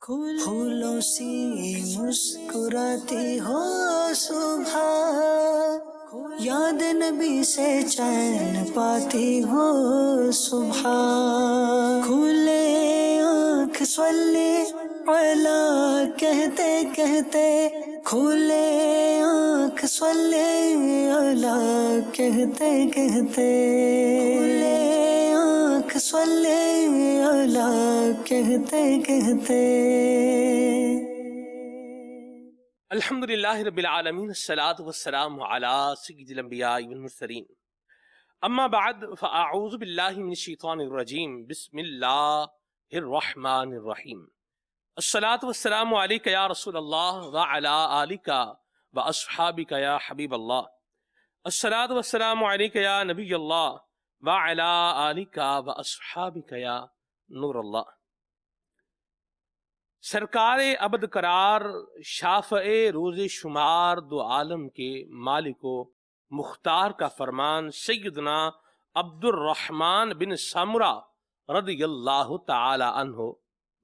پھولوں سی مسکراتی ہو صبح، یاد نبی سے چین پاتی ہو صبح، کھلے آنکھ صلی علی کہتے کہتے، کھلے آنکھ صلی علی کہتے کہتے، کھلے آنکھ صلی علی کہتے کہتے۔ الحمدللہ رب العالمین، الصلاۃ والسلام علی سید الانبیاء والمرسلین، اما بعد فاعوذ باللہ من الشیطان الرجیم، بسم اللہ الرحمن الرحیم۔ الصلاۃ والسلام علیک یا رسول اللہ وعلی آلک واصحابک یا حبیب اللہ، الصلاۃ والسلام علیک یا نبی اللہ وعلی آلک واصحابک یا نور اللہ۔ سرکار ابد قرار، شافع روز شمار، دو عالم کے مالک و مختار کا فرمان سیدنا عبد الرحمن بن سمرہ رضی اللہ تعالی عنہ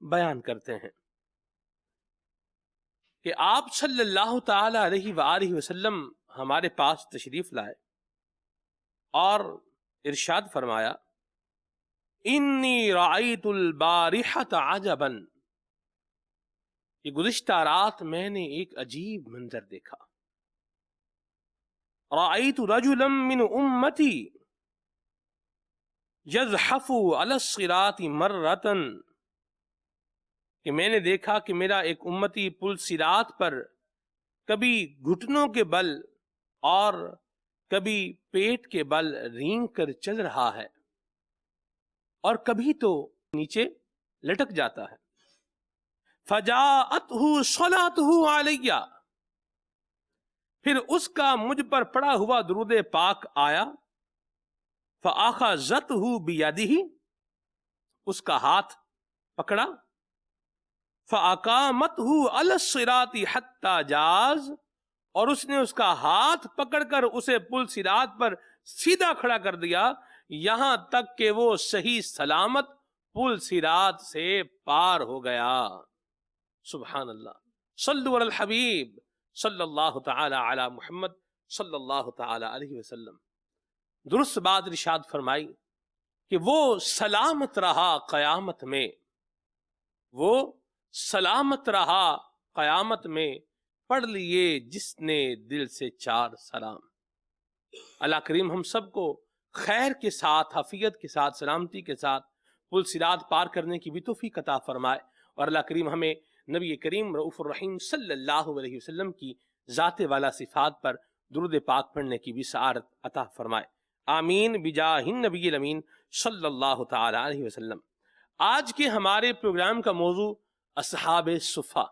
بیان کرتے ہیں کہ آپ صلی اللہ تعالی علیہ وآلہ وسلم ہمارے پاس تشریف لائے اور ارشاد فرمایا، انی رأیت البارحۃ عجبا، کہ گزشتہ رات میں نے ایک عجیب منظر دیکھا۔ رأیت رجلا من امتی یزحف علی الصراط مرۃ، کہ میں نے دیکھا کہ میرا ایک امتی پل صراط پر کبھی گھٹنوں کے بل اور کبھی پیٹ کے بل رینگ کر چل رہا ہے اور کبھی تو نیچے لٹک جاتا ہے۔ فجاءتہ صلاۃہ علیہ، پھر اس کا مجھ پر پڑا ہوا درود پاک آیا۔ فاخذتہ بیدہ، اس کا ہاتھ پکڑا۔ فاقامتہ علی الصراط حتی جاز، اور اس نے اس کا ہاتھ پکڑ کر اسے پل صراط پر سیدھا کھڑا کر دیا، یہاں تک کہ وہ صحیح سلامت پل صراط سے پار ہو گیا۔ سبحان اللہ، صلو علی الحبیب صلی اللہ تعالی علی محمد صلی اللہ تعالی علیہ وسلم۔ درست بات ارشاد فرمائی کہ وہ سلامت رہا قیامت میں، وہ سلامت رہا قیامت میں، پڑھ لیے جس نے دل سے چار سلام۔ اللہ کریم ہم سب کو خیر کے ساتھ، عافیت کے ساتھ، سلامتی کے ساتھ پل صراط پار کرنے کی بھی توفیق عطا فرمائے، اور اللہ کریم ہمیں نبی کریم رؤوف الرحیم صلی اللہ علیہ وسلم کی ذات والا صفات پر درود پاک پڑھنے کی بھی سعادت عطا فرمائے، آمین بجاہ النبی الامین صلی اللہ تعالی علیہ وسلم۔ آج کے ہمارے پروگرام کا موضوع اصحاب صفہ،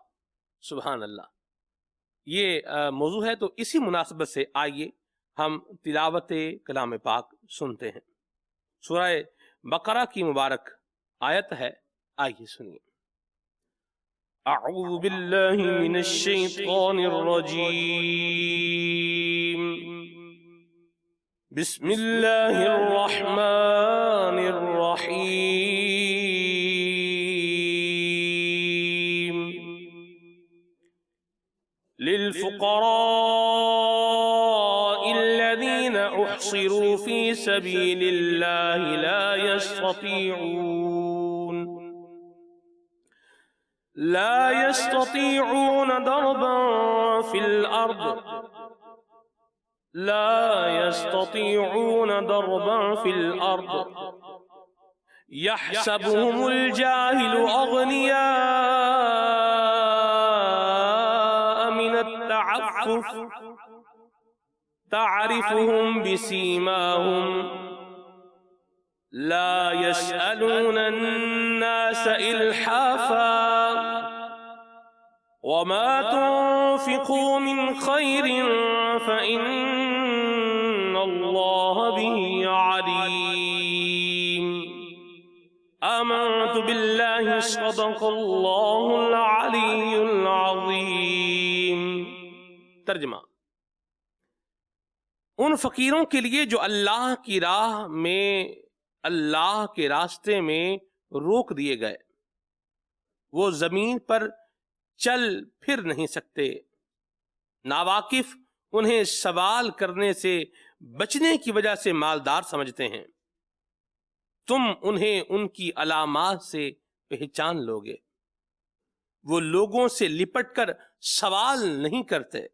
سبحان اللہ، یہ موضوع ہے، تو اسی مناسبت سے آئیے ہم تلاوت کلام پاک سنتے ہیں۔ سورہ بقرہ کی مبارک آیت ہے، آئیے سنیے۔ اعوذ باللہ من الشیطان الرجیم، بسم اللہ الرحمن الرحیم۔ للفقراء الذین احصروا فی سبیل اللہ لا يستطيعون ضربا في الأرض يحسبهم الجاهل أغنياء من التعفف تعرفهم بسيماهم لا يسألون الناس إلحافا وما تنفقوا من خير فإن الله به عليم۔ آمنت بالله صدق الله العلي العظيم۔ ترجمہ: ان فقیروں کے لیے جو اللہ کی راہ میں، اللہ کے راستے میں روک دیے گئے، وہ زمین پر چل پھر نہیں سکتے، ناواقف انہیں سوال کرنے سے بچنے کی وجہ سے مالدار سمجھتے ہیں، تم انہیں ان کی علامات سے پہچان لوگے، وہ لوگوں سے لپٹ کر سوال نہیں کرتے،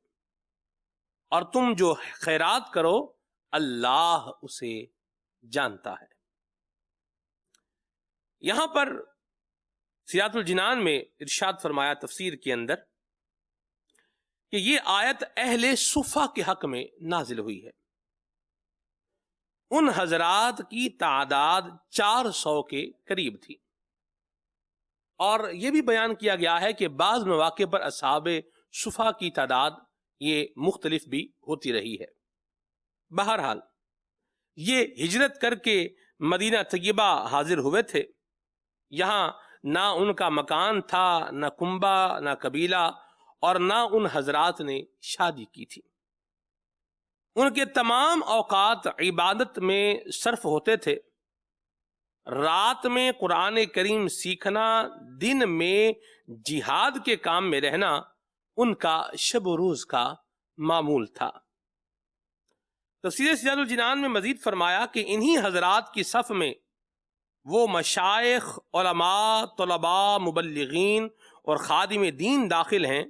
اور تم جو خیرات کرو اللہ اسے جانتا ہے۔ یہاں پر سیرات الجنان میں ارشاد فرمایا تفسیر کے اندر کہ یہ آیت اہل صفا کے حق میں نازل ہوئی ہے۔ ان حضرات کی تعداد 400 کے قریب تھی، اور یہ بھی بیان کیا گیا ہے کہ بعض مواقع پر اصحاب صفا کی تعداد یہ مختلف بھی ہوتی رہی ہے۔ بہرحال یہ ہجرت کر کے مدینہ طیبہ حاضر ہوئے تھے، یہاں نہ ان کا مکان تھا، نہ کنبہ، نہ قبیلہ، اور نہ ان حضرات نے شادی کی تھی۔ ان کے تمام اوقات عبادت میں صرف ہوتے تھے، رات میں قرآن کریم سیکھنا، دن میں جہاد کے کام میں رہنا ان کا شب و روز کا معمول تھا۔ تفسیر سیرات الجنان میں مزید فرمایا کہ انہی حضرات کی صف میں وہ مشائخ، علماء، طلباء، مبلغین اور خادم دین داخل ہیں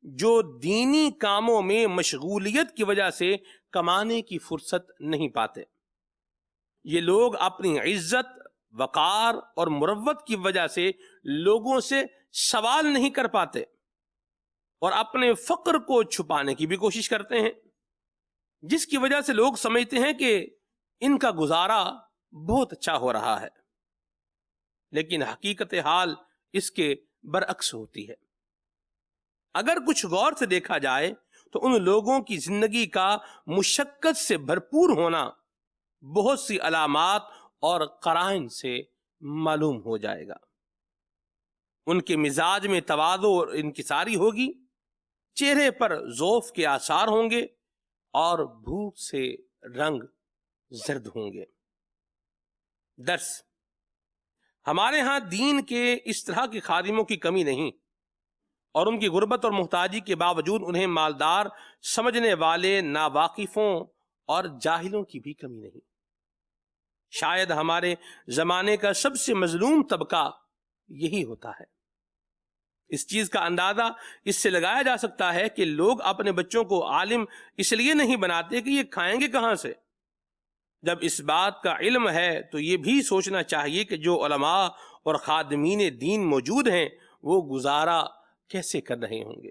جو دینی کاموں میں مشغولیت کی وجہ سے کمانے کی فرصت نہیں پاتے۔ یہ لوگ اپنی عزت، وقار اور مروت کی وجہ سے لوگوں سے سوال نہیں کر پاتے اور اپنے فقر کو چھپانے کی بھی کوشش کرتے ہیں، جس کی وجہ سے لوگ سمجھتے ہیں کہ ان کا گزارا بہت اچھا ہو رہا ہے، لیکن حقیقت حال اس کے برعکس ہوتی ہے۔ اگر کچھ غور سے دیکھا جائے تو ان لوگوں کی زندگی کا مشقت سے بھرپور ہونا بہت سی علامات اور قرائن سے معلوم ہو جائے گا۔ ان کے مزاج میں تواضع اور انکساری ہوگی، چہرے پر ذوف کے آثار ہوں گے اور بھوک سے رنگ زرد ہوں گے۔ درس: ہمارے ہاں دین کے اس طرح کے خادموں کی کمی نہیں، اور ان کی غربت اور محتاجی کے باوجود انہیں مالدار سمجھنے والے ناواقفوں اور جاہلوں کی بھی کمی نہیں۔ شاید ہمارے زمانے کا سب سے مظلوم طبقہ یہی ہوتا ہے۔ اس چیز کا اندازہ اس سے لگایا جا سکتا ہے کہ لوگ اپنے بچوں کو عالم اس لیے نہیں بناتے کہ یہ کھائیں گے کہاں سے۔ جب اس بات کا علم ہے تو یہ بھی سوچنا چاہیے کہ جو علماء اور خادمین دین موجود ہیں وہ گزارا کیسے کر رہے ہوں گے۔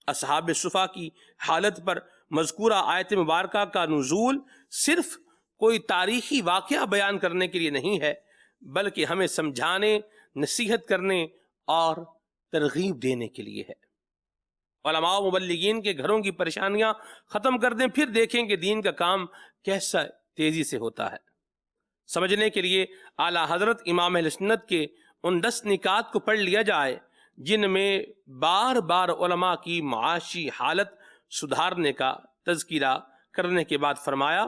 اصحاب صفا کی حالت پر مذکورہ آیت مبارکہ کا نزول صرف کوئی تاریخی واقعہ بیان کرنے کے لیے نہیں ہے، بلکہ ہمیں سمجھانے، نصیحت کرنے اور ترغیب دینے کے لیے ہے۔ علماء و مبلغین کے گھروں کی پریشانیاں ختم کر دیں، پھر دیکھیں کہ دین کا کام کیسا تیزی سے ہوتا ہے۔ سمجھنے کے لیے اعلیٰ حضرت امام اہل سنت کے ان 10 نکات کو پڑھ لیا جائے جن میں بار بار علماء کی معاشی حالت سدھارنے کا تذکرہ کرنے کے بعد فرمایا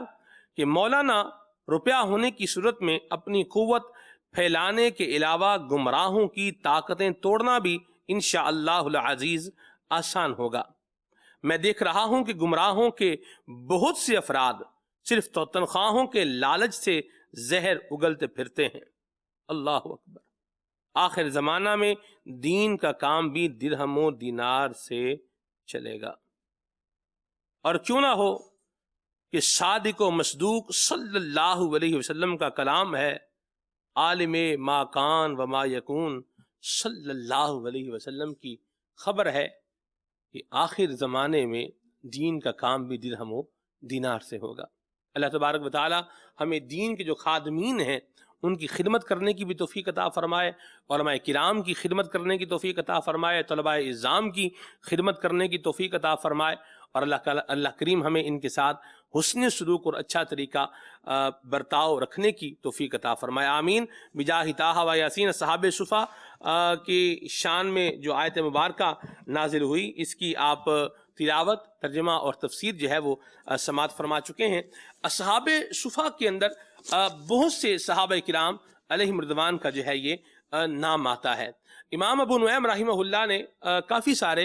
کہ مولانا روپیہ ہونے کی صورت میں اپنی قوت پھیلانے کے علاوہ گمراہوں کی طاقتیں توڑنا بھی انشاءاللہ العزیز آسان ہوگا۔ میں دیکھ رہا ہوں کہ گمراہوں کے بہت سے افراد صرف تو تنخواہوں کے لالچ سے زہر اگلتے پھرتے ہیں۔ اللہ اکبر۔ آخر زمانہ میں دین کا کام بھی درہم و دینار سے چلے گا، اور کیوں نہ ہو کہ صادق و مصدوق صلی اللہ علیہ وسلم کا کلام ہے، عالم ما کان و ما یکون صلی اللہ علیہ وسلم کی خبر ہے کہ آخر زمانے میں دین کا کام بھی درہم و دینار سے ہوگا۔ اللہ تبارک و تعالی ہمیں دین کے جو خادمین ہیں ان کی خدمت کرنے کی بھی توفیق عطا فرمائے، علماء کرام کی خدمت کرنے کی توفیق عطا فرمائے، طلباء اعظام کی خدمت کرنے کی توفیق عطا فرمائے، اور اللہ کریم ہمیں ان کے ساتھ حسن سلوک اور اچھا طریقہ برتاؤ رکھنے کی توفیق عطا فرمائے، آمین۔ بجاہ طٰہٰ و یاسین۔ صحابہ صفا کی شان میں جو آیت مبارکہ نازل ہوئی اس کی آپ تلاوت، ترجمہ اور تفسیر جو ہے وہ سماعت فرما چکے ہیں۔ اصحاب صفا کے اندر بہت سے صحابہ کرام علیہم رضوان کا جو ہے یہ نام آتا ہے، امام ابو نعیم رحمہ اللہ نے کافی سارے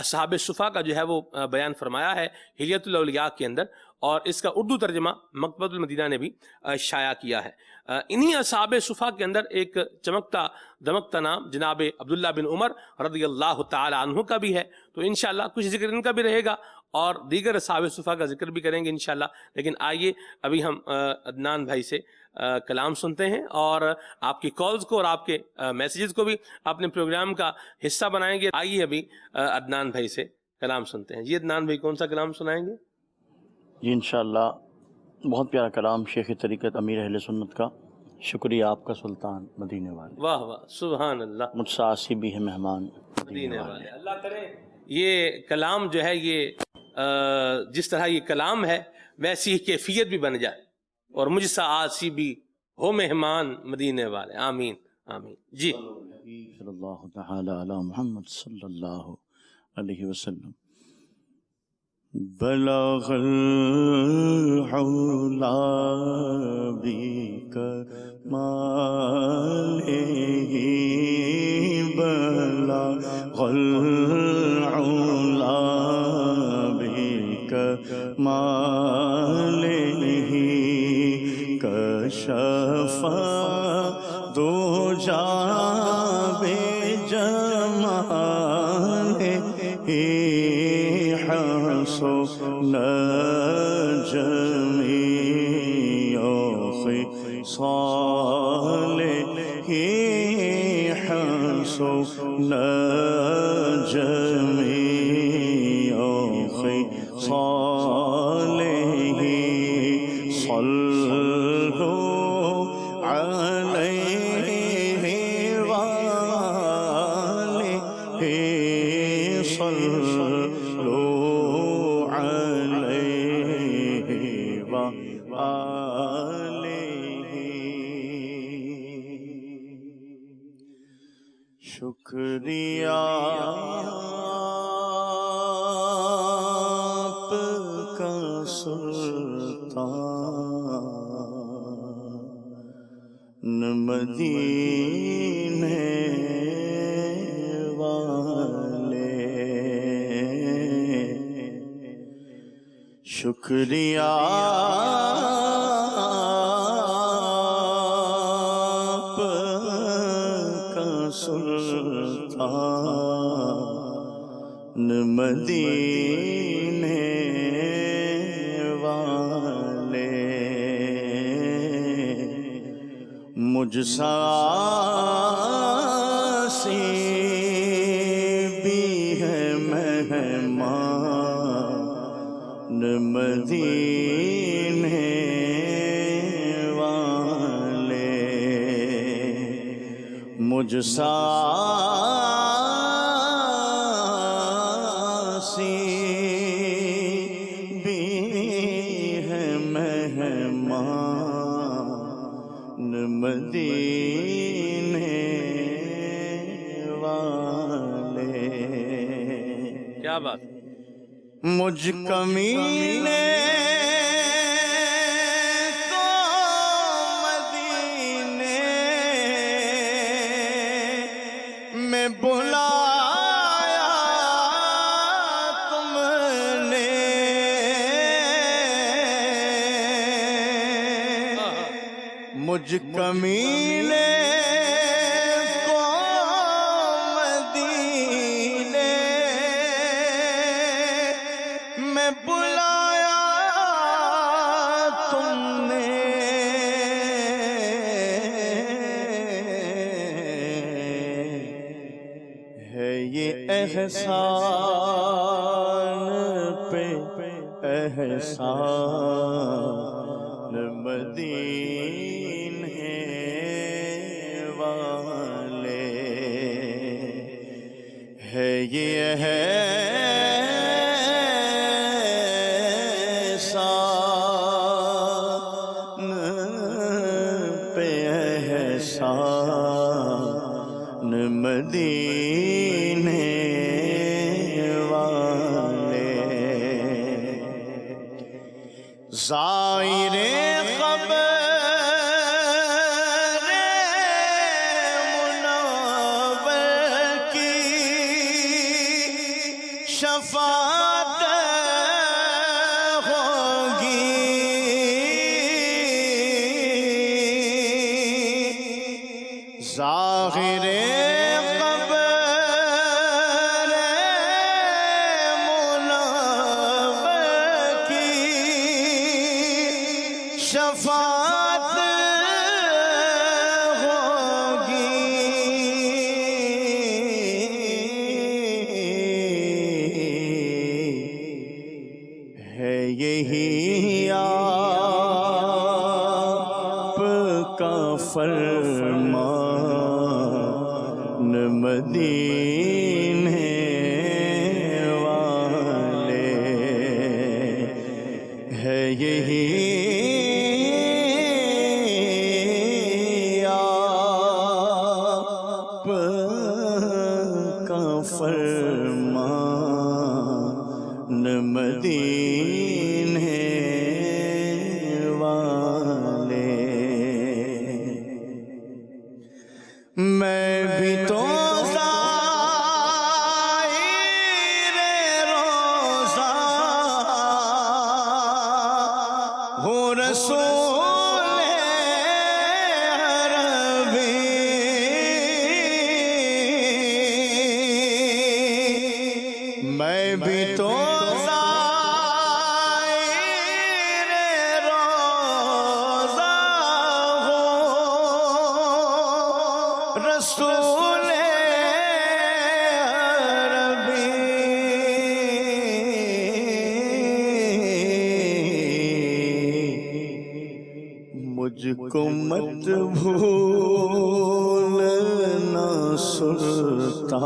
اصحاب صفا کا جو ہے وہ بیان فرمایا ہے حلیۃ الاولیاء کے اندر، اور اس کا اردو ترجمہ مکتبۃ المدینہ نے بھی شائع کیا ہے۔ انہی اصحاب صفا کے اندر ایک چمکتا دمکتا نام جناب عبداللہ بن عمر رضی اللہ تعالی عنہ کا بھی ہے، تو انشاءاللہ کچھ ذکر ان کا بھی رہے گا اور دیگر اصحاب صفا کا ذکر بھی کریں گے انشاءاللہ۔ لیکن آئیے ابھی ہم عدنان بھائی سے کلام سنتے ہیں، اور آپ کی کالز کو اور آپ کے میسیجز کو بھی اپنے پروگرام کا حصہ بنائیں گے۔ آئیے ابھی عدنان بھائی سے کلام سنتے ہیں۔ جی عدنان بھائی کون سا کلام سنائیں گے؟ جی انشاءاللہ بہت پیارا کلام شیخ طریقت امیر اہل سنت کا، شکریہ آپ کا سلطان مدینے والے، واہ واہ سبحان اللہ، مجھ سے آسی بھی ہے مہمان مدینے والے۔ اللہ کرے یہ کلام جو ہے یہ جس طرح یہ کلام ہے ویسی ہی کیفیت بھی بن جائے، اور مجھ سا آسی بھی ہو مہمان مدینے والے، آمین آمین۔ جی صلی اللہ تعالی علی محمد صلی اللہ علیہ وسلم۔ بلغ العلا بکمالہ، بلغ العلا بکمالہ، کشف دجا بجمالہ، حسن جمیع خصالہ، حسن جمیع خصالہ، صلوا علیہ وآلہ، صلوا علیہ وآلہ۔ شکریہ آپ کا سلطان مدینے والے، شکریہ آپ کا سلطان مدینے والے، مجھ سا آسی بھی ہے مہمان مدینے والے، مجھ سا آسی بھی ہے مہمان مدینے والے۔ کیا بات، مجھ کمینے کو مدینے میں بلایا تم نے، مجھ کمینے کو مدینے میں بلایا تم نے، ہے یہ احسان پہ احسان مدینے والے، ہے یہ احسان پہ احسان مدینے والے، زائر قبر منور شفاعت ہوگی ظاہر قبر منور کی شفاعت یہی آپ کا فرمان مدینے والے ہے یہی آپ کا فرمان مدینے والے میں بھی تو زائر روضہ ہوں رسول عربی میں بھی تو رسول عربی مجھ کو مت بھولنا سلطان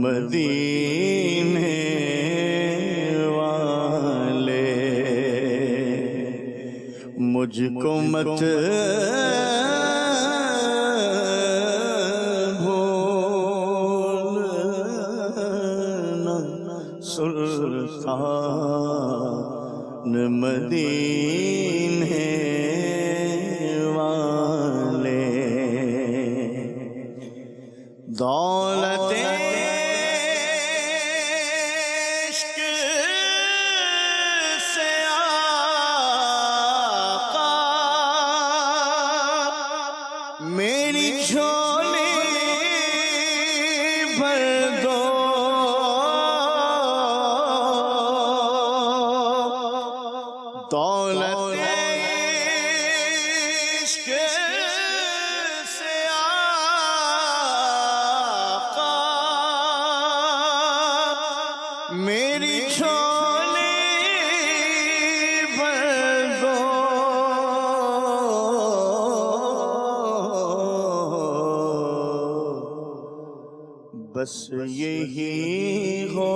مدینے والے مجھ کو مت سلطان مدینے والے دولت عشق سے آقا میری جھولی بھر دو دولت عشق سے آقا میری جھولی بھر دو بس یہی ہو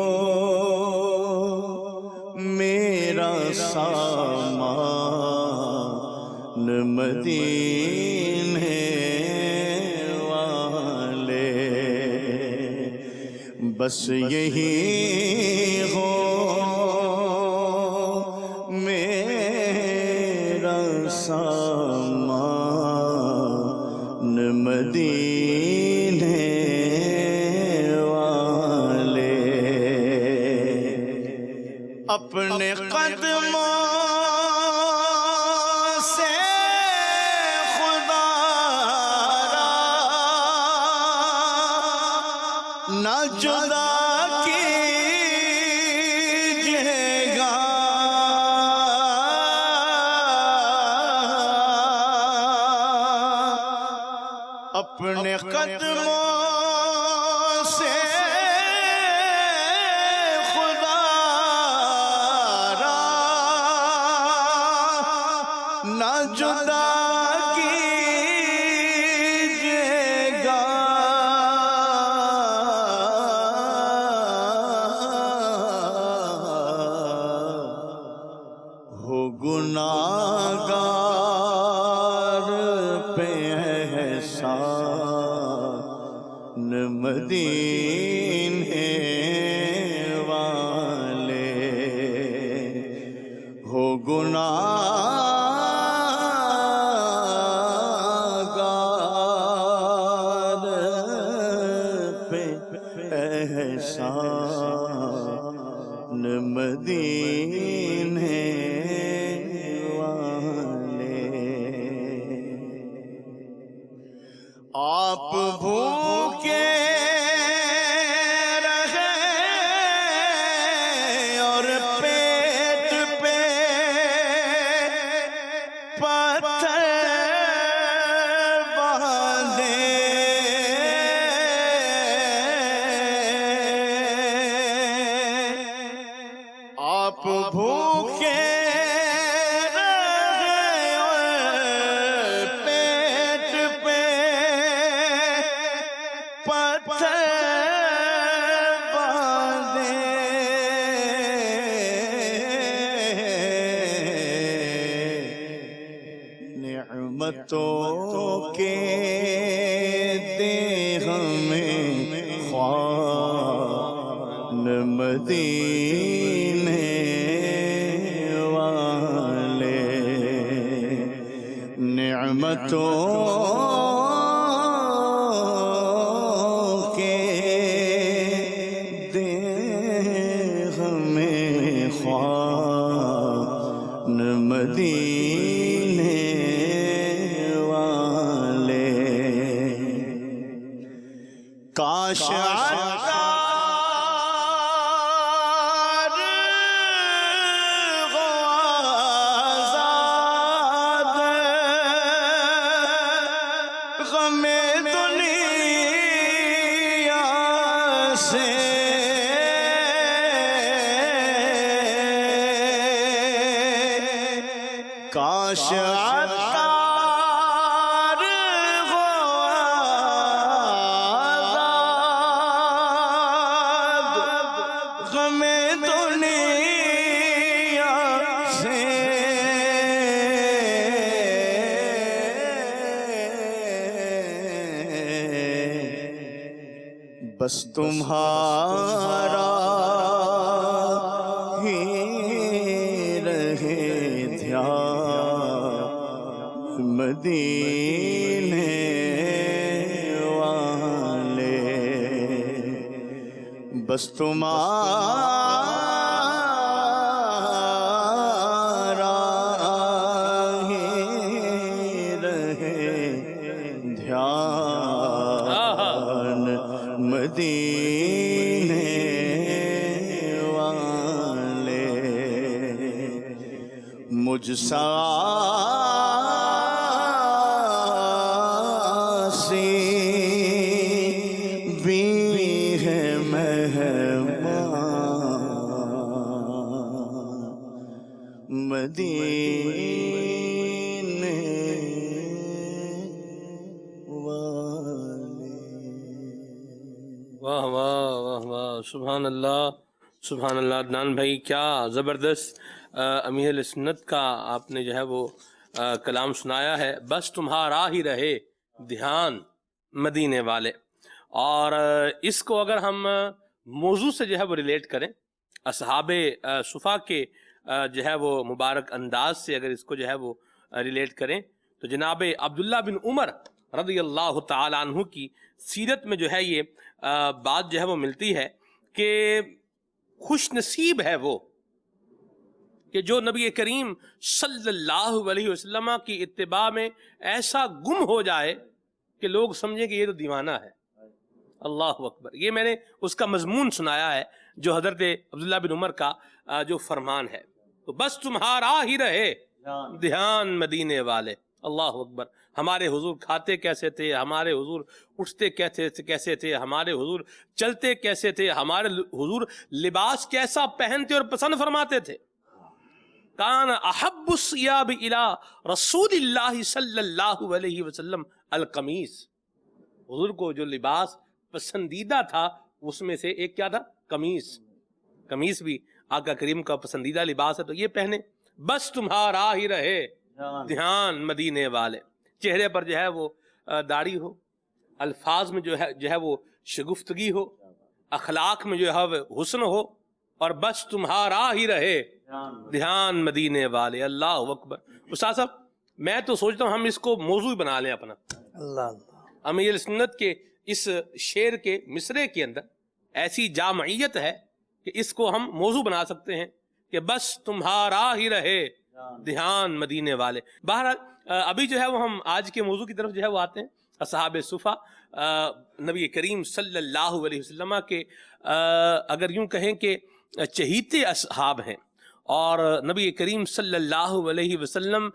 میرا سامان مدینے والے بس یہی ہو میرا سامان مدینے اپنے قدموں سے خدا را نہ جدا کیجیے گا اپنے قدموں سے نہ جدا کیجیے گا ہو گناہگار پہ احسان مدینے والے ہو گناہگار پہ احسان مدینے والے، آپ بھوکے نعمتوں کے دے ہمیں خوان مدینے والے، نعمتوں کے دے ہمیں خوان مدینے کاش عطار ہو آزاد، غم دنیا سے کاش بس تمہارا ہی رہے دھیان مدینے والے، بس تمہارا ہی رہے دھیان مدینے والے، مجھ سا سی بھی ہے مہمان مدینے والے۔ واہ واہ واہ واہ، سبحان اللہ سبحان اللہ۔ عدنان بھائی کیا زبردست امیر اہل سنت کا آپ نے جو ہے وہ کلام سنایا ہے، بس تمہارا ہی رہے دھیان مدینے والے۔ اور اس کو اگر ہم موضوع سے جو ہے وہ ریلیٹ کریں، اصحاب صفا کے جو ہے وہ مبارک انداز سے اگر اس کو جو ہے وہ ریلیٹ کریں تو جناب عبداللہ بن عمر رضی اللہ تعالیٰ عنہ کی سیرت میں جو ہے یہ بات جو ہے وہ ملتی ہے کہ خوش نصیب ہے وہ کہ جو نبی کریم صلی اللہ علیہ وسلم کی اتباع میں ایسا گم ہو جائے کہ لوگ سمجھیں کہ یہ تو دیوانہ ہے۔ اللہ اکبر، یہ میں نے اس کا مضمون سنایا ہے جو حضرت عبداللہ بن عمر کا جو فرمان ہے، تو بس تمہارا ہی رہے دھیان مدینے والے۔ اللہ اکبر، ہمارے حضور کھاتے کیسے تھے، ہمارے حضور اٹھتے کیسے تھے، ہمارے حضور چلتے کیسے تھے، ہمارے حضور لباس کیسا پہنتے اور پسند فرماتے تھے۔ کان احب الثياب الى رسول اللہ صلی اللہ علیہ وسلم القمیص، حضور کو جو لباس پسندیدہ تھا اس میں سے ایک کیا تھا؟ قمیص۔ قمیص بھی آقا کریم کا پسندیدہ لباس ہے تو یہ پہنے۔ بس تمہارا ہی رہے دھیان مدینے والے، چہرے پر جو ہے وہ داڑھی ہو، الفاظ میں جو ہے وہ شگفتگی ہو، اخلاق میں جو ہے وہ حسن ہو، اور بس تمہارا ہی رہے دھیان مدینے والے۔ اللہ اکبر۔ استاد صاحب میں تو سوچتا ہوں ہم اس کو موضوع بنا لیں اپنا، اللہ امیر سنت کے اس شعر کے مصرے کے اندر ایسی جامعیت ہے کہ اس کو ہم موضوع بنا سکتے ہیں کہ بس تمہارا ہی رہے دھیان مدینے والے. بہرحال ابھی جو ہے وہ ہم آج کے موضوع کی طرف جو ہے وہ آتے ہیں. اصحاب صفا نبی کریم صلی اللہ علیہ وسلم کے اگر یوں کہیں کہ چہیتے اصحاب ہیں اور نبی کریم صلی اللہ علیہ وسلم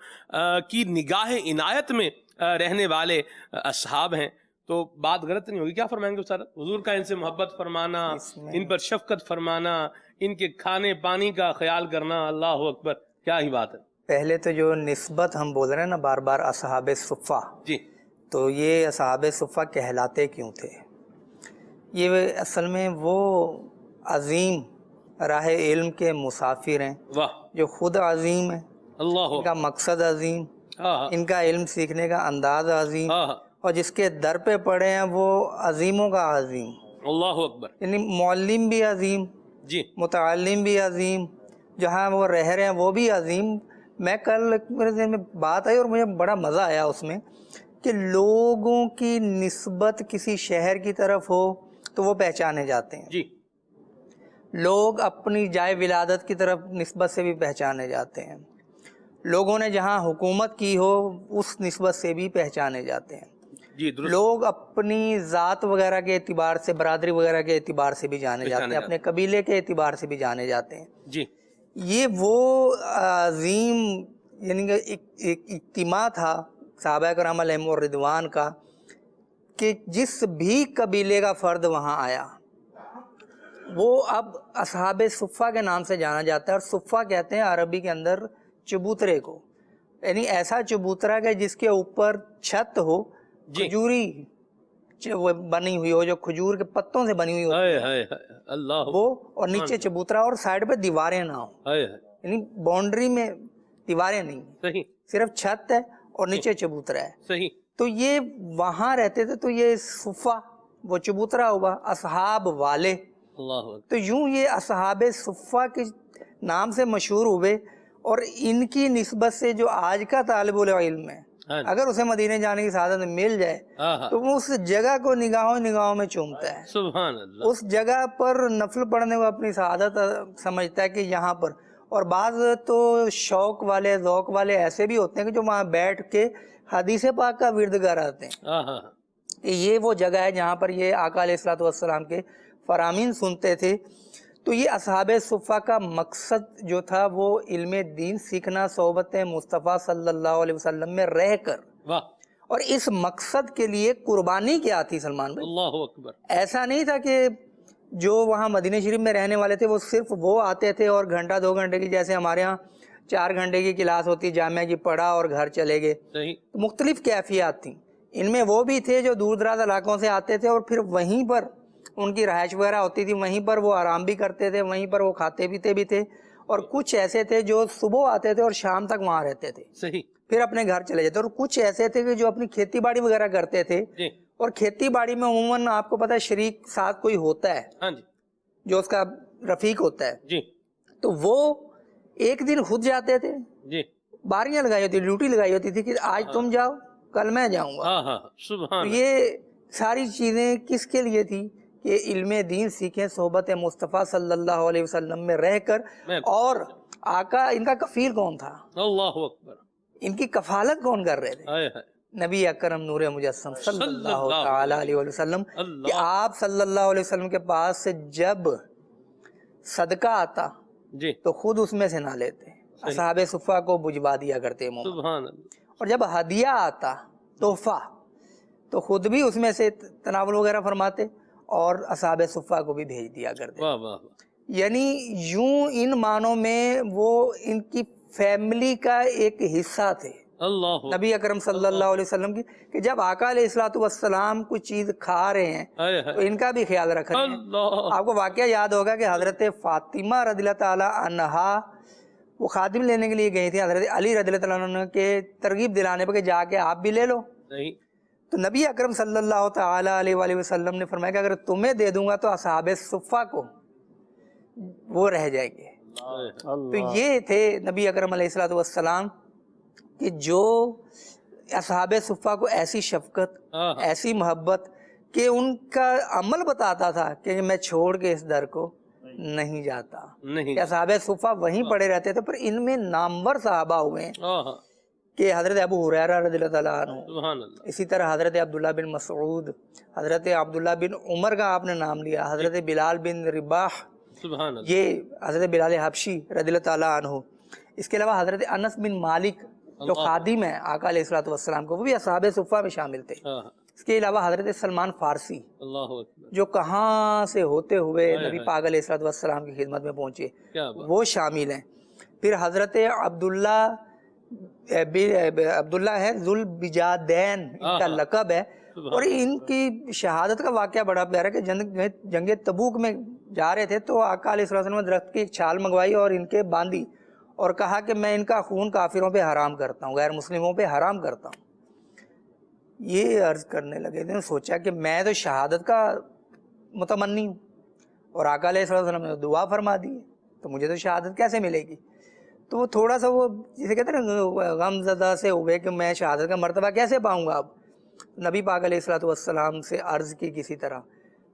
کی نگاہ عنایت میں رہنے والے اصحاب ہیں. تو بات غلط نہیں ہوگی؟ کیا فرمائیں گے سر؟ حضور کا ان سے محبت فرمانا، ان پر شفقت فرمانا، ان کے کھانے پانی کا خیال کرنا، اللہ اکبر، کیا ہی بات ہے. پہلے تو جو نسبت ہم بول رہے ہیں نا بار بار اصحاب صفا، جی تو یہ اصحاب صفا کہلاتے کیوں تھے؟ یہ اصل میں وہ عظیم راہ علم کے مسافر ہیں واہ جو خود عظیم ہیں، اللہ ان کا مقصد عظیم، ہاں ان کا علم سیکھنے کا انداز عظیم، ہاں اور جس کے در پہ پڑے ہیں وہ عظیموں کا عظیم، اللہ اکبر. یعنی معلم بھی عظیم، جی متعلم بھی عظیم، جہاں وہ رہ رہے ہیں وہ بھی عظیم. میں کل میرے ذہن میں بات آئی اور مجھے بڑا مزہ آیا اس میں کہ لوگوں کی نسبت کسی شہر کی طرف ہو تو وہ پہچانے جاتے ہیں، جی لوگ اپنی جائے ولادت کی طرف نسبت سے بھی پہچانے جاتے ہیں، لوگوں نے جہاں حکومت کی ہو اس نسبت سے بھی پہچانے جاتے ہیں، جی درست. لوگ اپنی ذات وغیرہ کے اعتبار سے، برادری وغیرہ کے اعتبار سے بھی جانے جاتے ہیں، اپنے قبیلے کے اعتبار سے بھی جانے جاتے ہیں. جی یہ وہ عظیم یعنی کہ ایک اجتماع تھا صحابہ کرام علیہم الرضوان کا کہ جس بھی قبیلے کا فرد وہاں آیا وہ اب اصحاب صفا کے نام سے جانا جاتا ہے. اور صفا کہتے ہیں عربی کے اندر چبوترے کو، یعنی ایسا چبوترا کہ جس کے اوپر چھت ہو کھجوری وہ بنی ہوئی ہو، جو کھجور کے پتوں سے بنی ہوئی ہو ہائے ہائے ہائے اللہ وہ، اور نیچے چبوترا اور سائڈ پہ دیواریں نہ ہوں، ہائے ہائے یعنی باؤنڈری میں دیواریں نہیں، صحیح صرف چھت ہے اور نیچے چبوترا ہے. صحیح. تو یہ وہاں رہتے تھے، تو یہ صفا وہ چبوترا ہوا، اصحاب والے. اللہ اکبر. تو یوں یہ اصحاب صفا کے نام سے مشہور ہوئے. اور ان کی نسبت سے جو آج کا طالب العلم ہے اگر اسے مدینے جانے کی سعادت مل جائے تو وہ اس جگہ کو نگاہوں میں چومتا ہے، سبحان اللہ. اس جگہ پر نفل پڑھنے کو اپنی سعادت سمجھتا ہے کہ یہاں پر. اور بعض تو شوق والے ذوق والے ایسے بھی ہوتے ہیں کہ جو وہاں بیٹھ کے حدیث پاک کا ورد گاراتے ہیں کہ یہ وہ جگہ ہے جہاں پر یہ آقا علیہ الصلوۃ والسلام کے فرامین سنتے تھے. تو یہ اصحاب صفا کا مقصد جو تھا وہ علم دین سیکھنا، صحبت مصطفیٰ صلی اللہ علیہ وسلم میں رہ کر. واہ اور اس مقصد کے لیے قربانی کیا تھی سلمان بھائی؟ اللہ اکبر. ایسا نہیں تھا کہ جو وہاں مدینہ شریف میں رہنے والے تھے وہ صرف وہ آتے تھے اور گھنٹہ 2 گھنٹے کی، جیسے ہمارے ہاں 4 گھنٹے کی کلاس ہوتی جامعہ کی، پڑھا اور گھر چلے گئے. صحیح. مختلف کیفیات تھیں. ان میں وہ بھی تھے جو دور دراز علاقوں سے آتے تھے اور پھر وہیں پر ان کی رہائش وغیرہ ہوتی تھی، وہیں پر وہ آرام بھی کرتے تھے، وہیں پر وہ کھاتے پیتے بھی تھے. اور کچھ ایسے تھے جو صبح آتے تھے اور شام تک وہاں رہتے تھے، صحیح. پھر اپنے گھر چلے جاتے. اور کچھ ایسے تھے کہ جو اپنی کھیتی باڑی وغیرہ کرتے تھے. جی اور کھیتی باڑی میں عموماً آپ کو پتہ ہے شریک ساتھ کوئی ہوتا ہے ہاں جی جو اس کا رفیق ہوتا ہے. جی تو وہ ایک دن خود جاتے تھے، جی باریاں لگائی ہوتی، ڈیوٹی لگائی ہوتی تھی کہ آج تم جاؤ کل میں جاؤں گا. ہاں ہاں سبحان تو یہ ساری چیزیں کس کے لیے تھی کہ علم دین سیکھیں، صحبت مصطفیٰ صلی اللہ علیہ وسلم میں رہ کر. اور آقا ان کا کفیل کون تھا؟ اللہ اکبر. ان کی کفالت کون کر رہے تھے؟ ہائے ہائے نبی اکرم نور مجسم صلی اللہ تعالی علیہ وسلم. کہ اللہ. آپ صلی اللہ علیہ وسلم کے پاس سے جب صدقہ آتا جی تو خود اس میں سے نہ لیتے، اصحاب صفا کو بجوا دیا کرتے عموماً. سبحان اللہ. اور جب ہدیہ آتا تحفہ تو خود بھی اس میں سے تناول وغیرہ فرماتے اور اصحاب صفا کو بھی بھیج دیا کرتے. واہ واہ واہ. یعنی یوں ان معنوں میں وہ ان کی فیملی کا ایک حصہ تھے اللہ نبی اکرم صلی اللہ علیہ وسلم کی، کہ جب آقا علیہ الصلوۃ والسلام کوئی چیز کھا رہے ہیں ہائے تو ہائے ان کا بھی خیال رکھ رہے ہیں. اللہ. آپ کو واقعہ یاد ہوگا کہ حضرت فاطمہ رضی اللہ تعالیٰ عنہا وہ خادم لینے کے لیے گئی تھی حضرت علی رضی اللہ تعالیٰ عنہ کے ترغیب دلانے پر کہ جا کے آپ بھی لے لو. صحیح. تو نبی اکرم صلی اللہ تعالیٰ علیہ وآلہ وسلم نے فرمایا کہ اگر تمہیں دے دوں گا تو اصحاب صفا کو وہ رہ جائیں گے. تو یہ تھے نبی اکرم علیہ الصلوۃ والسلام کہ جو اصحاب صفا کو ایسی شفقت، ایسی محبت کہ ان کا عمل بتاتا تھا کہ میں چھوڑ کے اس در کو نہیں جاتا. نہیں. کہ اصحاب صفہ وہیں پڑے رہتے تھے. پر ان میں نامور صحابہ ہوئے ہیں آہا. کہ حضرت ابو ہریرہ رضی اللہ تعالیٰ عنہ، سبحان اللہ. اسی طرح حضرت عبداللہ بن مسعود، حضرت عبداللہ بن عمر کا آپ نے نام لیا، حضرت بلال بن رباح، سبحان اللہ. یہ حضرت بلال حبشی رضی اللہ تعالیٰ عنہ. اس کے علاوہ حضرت انس بن مالک جو خادم ہیں آقا علیہ الصلوۃ والسلام کو، وہ بھی اصحاب صفہ میں شامل تھے. آہا. اس کے علاوہ حضرت سلمان فارسی اللہ اکبر. جو کہاں سے ہوتے ہوئے نبی پاک علیہ الصلوۃ والسلام کی خدمت میں پہنچے، کیا بات. وہ شامل ہیں. پھر حضرت عبداللہ ہے ذوالبجادین ان کا لقب ہے. اور ان کی شہادت کا واقعہ بڑا پیارا کہ جنگ تبوک میں جا رہے تھے تو آقا علیہ الصلوۃ والسلام نے درخت کی ایک چھال منگوائی اور ان کے باندھی اور کہا کہ میں ان کا خون کافروں پہ حرام کرتا ہوں، غیر مسلموں پہ حرام کرتا ہوں. یہ عرض کرنے لگے تھے، سوچا کہ میں تو شہادت کا متمنی ہوں اور آقا علیہ الصلوۃ والسلام نے دعا فرما دی ہے تو مجھے تو شہادت کیسے ملے گی. تو وہ تھوڑا سا وہ جسے کہتے ہیں نا غم زدہ سے ہوئے کہ میں شہادت کا مرتبہ کیسے پاؤں گا. اب نبی پاک علیہ الصلوۃ والسلام سے عرض کی کسی طرح،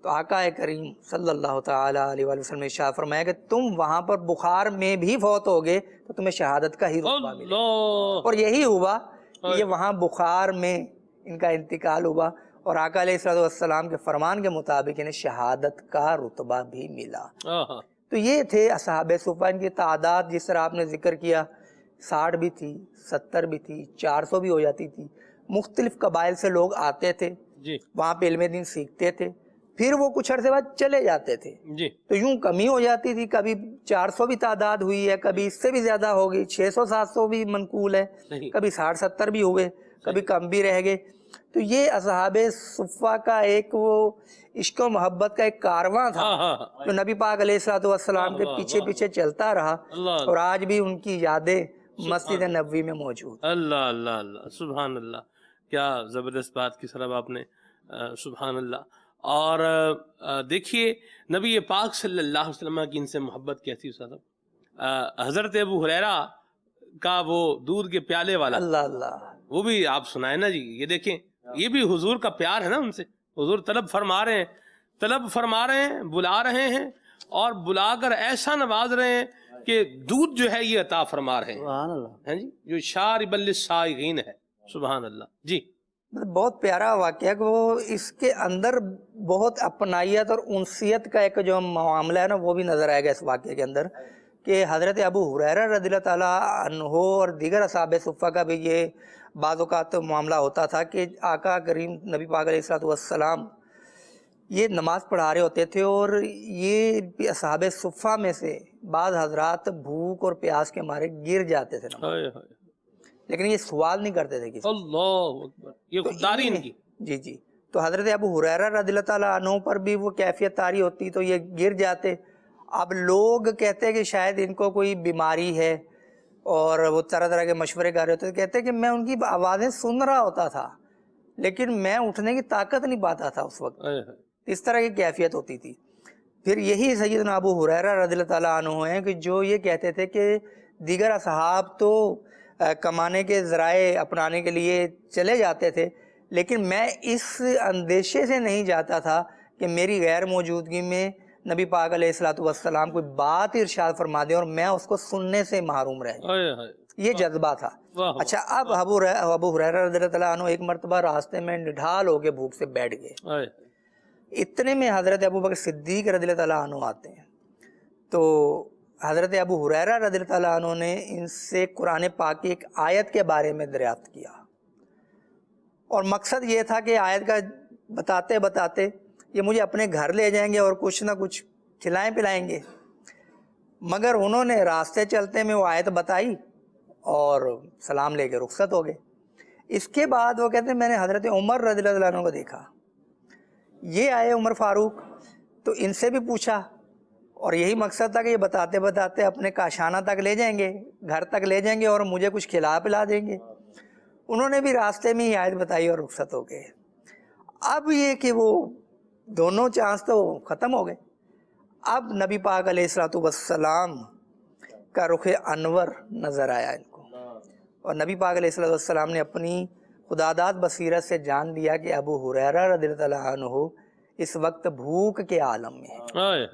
تو آقا کریم صلی اللہ تعالیٰ علیہ وآلہ وسلم نے ارشاد فرمایا کہ تم وہاں پر بخار میں بھی فوت ہوگے تو تمہیں شہادت کا ہی رتبہ ملے. اللہ. اور یہی ہوا کہ یہ وہاں بخار میں ان کا انتقال ہوا اور آقا علیہ الصلوۃ والسلام کے فرمان کے مطابق انہیں شہادت کا رتبہ بھی ملا. آہا. تو یہ تھے اصحاب صفہ. ان کی تعداد جس طرح آپ نے ذکر کیا 60 بھی تھی، 70 بھی تھی، 400 بھی ہو جاتی تھی. مختلف قبائل سے لوگ آتے تھے، جی وہاں پہ علم دین سیکھتے تھے، پھر وہ کچھ عرصے بعد چلے جاتے تھے. جی. تو یوں کمی ہو جاتی تھی، کبھی 400 بھی تعداد ہوئی ہے، کبھی اس سے بھی زیادہ ہو گئی، 600-700 بھی منقول ہے، صحیح. کبھی 60-70 بھی ہوئے، کبھی کم بھی رہ گئے. تو یہ اصحاب صفہ کا ایک وہ عشق و محبت کا ایک کارواں تھا آہا. جو نبی پاک علیہ الصلوۃ والسلام کے پیچھے پیچھے چلتا رہا اللہ اور آج بھی ان کی یادیں مسجد نبوی میں موجود. اللہ اللہ اللہ. سبحان اللہ. کیا زبردست بات کی سراب آپ نے. سبحان اللہ. اور دیکھیے نبی پاک صلی اللہ علیہ وسلم کی ان سے محبت کیسی صاحب. حضرت ابو ہریرہ کا وہ دودھ کے پیالے والا، اللہ اللہ، وہ بھی آپ سنائیں نا جی. یہ دیکھیں یہ بھی حضور کا پیار ہے نا ان سے. حضور طلب فرما رہے ہیں، بلا رہے ہیں اور بلا کر ایسا نواز رہے ہیں کہ دودھ جو ہے یہ عطا فرما رہے ہیں. سبحان اللہ. ہیں جی جو شارب للسائغین ہے. سبحان اللہ. جی. بہت پیارا واقعہ کہ وہ اس کے اندر بہت اپنائیت اور انسیت کا ایک جو معاملہ ہے نا وہ بھی نظر آئے گا اس واقعے کے اندر کہ حضرت ابو ہریرہ رضی اللہ تعالیٰ عنہ اور دیگر اصحاب صفہ کا بھی یہ بعض اوقات معاملہ ہوتا تھا کہ آقا کریم نبی پاک علیہ الصلوۃ والسلام یہ نماز پڑھا رہے ہوتے تھے اور یہ اصحاب صفہ میں سے بعض حضرات بھوک اور پیاس کے مارے گر جاتے تھے نماز. ہائے ہائے. لیکن یہ سوال نہیں کرتے تھے کسی. اللہ اکبر. یہ خودداری ان کی. جی جی. تو حضرت ابو ہریرہ رضی اللہ تعالیٰ عنہ پر بھی وہ کیفیت طاری ہوتی تو یہ گر جاتے. اب لوگ کہتے کہ شاید ان کو کوئی بیماری ہے اور وہ طرح طرح کے مشورے کر رہے ہوتے. کہتے کہ میں ان کی آوازیں سن رہا ہوتا تھا لیکن میں اٹھنے کی طاقت نہیں پاتا تھا اس وقت. اس طرح کی کیفیت ہوتی تھی. پھر یہی سیدنا ابو ہریرہ رضی اللہ تعالیٰ عنہ ہیں کہ جو یہ کہتے تھے کہ دیگر اصحاب تو کمانے کے ذرائع اپنانے کے لیے چلے جاتے تھے لیکن میں اس اندیشے سے نہیں جاتا تھا کہ میری غیر موجودگی میں نبی پاک علیہ الصلوۃ والسلام کوئی بات ارشاد فرما دیں اور میں اس کو سننے سے محروم رہ جاؤں. یہ جذبہ تھا. اچھا اب ابو ہریرہ رضی اللہ تعالیٰ عنہ ایک مرتبہ راستے میں نڈھال ہو کے بھوک سے بیٹھ گئے. اتنے میں حضرت ابوبکر صدیق رضی اللہ تعالیٰ عنہ آتے ہیں. تو حضرت ابو ہریرہ رضی اللہ تعالیٰ عنہ نے ان سے قرآن پاک کی ایک آیت کے بارے میں دریافت کیا اور مقصد یہ تھا کہ آیت کا بتاتے بتاتے یہ مجھے اپنے گھر لے جائیں گے اور کچھ نہ کچھ کھلائیں پلائیں گے. مگر انہوں نے راستے چلتے میں وہ آیت بتائی اور سلام لے کے رخصت ہو گئے. اس کے بعد وہ کہتے ہیں میں نے حضرت عمر رضی اللہ عنہ کو دیکھا. یہ آئے عمر فاروق تو ان سے بھی پوچھا اور یہی مقصد تھا کہ یہ بتاتے بتاتے اپنے کاشانہ تک لے جائیں گے، گھر تک لے جائیں گے اور مجھے کچھ کھلا پلا دیں گے. انہوں نے بھی راستے میں ہی آیت بتائی اور رخصت ہو گئے. اب یہ کہ وہ دونوں چانس تو ختم ہو گئے. اب نبی پاک علیہ الصلوۃ والسلام کا رخ انور نظر آیا ان کو اور نبی پاک علیہ الصلوۃ والسلام نے اپنی خداداد بصیرت سے جان لیا کہ ابو ہریرہ رضی اللہ عنہ اس وقت بھوک کے عالم میں ہے۔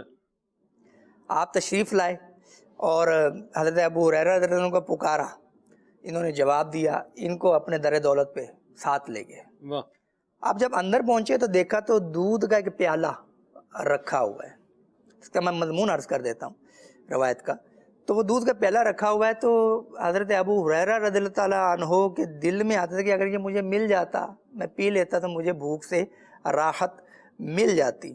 آپ تشریف لائے اور حضرت ابو ہریرہ رضی اللہ عنہ کو پکارا، انہوں نے جواب دیا، ان کو اپنے در دولت پہ ساتھ لے گئے۔ آپ جب اندر پہنچے تو دیکھا تو دودھ کا ایک پیالہ رکھا ہوا ہے، اس کا میں مضمون عرض کر دیتا ہوں روایت کا۔ تو وہ دودھ کا پیالہ رکھا ہوا ہے، تو حضرت ابو ہریرہ رضی اللہ تعالیٰ عنہ کے دل میں آتا تھا کہ اگر یہ مجھے مل جاتا، میں پی لیتا تو مجھے بھوک سے راحت مل جاتی۔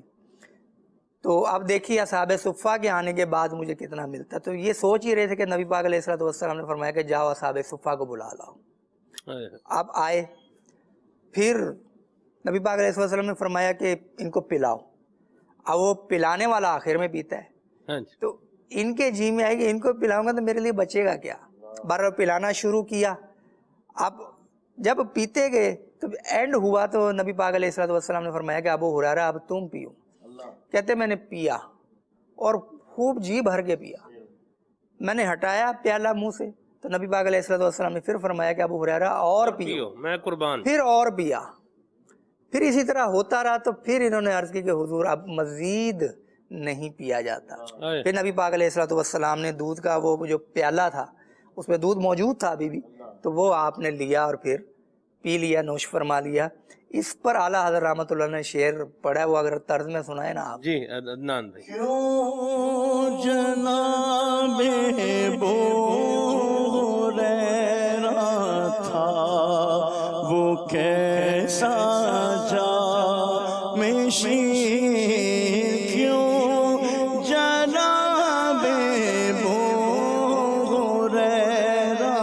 تو اب دیکھیے اصحاب صفہ کے آنے کے بعد مجھے کتنا ملتا۔ تو یہ سوچ ہی رہے تھے کہ نبی پاک علیہ الصلوۃ والسلام نے فرمایا کہ جاؤ اصحاب صفہ کو بلا لاؤ۔ اب آئے، پھر نبی پاک علیہ الصلوۃ والسلام نے فرمایا کہ ان کو پلاؤ۔ اب وہ پلانے والا آخر میں پیتا ہے، تو ان کے جی میں آئے کہ ان کو پلاؤں گا تو میرے لیے بچے گا کیا۔ بارہ پلانا شروع کیا۔ اب جب پیتے گئے تو اینڈ ہوا تو نبی پاک علیہ الصلوۃ والسلام نے فرمایا کہ ابو ہریرہ اب تم پیو۔ کہتے میں نے پیا اور خوب جی بھر کے پیا۔ میں نے ہٹایا پیالہ منہ سے تو نبی پاک علیہ الصلوۃ والسلام نے پھر فرمایا کہ ابو ہریرہ اور پیو، میں قربان۔ پھر اور پیا۔ پھر اسی طرح ہوتا رہا تو پھر انہوں نے عرض کی کہ حضور اب مزید نہیں پیا جاتا۔ پھر نبی پاک علیہ الصلوۃ والسلام نے دودھ کا وہ جو پیالہ تھا، اس میں دودھ موجود تھا ابھی بھی، تو وہ آپ نے لیا اور پھر پی لیا، نوش فرما لیا۔ اس پر اعلیٰ حضرت رحمۃ اللہ نے شعر پڑھا ہے، وہ اگر طرز میں سنائے نا آپ۔ جی عدنان بھائی۔ کیوں جناب ابو ہریرہ تھا وہ کیسا جام شیر، کیوں جناب ابو ہریرہ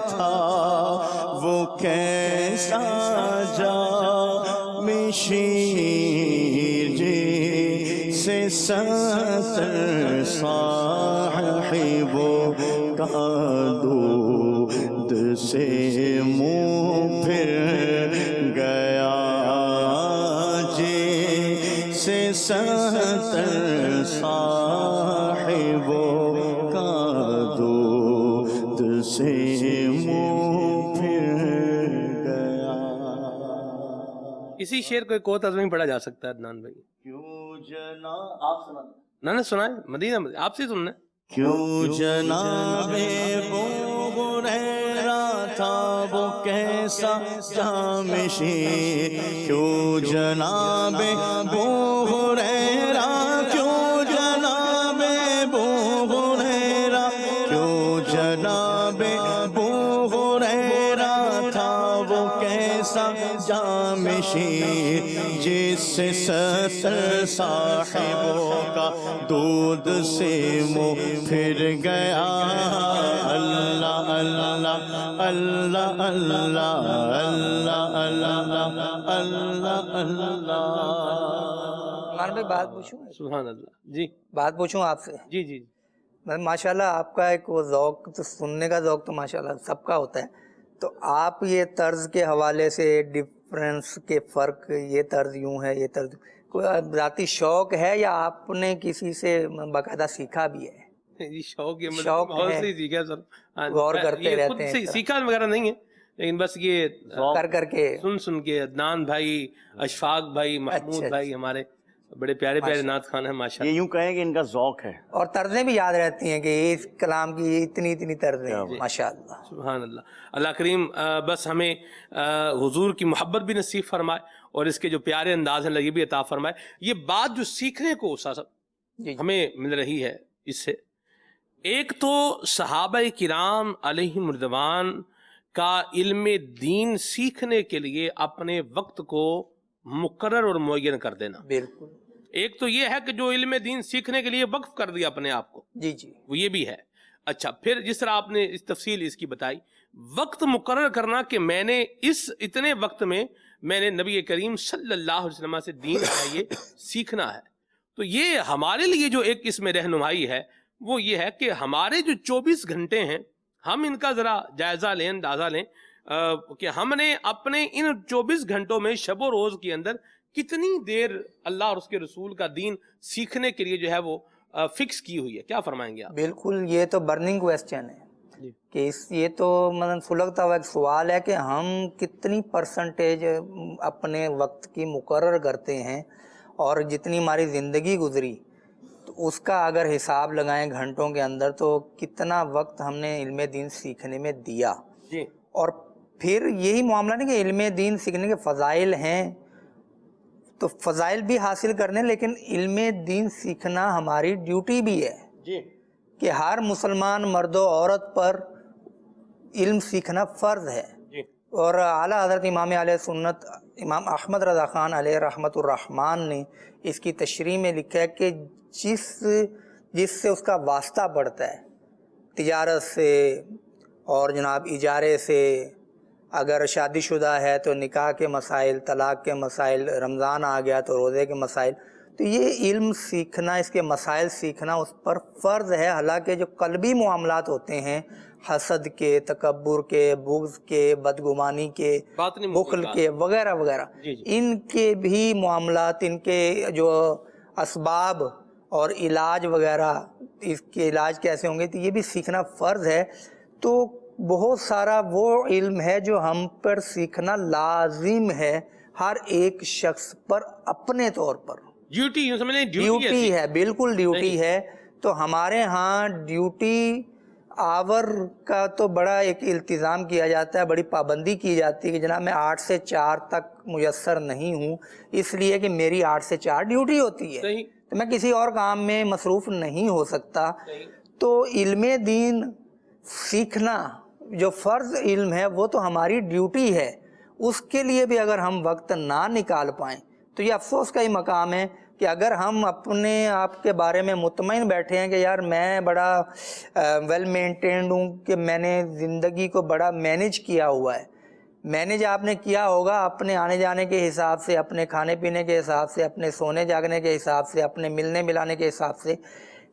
تھا وہ کیسا جام شیر، جسے ستر صاحبوں کا دودھ سے منہ پھر گیا، جسے ستر صاحبوں کا دودھ سے منہ پھر گیا۔ اسی شعر کو ایک اور طرز میں پڑھا جا سکتا ہے عدنان بھائی۔ کیوں جناب آپ سنا نہ سنائے، مدینہ آپ سے سننا۔ کیوں جناب ابو ہریرہ تھا وہ کیسا جام شیر، کیوں جناب ابو ہریرہ، کیوں جناب ابو ہریرہ، کیوں جناب ابو ہریرہ تھا وہ کیسا جام شیر، جس سے ستر صاحبوں کا دودھ سے منہ پھر گیا۔ اللہ اللہ اللہ اللہ اللہ اللہ اللہ اللہ۔ عمران بھائی بات پوچھوں؟ سبحان اللہ۔ جی بات پوچھوں آپ سے؟ جی جی۔ ماشاءاللہ آپ کا ایک وہ ذوق، تو سننے کا ذوق تو ماشاءاللہ سب کا ہوتا ہے، تو آپ یہ طرز کے حوالے سے ڈفرینس کے فرق، یہ طرز یوں ہے، یہ طرز کوئی ذاتی شوق ہے یا آپ نے کسی سے باقاعدہ سیکھا بھی ہے؟ جی شوق ہے، شوق بہت ہے، سے سیکھا سر، غور کرتے رہتے ہیں، سیکھا وغیرہ نہیں ہے، لیکن بس یہ کر کے سن کے عدنان بھائی، اشفاق بھائی، محمود بھائی ہمارے بڑے پیارے پیارے نعت خان ہیں ماشاءاللہ۔ یہ یوں کہیں کہ ان کا ذوق ہے، اور طرزیں بھی یاد رہتی ہیں کہ اس کلام کی اتنی طرزیں ہیں ماشاءاللہ۔ سبحان اللہ۔ اللہ کریم بس ہمیں حضور کی محبت بھی نصیب فرمائے اور اس کے جو پیارے انداز ہیں یہ بھی عطا فرمائے۔ یہ بات جو سیکھنے کو ہمیں مل رہی ہے اس سے، ایک تو صحابہ کرام علیہم رضوان کا علم دین سیکھنے کے لیے اپنے وقت کو مقرر اور معین کر دینا، بالکل۔ ایک تو یہ ہے کہ جو علم دین سیکھنے کے لیے وقف کر دیا اپنے آپ کو، جی جی، وہ یہ بھی ہے۔ اچھا، پھر جس طرح آپ نے اس تفصیل اس کی بتائی، وقت مقرر کرنا کہ میں نے اس اتنے وقت میں میں نے نبی کریم صلی اللہ علیہ وسلم سے دین ہے یہ سیکھنا ہے، تو یہ ہمارے لیے جو ایک اس میں رہنمائی ہے وہ یہ ہے کہ ہمارے جو 24 گھنٹے ہیں ہم ان کا ذرا جائزہ لیں، اندازہ لیں کہ ہم نے اپنے ان 24 گھنٹوں میں شب و روز کے اندر کتنی دیر اللہ اور اس کے رسول کا دین سیکھنے کے لیے جو ہے وہ فکس کی ہوئی ہے۔ کیا فرمائیں گے آپ؟ بالکل، یہ تو برننگ کویسچن ہے۔ کہ یہ تو مثلا سلگتا ہوا ایک سوال ہے کہ ہم کتنی پرسنٹیج اپنے وقت کی مقرر کرتے ہیں، اور جتنی ہماری زندگی گزری تو اس کا اگر حساب لگائیں گھنٹوں کے اندر تو کتنا وقت ہم نے علم دین سیکھنے میں دیا. اور پھر یہی معاملہ نہیں کہ علم دین سیکھنے کے فضائل ہیں تو فضائل بھی حاصل کرنے، لیکن علم دین سیکھنا ہماری ڈیوٹی بھی ہے کہ ہر مسلمان مرد و عورت پر علم سیکھنا فرض ہے. اور اعلیٰ حضرت امام علیہ سنت امام احمد رضا خان علیہ رحمۃ الرحمن نے اس کی تشریح میں لکھا ہے کہ جس سے اس کا واسطہ پڑتا ہے، تجارت سے اور جناب اجارے سے، اگر شادی شدہ ہے تو نکاح کے مسائل، طلاق کے مسائل، رمضان آ گیا تو روزے کے مسائل، تو یہ علم سیکھنا، اس کے مسائل سیکھنا اس پر فرض ہے. حالانکہ جو قلبی معاملات ہوتے ہیں، حسد کے، تکبر کے، بغض کے، بدگمانی کے، بخل کے وغیرہ وغیرہ، ان کے بھی معاملات، ان کے جو اسباب اور علاج وغیرہ، اس کے علاج کیسے ہوں گے، تو یہ بھی سیکھنا فرض ہے. تو بہت سارا وہ علم ہے جو ہم پر سیکھنا لازم ہے، ہر ایک شخص پر اپنے طور پر ڈیوٹی ہے، بالکل ڈیوٹی ہے. تو ہمارے ہاں ڈیوٹی آور کا تو بڑا ایک التزام کیا جاتا ہے، بڑی پابندی کی جاتی ہے کہ جناب میں 8 سے 4 تک میسر نہیں ہوں، اس لیے کہ میری 8 سے 4 ڈیوٹی ہوتی ہے، تو میں کسی اور کام میں مصروف نہیں ہو سکتا. تو علم دین سیکھنا جو فرض علم ہے وہ تو ہماری ڈیوٹی ہے، اس کے لیے بھی اگر ہم وقت نہ نکال پائیں تو یہ افسوس کا ہی مقام ہے کہ اگر ہم اپنے آپ کے بارے میں مطمئن بیٹھے ہیں کہ یار میں بڑا ویل مینٹینڈ ہوں، کہ میں نے زندگی کو بڑا مینیج کیا ہوا ہے. مینیج آپ نے کیا ہوگا اپنے آنے جانے کے حساب سے، اپنے کھانے پینے کے حساب سے، اپنے سونے جاگنے کے حساب سے، اپنے ملنے ملانے کے حساب سے،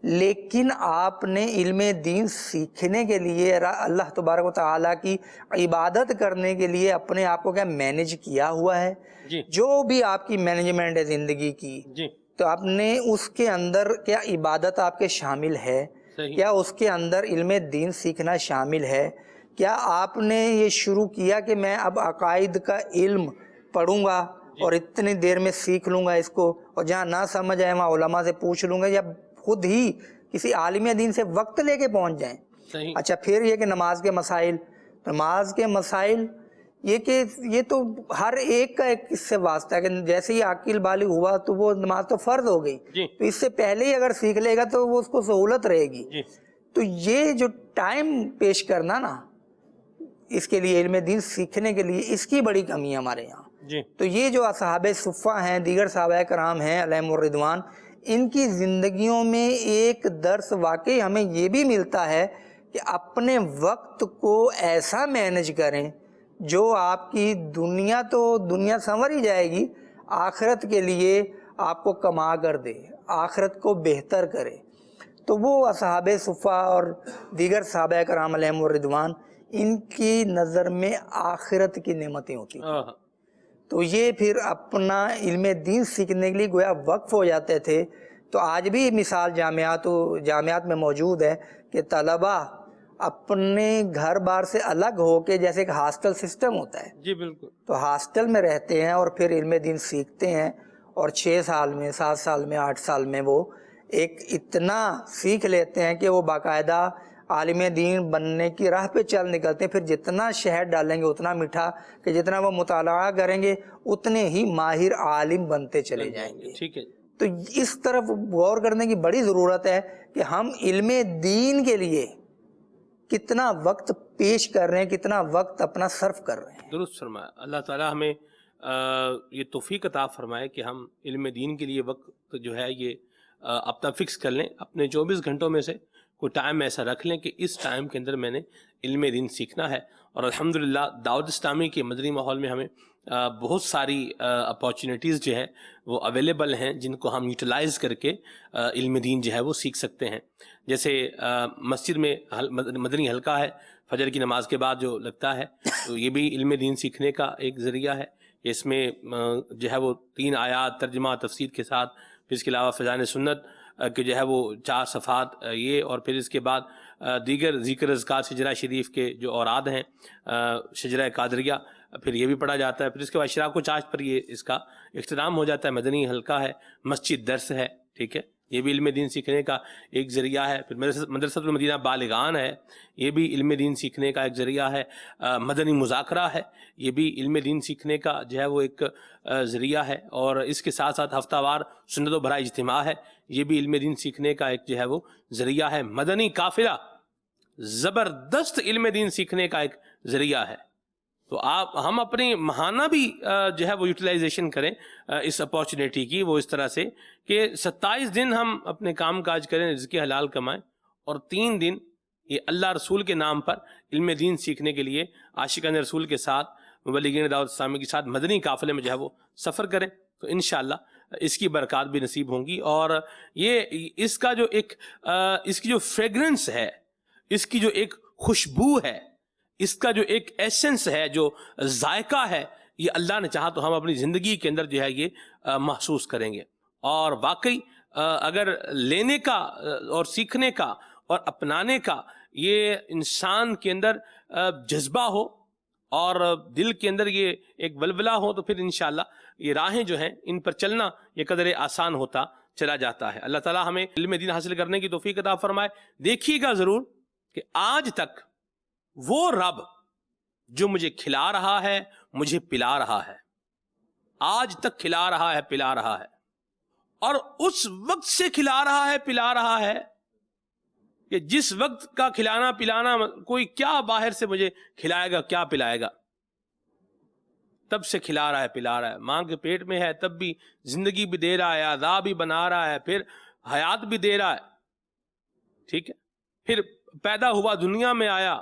لیکن آپ نے علم دین سیکھنے کے لیے، اللہ تبارک و تعالیٰ کی عبادت کرنے کے لیے اپنے آپ کو کیا مینیج کیا ہوا ہے. جو بھی آپ کی مینجمنٹ ہے زندگی کی، تو آپ نے اس کے اندر کیا عبادت آپ کے شامل ہے؟ کیا اس کے اندر علم دین سیکھنا شامل ہے؟ کیا آپ نے یہ شروع کیا کہ میں اب عقائد کا علم پڑھوں گا اور اتنی دیر میں سیکھ لوں گا اس کو، اور جہاں نہ سمجھ آئے وہاں علماء سے پوچھ لوں گا، یا خود ہی کسی عالم دین سے وقت لے کے پہنچ جائیں؟ اچھا، پھر یہ کہ نماز کے مسائل یہ کہ یہ تو ہر ایک کا ایک اس سے واسطہ ہے کہ جیسے ہی عاقل بالغ ہوا تو وہ نماز تو فرض ہو گئی، تو اس سے پہلے ہی اگر سیکھ لے گا تو وہ اس کو سہولت رہے گی. تو یہ جو ٹائم پیش کرنا نا اس کے لیے، علم دین سیکھنے کے لیے، اس کی بڑی کمی ہے ہمارے یہاں. تو یہ جو اصحاب صفہ ہیں، دیگر صحابہ کرام ہیں علیہم الرضوان، ان کی زندگیوں میں ایک درس واقعی ہمیں یہ بھی ملتا ہے کہ اپنے وقت کو ایسا مینج کریں جو آپ کی دنیا سنور ہی جائے گی، آخرت کے لیے آپ کو کما کر دے، آخرت کو بہتر کرے. تو وہ اصحاب صفہ اور دیگر صحابہ کرام علیہم الرضوان، ان کی نظر میں آخرت کی نعمتیں ہوتی ہیں. تو یہ پھر اپنا علم دین سیکھنے کے لیے گویا وقف ہو جاتے تھے. تو آج بھی مثال جامعات میں موجود ہے کہ طلبہ اپنے گھر بار سے الگ ہو کے، جیسے ایک ہاسٹل سسٹم ہوتا ہے، بالکل، تو ہاسٹل میں رہتے ہیں اور پھر علم دین سیکھتے ہیں، اور 6 سال میں، 7 سال میں، 8 سال میں وہ ایک اتنا سیکھ لیتے ہیں کہ وہ باقاعدہ عالم دین بننے کی راہ پہ چل نکلتے ہیں. پھر جتنا شہد ڈالیں گے اتنا میٹھا، کہ جتنا وہ مطالعہ کریں گے اتنے ہی ماہر عالم بنتے چلے جائیں گے. ٹھیک ہے. تو اس طرف غور کرنے کی بڑی ضرورت ہے کہ ہم علم دین کے لیے کتنا وقت پیش کر رہے ہیں، کتنا وقت اپنا صرف کر رہے ہیں. درست فرمایا. اللہ تعالیٰ ہمیں یہ توفیق عطا فرمائے کہ ہم علم دین کے لیے وقت جو ہے یہ اپنا فکس کر لیں. اپنے 24 گھنٹوں میں سے کوئی ٹائم ایسا رکھ لیں کہ اس ٹائم کے اندر میں نے علم دین سیکھنا ہے. اور الحمدللہ دعوت اسلامی کے مدنی ماحول میں ہمیں بہت ساری اپارچونیٹیز جو ہے وہ اویلیبل ہیں، جن کو ہم یوٹیلائز کر کے علم دین جو ہے وہ سیکھ سکتے ہیں. جیسے مسجد میں مدنی حلقہ ہے، فجر کی نماز کے بعد جو لگتا ہے، تو یہ بھی علم دین سیکھنے کا ایک ذریعہ ہے. اس میں جو ہے وہ 3 آیات ترجمہ تفسیر کے ساتھ، پھر اس کے علاوہ فضائل سنت کہ جو ہے وہ 4 صفحات یہ، اور پھر اس کے بعد دیگر ذکر اذکار شجرہ شریف کے جو اوراد ہیں، شجرہ قادریہ، پھر یہ بھی پڑھا جاتا ہے. پھر اس کے بعد اشراق و چاشت پر یہ اس کا اختتام ہو جاتا ہے. مدنی حلقہ ہے، مسجد درس ہے، ٹھیک ہے، یہ بھی علم دین سیکھنے کا ایک ذریعہ ہے. پھر مدرسۃ المدینہ بالغان ہے، یہ بھی علم دین سیکھنے کا ایک ذریعہ ہے. مدنی مذاکرہ ہے، یہ بھی علم دین سیکھنے کا جو ہے وہ ایک ذریعہ ہے. اور اس کے ساتھ ساتھ ہفتہ وار سنت و بھرا اجتماع ہے، یہ بھی علم دین سیکھنے کا ایک جو ہے وہ ذریعہ ہے. مدنی قافلہ زبردست علم دین سیکھنے کا ایک ذریعہ ہے. تو ہم اپنی ماہانہ بھی جو ہے وہ یوٹیلائزیشن کریں اس اپارچونیٹی کی، وہ اس طرح سے کہ 27 دن ہم اپنے کام کاج کریں، رزق حلال کمائیں، اور 3 دن یہ اللہ رسول کے نام پر علم دین سیکھنے کے لیے عاشقان رسول کے ساتھ، مبلغین دعوت اسلامی کے ساتھ مدنی قافلے میں جو ہے وہ سفر کریں. تو انشاءاللہ اس کی برکات بھی نصیب ہوں گی. اور یہ اس کا جو ایک اس کی جو فریگرنس ہے، اس کی جو ایک خوشبو ہے، اس کا جو ایک ایسنس ہے، جو ذائقہ ہے، یہ اللہ نے چاہا تو ہم اپنی زندگی کے اندر جو ہے یہ محسوس کریں گے. اور واقعی اگر لینے کا اور سیکھنے کا اور اپنانے کا یہ انسان کے اندر جذبہ ہو اور دل کے اندر یہ ایک ولولہ ہو، تو پھر انشاءاللہ یہ راہیں جو ہیں ان پر چلنا یہ قدر آسان ہوتا چلا جاتا ہے. اللہ تعالیٰ ہمیں علم دین حاصل کرنے کی توفیق عطا فرمائے. دیکھیے گا ضرور کہ آج تک وہ رب جو مجھے کھلا رہا ہے، مجھے پلا رہا ہے، آج تک کھلا رہا ہے، پلا رہا ہے، اور اس وقت سے کھلا رہا ہے، پلا رہا ہے کہ جس وقت کا کھلانا پلانا کوئی کیا باہر سے مجھے کھلائے گا، کیا پلائے گا، تب سے کھلا رہا ہے، پلا رہا ہے. ماں کے پیٹ میں ہے تب بھی زندگی بھی دے رہا ہے، عذاب بھی بنا رہا ہے، پھر حیات بھی دے رہا ہے، ٹھیک ہے، پھر پیدا ہوا دنیا میں آیا،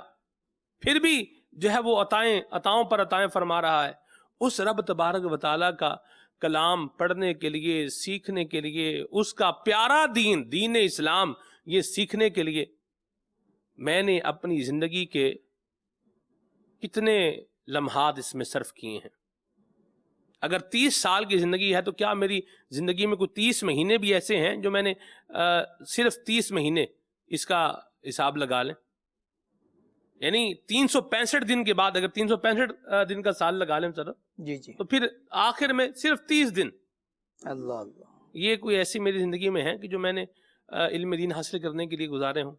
پھر بھی جو ہے وہ عطاؤں پر عطائیں فرما رہا ہے. اس رب تبارک و تعالیٰ کا کلام پڑھنے کے لیے، سیکھنے کے لیے، اس کا پیارا دین اسلام یہ سیکھنے کے لیے میں نے اپنی زندگی کے کتنے لمحات اس میں صرف کیے ہیں. اگر 30 سال کی زندگی ہے تو کیا میری زندگی میں کوئی 30 مہینے بھی ایسے ہیں جو میں نے صرف 30 مہینے اس کا حساب لگا لیں، یعنی 365 دن کے بعد اگر 365 دن کا سال لگا لیں سر، جی جی، تو پھر آخر میں صرف 30 دن اللہ اللہ، یہ کوئی ایسی میری زندگی میں ہے کہ جو میں نے علم دین حاصل کرنے کے لیے گزارے ہوں.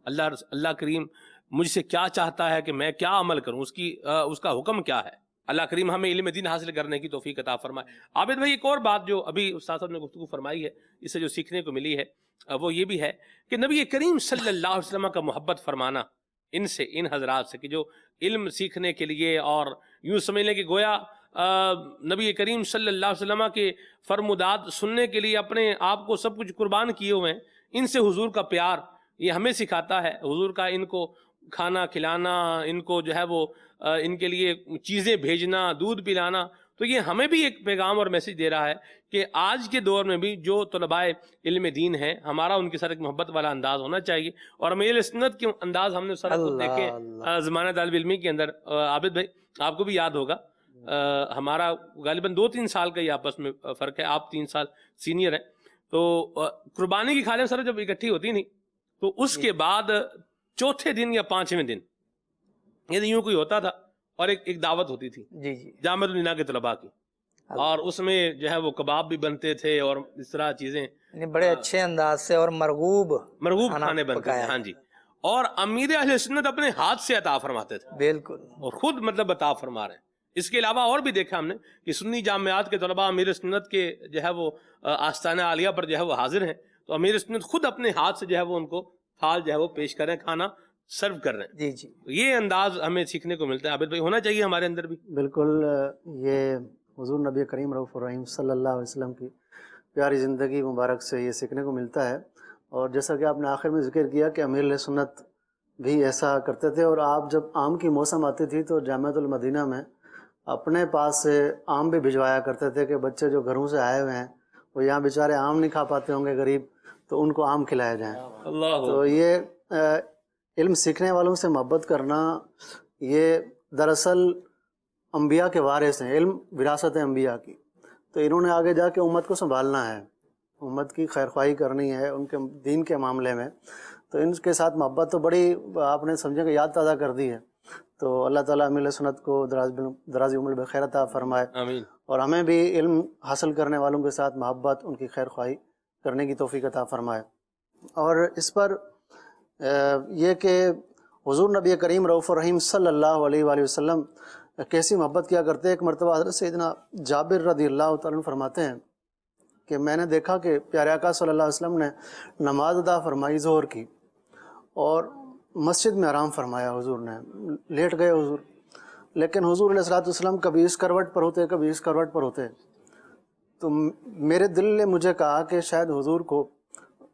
اللہ کریم مجھ سے کیا چاہتا ہے کہ میں کیا عمل کروں، اس کا حکم کیا ہے. اللہ کریم ہمیں علم دین حاصل کرنے کی توفیق عطا فرمائے. عابد بھائی، ایک اور بات جو ابھی استاد صاحب نے گفتگو فرمائی ہے، اس سے جو سیکھنے کو ملی ہے وہ یہ بھی ہے کہ نبی کریم صلی اللہ علیہ وسلم کا محبت فرمانا ان حضرات سے، کہ جو علم سیکھنے کے لیے، اور یوں سمجھ لیں کہ گویا نبی کریم صلی اللہ علیہ وسلم کے فرمودات سننے کے لیے اپنے آپ کو سب کچھ قربان کیے ہوئے ہیں. ان سے حضور کا پیار یہ ہمیں سکھاتا ہے، حضور کا ان کو کھانا کھلانا، ان کو جو ہے وہ ان کے لیے چیزیں بھیجنا، دودھ پلانا. تو یہ ہمیں بھی ایک پیغام اور میسج دے رہا ہے کہ آج کے دور میں بھی جو طلباء علم دین ہیں، ہمارا ان کے ساتھ ایک محبت والا انداز ہونا چاہیے. اور امیل سنت کے انداز ہم نے سر خود دیکھے زمانہ طالب علمی کے اندر. عابد بھائی، آپ کو بھی یاد ہوگا ہمارا غالباً 2-3 سال کا ہی آپس میں فرق ہے، آپ 3 سال سینئر ہیں. تو قربانی کی کھالیں سر جب اکٹھی ہوتی نہیں تو اس کے بعد چوتھے دن یا 5ویں دن یہ یوں کوئی ہوتا تھا، اور ایک دعوت ہوتی تھی جی جی، جامعہ المدینہ کے طلباء کی، اور اس میں جو ہے وہ کباب بھی بنتے تھے اور اس طرح چیزیں یعنی بڑے اچھے انداز سے اور مرغوب کھانے بنتے تھے. ہاں جی، اور امیر اہل سنت اپنے ہاتھ سے عطا فرماتے تھے، بالکل، اور خود مطلب عطا فرما رہے ہیں. اس کے علاوہ اور بھی دیکھا ہم نے کہ سنی جامعات کے طلباء امیر سنت کے جو ہے وہ آستانہ عالیہ پر جو ہے وہ حاضر ہیں، تو امیر سنت خود اپنے ہاتھ سے جو ہے وہ ان کو تھال جو ہے وہ پیش کر رہے ہیں، کھانا سرو کر رہے ہیں. جی جی، یہ انداز ہمیں سیکھنے کو ملتا ہے. عابد بھائی، ہونا چاہیے ہمارے اندر بھی. بالکل، یہ حضور نبی کریم رؤوف الرحیم صلی اللہ علیہ وسلم کی پیاری زندگی مبارک سے یہ سیکھنے کو ملتا ہے. اور جیسا کہ آپ نے آخر میں ذکر کیا کہ امیر سنت بھی ایسا کرتے تھے، اور آپ جب آم کی موسم آتی تھی تو جامعۃ المدینہ میں اپنے پاس سے آم بھی بھجوایا کرتے تھے کہ بچے جو گھروں سے آئے ہوئے ہیں وہ یہاں بیچارے آم نہیں کھا پاتے ہوں گے غریب، تو ان کو آم کھلائے جائیں. تو یہ علم سیکھنے والوں سے محبت کرنا یہ دراصل انبیاء کے وارث ہیں، علم وراثت ہے انبیاء کی. تو انہوں نے آگے جا کے امت کو سنبھالنا ہے، امت کی خیر خواہی کرنی ہے ان کے دین کے معاملے میں، تو ان کے ساتھ محبت تو بڑی آپ نے سمجھے کہ یاد تازہ کر دی ہے. تو اللہ تعالیٰ امیر سنت کو دراز عمر بخیر عطا فرمائے، آمین. اور ہمیں بھی علم حاصل کرنے والوں کے ساتھ محبت، ان کی خیر خواہی کرنے کی توفیق عطا فرمائے. اور اس پر یہ کہ حضور نبی کریم رؤوف الرحیم صلی اللہ علیہ وآلہ وسلم کیسی محبت کیا کرتے ہیں. ایک مرتبہ حضرت سیدنا جابر رضی اللہ تعالیٰ عنہ فرماتے ہیں کہ میں نے دیکھا کہ پیارے آقا صلی اللہ علیہ وسلم نے نماز ادا فرمائی ظہر کی، اور مسجد میں آرام فرمایا، حضور نے لیٹ گئے حضور، لیکن حضور علیہ الصلوۃ والسلام کبھی اس کروٹ پر ہوتے کبھی اس کروٹ پر ہوتے. تو میرے دل نے مجھے کہا کہ شاید حضور کو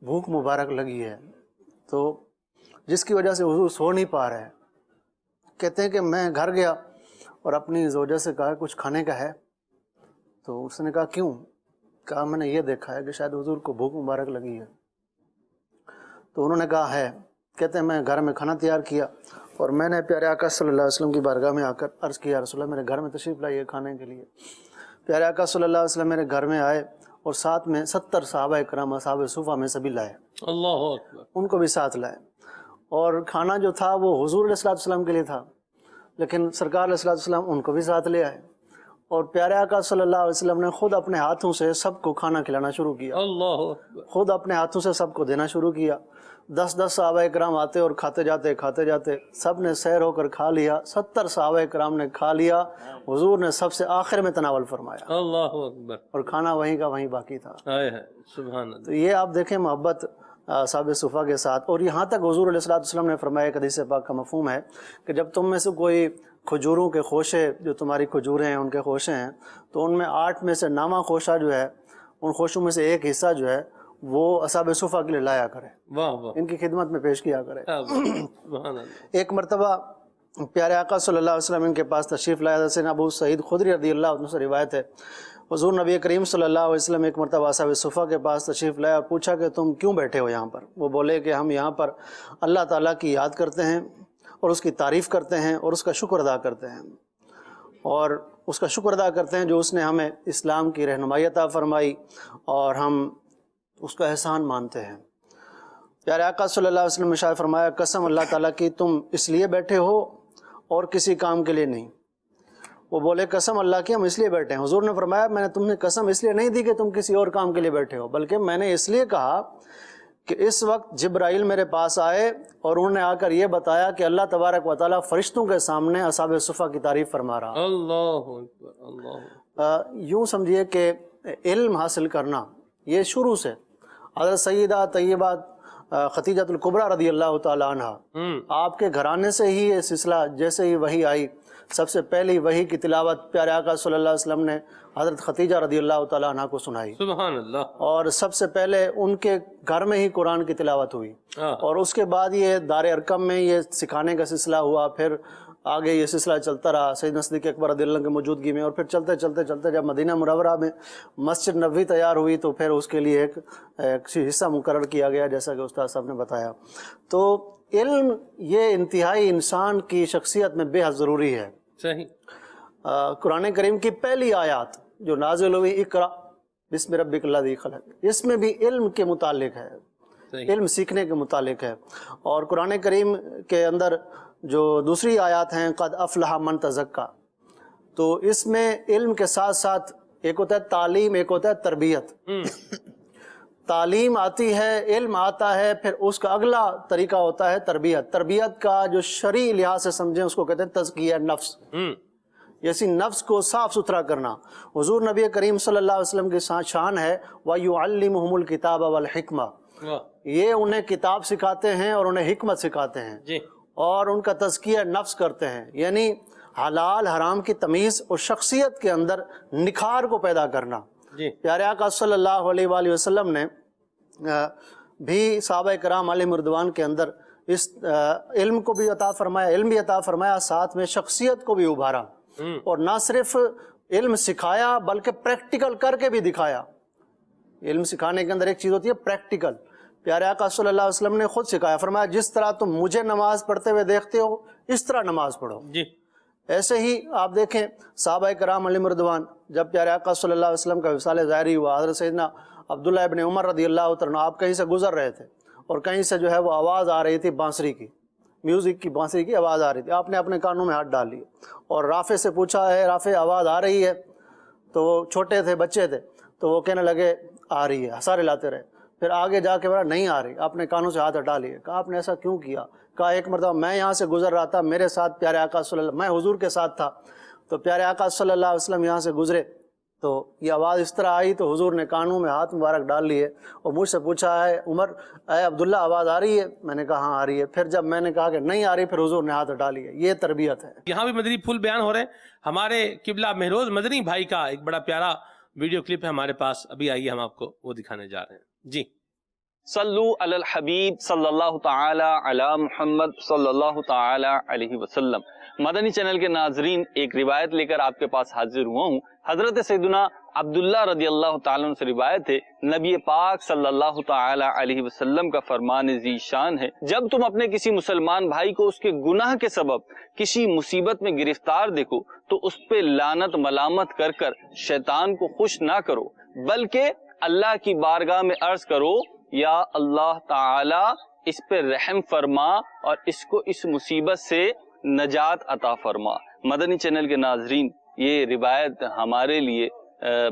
بھوک مبارک لگی ہے، تو جس کی وجہ سے حضور سو نہیں پا رہے ہیں. کہتے ہیں کہ میں گھر گیا اور اپنی زوجہ سے کہا کچھ کھانے کا ہے؟ تو اس نے کہا کیوں؟ کہا میں نے یہ دیکھا ہے کہ شاید حضور کو بھوک مبارک لگی ہے. تو انہوں نے کہا ہے. کہتے ہیں میں گھر میں کھانا تیار کیا اور میں نے پیارے آقا صلی اللہ علیہ وسلم کی بارگاہ میں آ کر عرض کیا رسول اللہ میرے گھر میں تشریف لائیے کھانے کے لیے. پیارے آقا صلی اللہ علیہ وسلم میرے گھر میں آئے اور ساتھ میں 70 صحابہ کرام اصحاب صفہ میں سبھی لائے، اللہ اکبر. ان کو بھی ساتھ لائے. اور کھانا جو تھا وہ حضور علیہ السلام کے لیے تھا، لیکن سرکار علیہ السلام ان کو بھی ساتھ لے آئے، اور پیارے آقا صلی اللہ علیہ وسلم نے خود اپنے ہاتھوں سے سب کو کھانا کھلانا شروع کیا، اللہ اکبر. خود اپنے ہاتھوں سے سب کو دینا شروع کیا. 10 صحابہ کرام آتے اور کھاتے جاتے سب نے سیر ہو کر کھا لیا. 70 صحابہ کرام نے کھا لیا، حضور نے سب سے آخر میں تناول فرمایا، اللہ اکبر. اور کھانا وہیں کا وہیں باقی تھا. ہائے ہائے سبحان اللہ. تو یہ آپ دیکھیں محبت اصحاب صفہ کے ساتھ. اور یہاں تک حضور علیہ السلام نے فرمایا، ایک حدیث پاک کا مفہوم ہے کہ جب تم میں سے کوئی کھجوروں کے خوشے، جو تمہاری کھجوریں ہیں ان کے خوشے ہیں، تو ان میں 8 میں سے نامہ خوشہ جو ہے، ان خوشوں میں سے ایک حصہ جو ہے وہ اصحاب صفہ کے لیے لایا کرے، واہ واہ. ان کی خدمت میں پیش کیا کرے. سبحان اللہ. ایک مرتبہ پیارے آقا صلی اللہ علیہ وسلم ان کے پاس تشریف لایا. سیدنا ابو سعید خدری رضی اللہ عنہ سے روایت ہے، حضور نبی کریم صلی اللہ علیہ وسلم ایک مرتبہ اصحاب صفہ کے پاس تشریف لایا اور پوچھا کہ تم کیوں بیٹھے ہو یہاں پر؟ وہ بولے کہ ہم یہاں پر اللہ تعالیٰ کی یاد کرتے ہیں اور اس کی تعریف کرتے ہیں اور اس کا شکر ادا کرتے ہیں، اور اس کا شکر ادا کرتے ہیں جو اس نے ہمیں اسلام کی رہنمائی عطا فرمائی، اور ہم اس کا احسان مانتے ہیں. پیارے آقا صلی اللہ علیہ وسلم نے ارشاد فرمایا قسم اللہ تعالیٰ کی تم اس لیے بیٹھے ہو اور کسی کام کے لیے نہیں. وہ بولے قسم اللہ کی ہم اس لیے بیٹھے ہیں. حضور نے فرمایا میں نے تمہیں قسم اس لیے نہیں دی کہ تم کسی اور کام کے لیے بیٹھے ہو، بلکہ میں نے اس لیے کہا کہ اس وقت جبرائیل میرے پاس آئے اور انہوں نے آ کر یہ بتایا کہ اللہ تبارک و تعالیٰ فرشتوں کے سامنے اصحاب صفہ کی تعریف فرما رہا. اللہ اکبر. اللہ. یوں سمجھیے کہ علم حاصل کرنا یہ شروع سے حضرت سیدہ طیبہ ختیجۃ الکبریٰ رضی اللہ تعالیٰ عنہ، آپ کے گھرانے سے ہی یہ سلسلہ، جیسے ہی وحی آئی سب سے پہلی وحی کی تلاوت پیارے آقا صلی اللہ علیہ وسلم نے حضرت ختیجہ رضی اللہ تعالیٰ عنہ کو سنائی، سبحان اللہ. اور سب سے پہلے ان کے گھر میں ہی قرآن کی تلاوت ہوئی، اور اس کے بعد یہ دار ارقم میں یہ سکھانے کا سلسلہ ہوا. پھر آگے یہ سلسلہ چلتا رہا سیدنا صدیق اکبر رضی اللہ عنہ کی موجودگی میں، اور پھر چلتے جب مدینہ منورہ میں مسجد نبوی تیار ہوئی تو پھر اس کے لیے ایک حصہ مقرر کیا گیا، جیسا کہ استاد صاحب نے بتایا. تو علم یہ انتہائی انسان کی شخصیت میں بے حد ضروری ہے. صحیح. قرآن کریم کی پہلی آیات جو نازل ہوئی اقرا بسم ربک الذی خلق، اس میں بھی علم کے متعلق ہے، علم سیکھنے کے متعلق ہے. اور قرآن کریم کے اندر جو دوسری آیات ہیں قد افلح من تزکا، تو اس میں علم کے ساتھ ساتھ ایک ہوتا ہے تعلیم، ایک ہوتا ہے تربیت. تعلیم آتی ہے، علم آتا ہے، پھر اس کا اگلا طریقہ ہوتا ہے تربیت. تربیت کا جو شرعی لحاظ سے سمجھیں اس کو کہتے ہیں تزکیہ نفس، یعنی نفس کو صاف ستھرا کرنا. حضور نبی کریم صلی اللہ علیہ وسلم کی شان ہے وَيُعَلِّمُهُمُ الْكِتَابَ وَالْحِكْمَةَ، یہ انہیں کتاب سکھاتے ہیں اور انہیں حکمت سکھاتے ہیں، اور ان کا تزکیہ نفس کرتے ہیں، یعنی حلال حرام کی تمیز اور شخصیت کے اندر نکھار کو پیدا کرنا. پیارے آقا صلی اللہ علیہ وآلہ وسلم نے بھی صحابہ کرام علیہم رضوان کے اندر اس علم کو بھی عطا فرمایا، علم بھی عطا فرمایا، ساتھ میں شخصیت کو بھی ابھارا، اور نہ صرف علم سکھایا بلکہ پریکٹیکل کر کے بھی دکھایا. علم سکھانے کے اندر ایک چیز ہوتی ہے پریکٹیکل. پیارے آقا صلی اللہ علیہ وسلم نے خود سکھایا، فرمایا جس طرح تم مجھے نماز پڑھتے ہوئے دیکھتے ہو اس طرح نماز پڑھو. ایسے ہی آپ دیکھیں صحابہ کرام علیہم رضوان، جب پیارے آقا صلی اللہ علیہ وسلم کا وصال ظاہری ہوا، حضرت سیدنا عبداللہ ابن عمر رضی اللہ عنہ آپ کہیں سے گزر رہے تھے اور کہیں سے جو ہے وہ آواز آ رہی تھی بانسری کی، میوزک کی، بانسری کی آواز آ رہی تھی. آپ نے اپنے کانوں میں ہاتھ ڈال لیے اور رافع سے پوچھا ہے رافع آواز آ رہی ہے؟ تو وہ چھوٹے تھے، بچے تھے، تو وہ کہنے لگے آ رہی ہے، ہنسارے لاتے رہے. پھر آگے جا کے بولا نہیں آ رہی، آپ نے کانوں سے ہاتھ ہٹا لیے. کہا آپ نے ایسا کیوں کیا؟ کہا ایک مرتبہ میں یہاں سے گزر رہا تھا، میرے ساتھ پیارے آقا صلی اللہ، میں حضور کے ساتھ تھا، تو پیارے آقا صلی اللہ علیہ وسلم یہاں سے گزرے تو یہ آواز اس طرح آئی تو حضور نے کانوں میں ہاتھ مبارک ڈال لیے اور مجھ سے پوچھا ہے عمر اے عبداللہ آواز آ رہی ہے؟ میں نے کہا ہاں آ رہی ہے. پھر جب میں نے کہا کہ نہیں آ رہی، پھر حضور نے ہاتھ ہٹا لیے. یہ تربیت ہے. یہاں بھی مدنی پھول بیان ہو رہے ہیں. ہمارے قبلہ مہروز مدنی بھائی کا ایک بڑا پیارا ویڈیو کلپ ہے ہمارے پاس، ابھی آئیے ہم آپ کو وہ دکھانے جا رہے ہیں. جی صلو علی الحبیب صلی اللہ تعالی علی محمد صلی اللہ تعالی علیہ وسلم. مدنی چینل کے ناظرین، ایک روایت لے کر آپ کے پاس حاضر ہوا ہوں. حضرت سیدنا عبداللہ رضی اللہ تعالیٰ عنہ سے روایت ہے، نبی پاک صلی اللہ تعالی علیہ وسلم کا فرمان ذی شان ہے، جب تم اپنے کسی مسلمان بھائی کو اس کے گناہ کے سبب کسی مصیبت میں گرفتار دیکھو تو اس پہ لعنت ملامت کر کر شیطان کو خوش نہ کرو، بلکہ اللہ کی بارگاہ میں عرض کرو یا اللہ تعالی اس پہ رحم فرما اور اس کو اس مصیبت سے نجات عطا فرما. مدنی چینل کے ناظرین، یہ روایت ہمارے لیے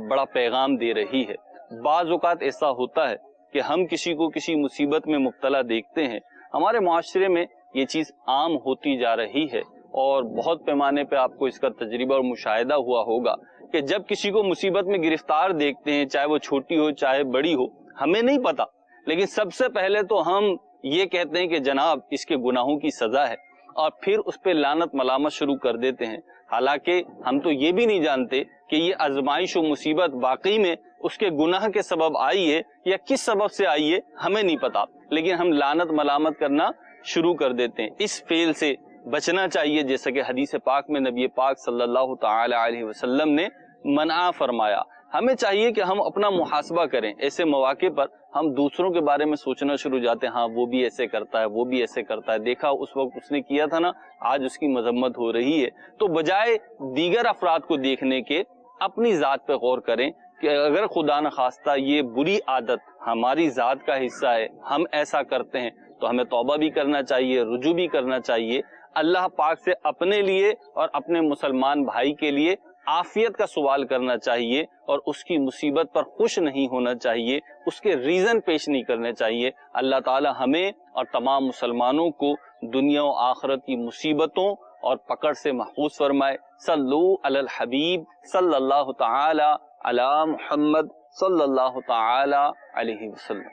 بڑا پیغام دے رہی ہے. بعض اوقات ایسا ہوتا ہے کہ ہم کسی کو کسی مصیبت میں مبتلا دیکھتے ہیں. ہمارے معاشرے میں یہ چیز عام ہوتی جا رہی ہے اور بہت پیمانے پہ آپ کو اس کا تجربہ اور مشاہدہ ہوا ہوگا کہ جب کسی کو مصیبت میں گرفتار دیکھتے ہیں، چاہے وہ چھوٹی ہو چاہے بڑی ہو، ہمیں نہیں پتا، لیکن سب سے پہلے تو ہم یہ کہتے ہیں کہ جناب اس کے گناہوں کی سزا ہے، اور پھر اس پہ لعنت ملامت شروع کر دیتے ہیں. حالانکہ ہم تو یہ بھی نہیں جانتے کہ یہ آزمائش و مصیبت واقعی میں اس کے گناہ کے سبب آئی ہے یا کس سبب سے آئی ہے، ہمیں نہیں پتا، لیکن ہم لعنت ملامت کرنا شروع کر دیتے ہیں. اس فعل سے بچنا چاہیے، جیسا کہ حدیث پاک میں نبی پاک صلی اللہ تعالی علیہ وسلم نے منع فرمایا. ہمیں چاہیے کہ ہم اپنا محاسبہ کریں. ایسے مواقع پر ہم دوسروں کے بارے میں سوچنا شروع جاتے ہیں، ہاں وہ بھی ایسے کرتا ہے، وہ بھی ایسے کرتا ہے، دیکھا اس وقت اس نے کیا تھا نا، آج اس کی مذمت ہو رہی ہے. تو بجائے دیگر افراد کو دیکھنے کے اپنی ذات پہ غور کریں کہ اگر خدا نخواستہ یہ بری عادت ہماری ذات کا حصہ ہے، ہم ایسا کرتے ہیں، تو ہمیں توبہ بھی کرنا چاہیے، رجوع بھی کرنا چاہیے. اللہ پاک سے اپنے لیے اور اپنے مسلمان بھائی کے لیے عافیت کا سوال کرنا چاہیے اور اس کی مصیبت پر خوش نہیں ہونا چاہیے، اس کے ریزن پیش نہیں کرنے چاہیے. اللہ تعالی ہمیں اور تمام مسلمانوں کو دنیا و آخرت کی مصیبتوں اور پکڑ سے محفوظ فرمائے. صلو علی الحبیب صلی اللہ تعالی علی محمد صلی اللہ تعالی علیہ وسلم.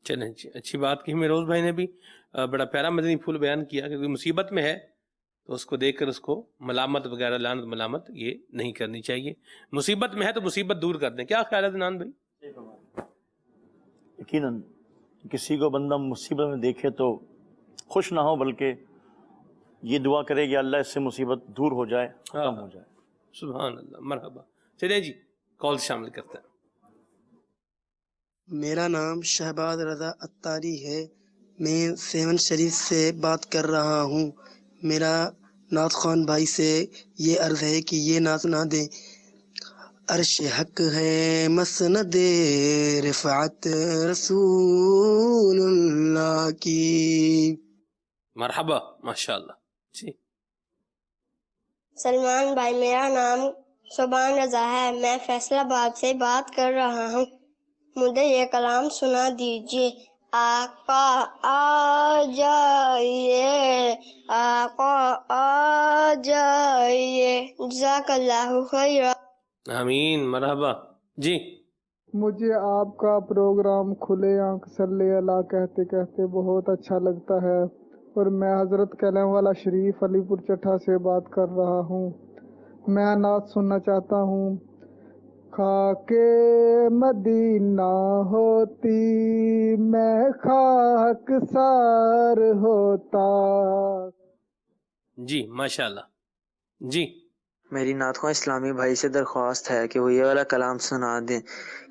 چلیں جی، اچھی بات کی مہروز بھائی نے بھی، بڑا پیارا مدنی پھول بیان کیا کہ کوئی مصیبت میں ہے تو اس کو دیکھ کر اس کو ملامت وغیرہ، لعنت ملامت یہ نہیں کرنی چاہیے. مصیبت میں ہے تو مصیبت دور کر دیں. کیا خیال ہے عدنان بھائی؟ یقیناً کسی کو بندہ مصیبت میں دیکھے تو خوش نہ ہو، بلکہ یہ دعا کرے کہ اللہ اس سے مصیبت دور ہو جائے، ختم ہو جائے. سبحان اللہ، مرحبا. چلیں جی، کال شامل کرتے ہیں. میرا نام شہباز رضا اتاری ہے، میں 7 شریف سے بات کر رہا ہوں. میرا نعت خوان بھائی سے یہ عرض ہے کہ یہ نعت سنا دیں. عرش حق ہے مسند رفعت رسول اللہ کی. مرحبا، ماشاءاللہ. جی سلمان بھائی، میرا نام سبحان رضا ہے، میں فیصل آباد سے بات کر رہا ہوں. مجھے یہ کلام سنا دیجیے. آقا آ جائیے، آقا آ جائیے، جزاک اللہ خیر. آمین، مرحبا. جی مجھے آپ کا پروگرام کھلے آنکھ صلی اللہ کہتے کہتے بہت اچھا لگتا ہے، اور میں حضرت کلام والا شریف علی پور چٹھا سے بات کر رہا ہوں. میں نعت سننا چاہتا ہوں. خاک مدینہ ہوتی میں خاک سار ہوتا. جی ماشاءاللہ. جی میری نعت خواہ اسلامی بھائی سے درخواست ہے کہ وہ یہ والا کلام سنا دیں.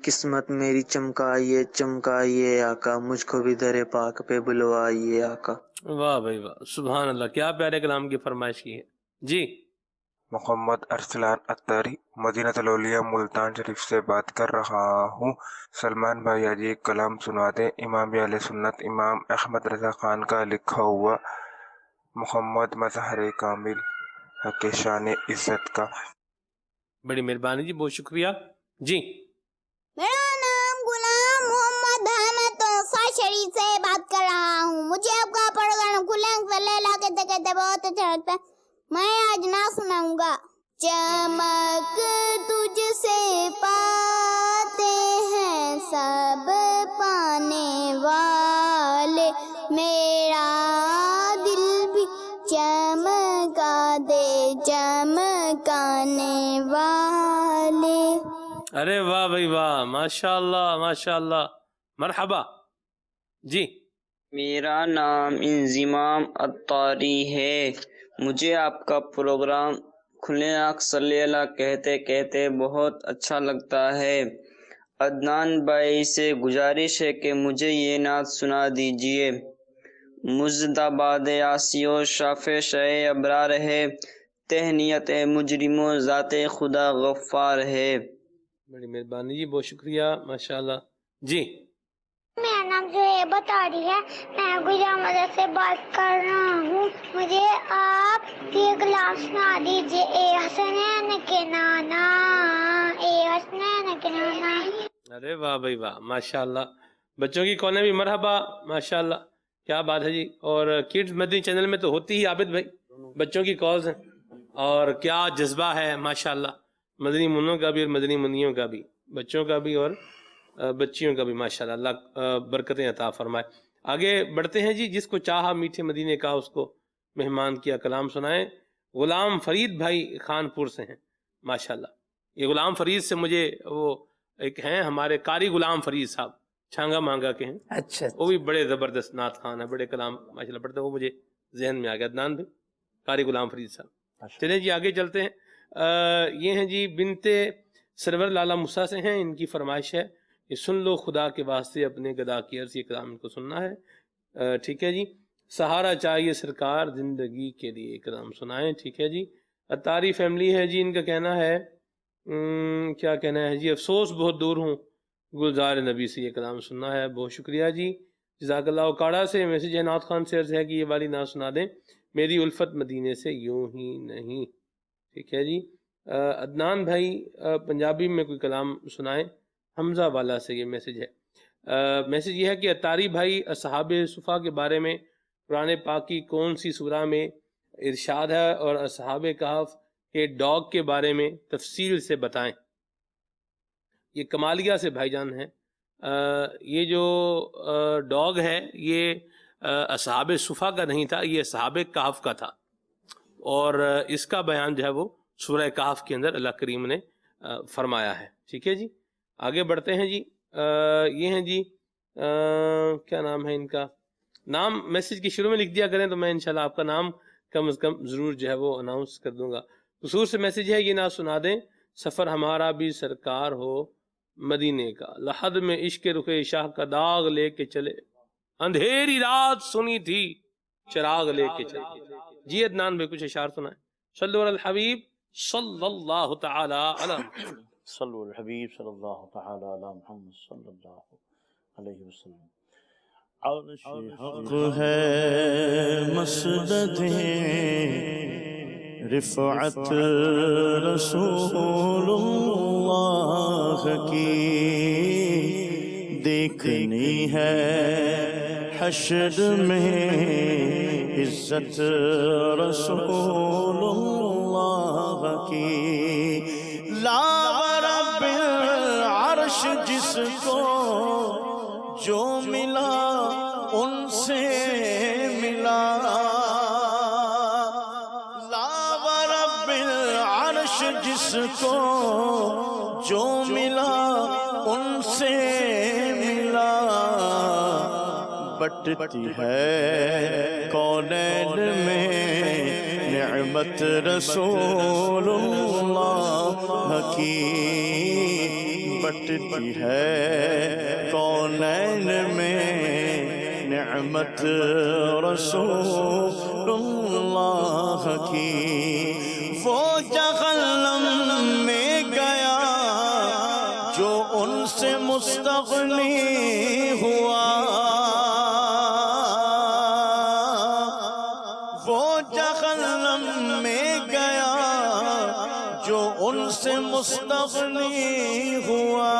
قسمت میری چمکائیے چمکائیے آقا، مجھ کو بھی در پاک پہ بلوائیے آقا. واہ بھائی واہ، سبحان اللہ، کیا پیارے کلام کی فرمائش کی ہے. جی محمد ارسلان اتاری مدینہ الاولیاء ملتان شریف سے بات کر رہا ہوں۔ سلمان بھائی آج ایک کلام سنا دیں امام اہل سنت امام احمد رضا خان کا لکھا ہوا محمد مظہر کامل حق شان عزت کا۔ بڑی مہربانی جی، بہت شکریہ جی۔ میرا نام غلام محمد احمد توسا شریف سے بات کر رہا ہوں۔ مجھے آپ کا پروگرام کھلے آنکھ سے لیلا کہتے کہتے بہت اچھا لگتا ہے۔ میں آج نہ سناؤں گا۔ چمک تجھ سے پاتے ہیں سب پانے والے، میرا دل بھی چمکا دے چمکانے والے۔ ارے واہ بھائی واہ، ماشاء اللہ ماشاء اللہ، مرحبا جی۔ میرا نام انضمام اتاری ہے۔ مجھے آپ کا پروگرام کھلے آنکھ صلی اللہ کہتے کہتے بہت اچھا لگتا ہے۔ عدنان بھائی سے گزارش ہے کہ مجھے یہ نعت سنا دیجئے۔ مزد آباد آسیو شاف شہ ابرار ہے، تہنیت مجرموں ذات خدا غفار ہے۔ بڑی مہربانی جی، بہت شکریہ ماشاءاللہ جی۔ میرا نام زہیبہ طاری ہے، میں گجرا مدد سے بات کر رہا ہوں۔ مجھے آپ یہ کلام سنا دیجیے۔ اے حسنین کے نانا، اے حسنین کے نانا۔ ارے واہ بھائی واہ، ماشاءاللہ۔ بچوں کی کونے بھی مرحبا، ماشاءاللہ، کیا بات ہے جی۔ اور کڈز مدنی چینل میں تو ہوتی ہی عابد بھائی، بچوں کی کالز ہیں، اور کیا جذبہ ہے ماشاءاللہ، مدنی منوں کا بھی اور مدنی منیوں کا بھی، بچوں کا بھی اور بچیوں کا بھی، ماشاءاللہ، اللہ برکتیں عطا فرمائے۔ آگے بڑھتے ہیں جی۔ جس کو چاہا میٹھے مدینے کا اس کو مہمان کیا، کلام سنائیں۔ غلام فرید بھائی خانپور سے ہیں، ماشاءاللہ۔ یہ غلام فرید سے مجھے وہ ایک ہیں ہمارے قاری غلام فرید صاحب، چھانگا مانگا کے ہیں، اچھا، وہ بھی بڑے زبردست نعت خوان ہیں، بڑے کلام ماشاءاللہ پڑھتے ہیں، وہ مجھے ذہن میں آ گیا، عدنان بھائی قاری غلام فرید صاحب۔ چلیں جی آگے چلتے ہیں۔ یہ ہیں جی بنت سرور لالا موسیٰ سے ہیں، ان کی فرمائش ہے کہ سن لو خدا کے واسطے اپنے گدا کی عرض، یہ کلام ان کو سننا ہے، ٹھیک ہے جی۔ سہارا چاہیے سرکار زندگی کے لیے، کلام سنائیں، ٹھیک ہے جی۔ اتاری فیملی ہے جی، ان کا کہنا ہے کیا کہنا ہے جی، افسوس بہت دور ہوں گلزار نبی سے، یہ کلام سننا ہے، بہت شکریہ جی، جزاک اللہ۔ کاڑا سے میسج ہے نعت خان سے عرض ہے کہ یہ والی نعت سنا دیں، میری الفت مدینے سے یوں ہی نہیں، ٹھیک ہے جی۔ عدنان بھائی پنجابی میں کوئی کلام سنائیں، حمزہ والا سے یہ میسج ہے۔ میسج یہ ہے کہ اتاری بھائی اصحاب صفا کے بارے میں قرآن پاک کی کون سی سورہ میں ارشاد ہے، اور اصحاب کہف کے ڈاگ کے بارے میں تفصیل سے بتائیں۔ یہ کمالیہ سے بھائی جان ہیں۔ یہ جو ڈاگ ہے یہ اصحاب صفا کا نہیں تھا، یہ اصحاب کہف کا تھا، اور اس کا بیان جو ہے وہ سورہ کہف کے اندر اللہ کریم نے فرمایا ہے، ٹھیک ہے جی۔ آگے بڑھتے ہیں جی۔ یہ ہیں جی کیا نام ہے ان کا، نام میسج کی شروع میں لکھ دیا کریں تو میں انشاءاللہ آپ کا نام کم از کم ضرور جو ہے وہ اناؤنس کر دوں گا۔ قصور سے میسج ہے، یہ نہ سنا دیں، سفر ہمارا بھی سرکار ہو مدینے کا، لحد میں عشق رخ شاہ کا داغ لے کے چلے، اندھیری رات سنی تھی چراغ لے کے چلے۔ جی عدنان بھائی کچھ اشعار سنائیں۔ صلو علی الحبیب صلی اللہ تعالی علی محمد، صلو علی الحبیب صلی اللہ تعالی علی محمد صلی اللہ علیہ وسلم۔ عرش حق ہے مسدد رفعت رسول اللہ کی، دیکھنی ہے حشر میں عزت رسول اللہ کی، لا رب العرش جس کو جو ملا ان سے ملا، لا رب العرش جس کو جو ملا ان سے ملا، بٹتی ہے کونین میں نعمت رسول اللہ کی، بٹتی ہے کونین میں نعمت رسول اللہ کی، وہ جہنم میں گیا جو ان سے مستغنی ہوا، وہ جہنم میں گیا جو ان سے مستغنی ہوا،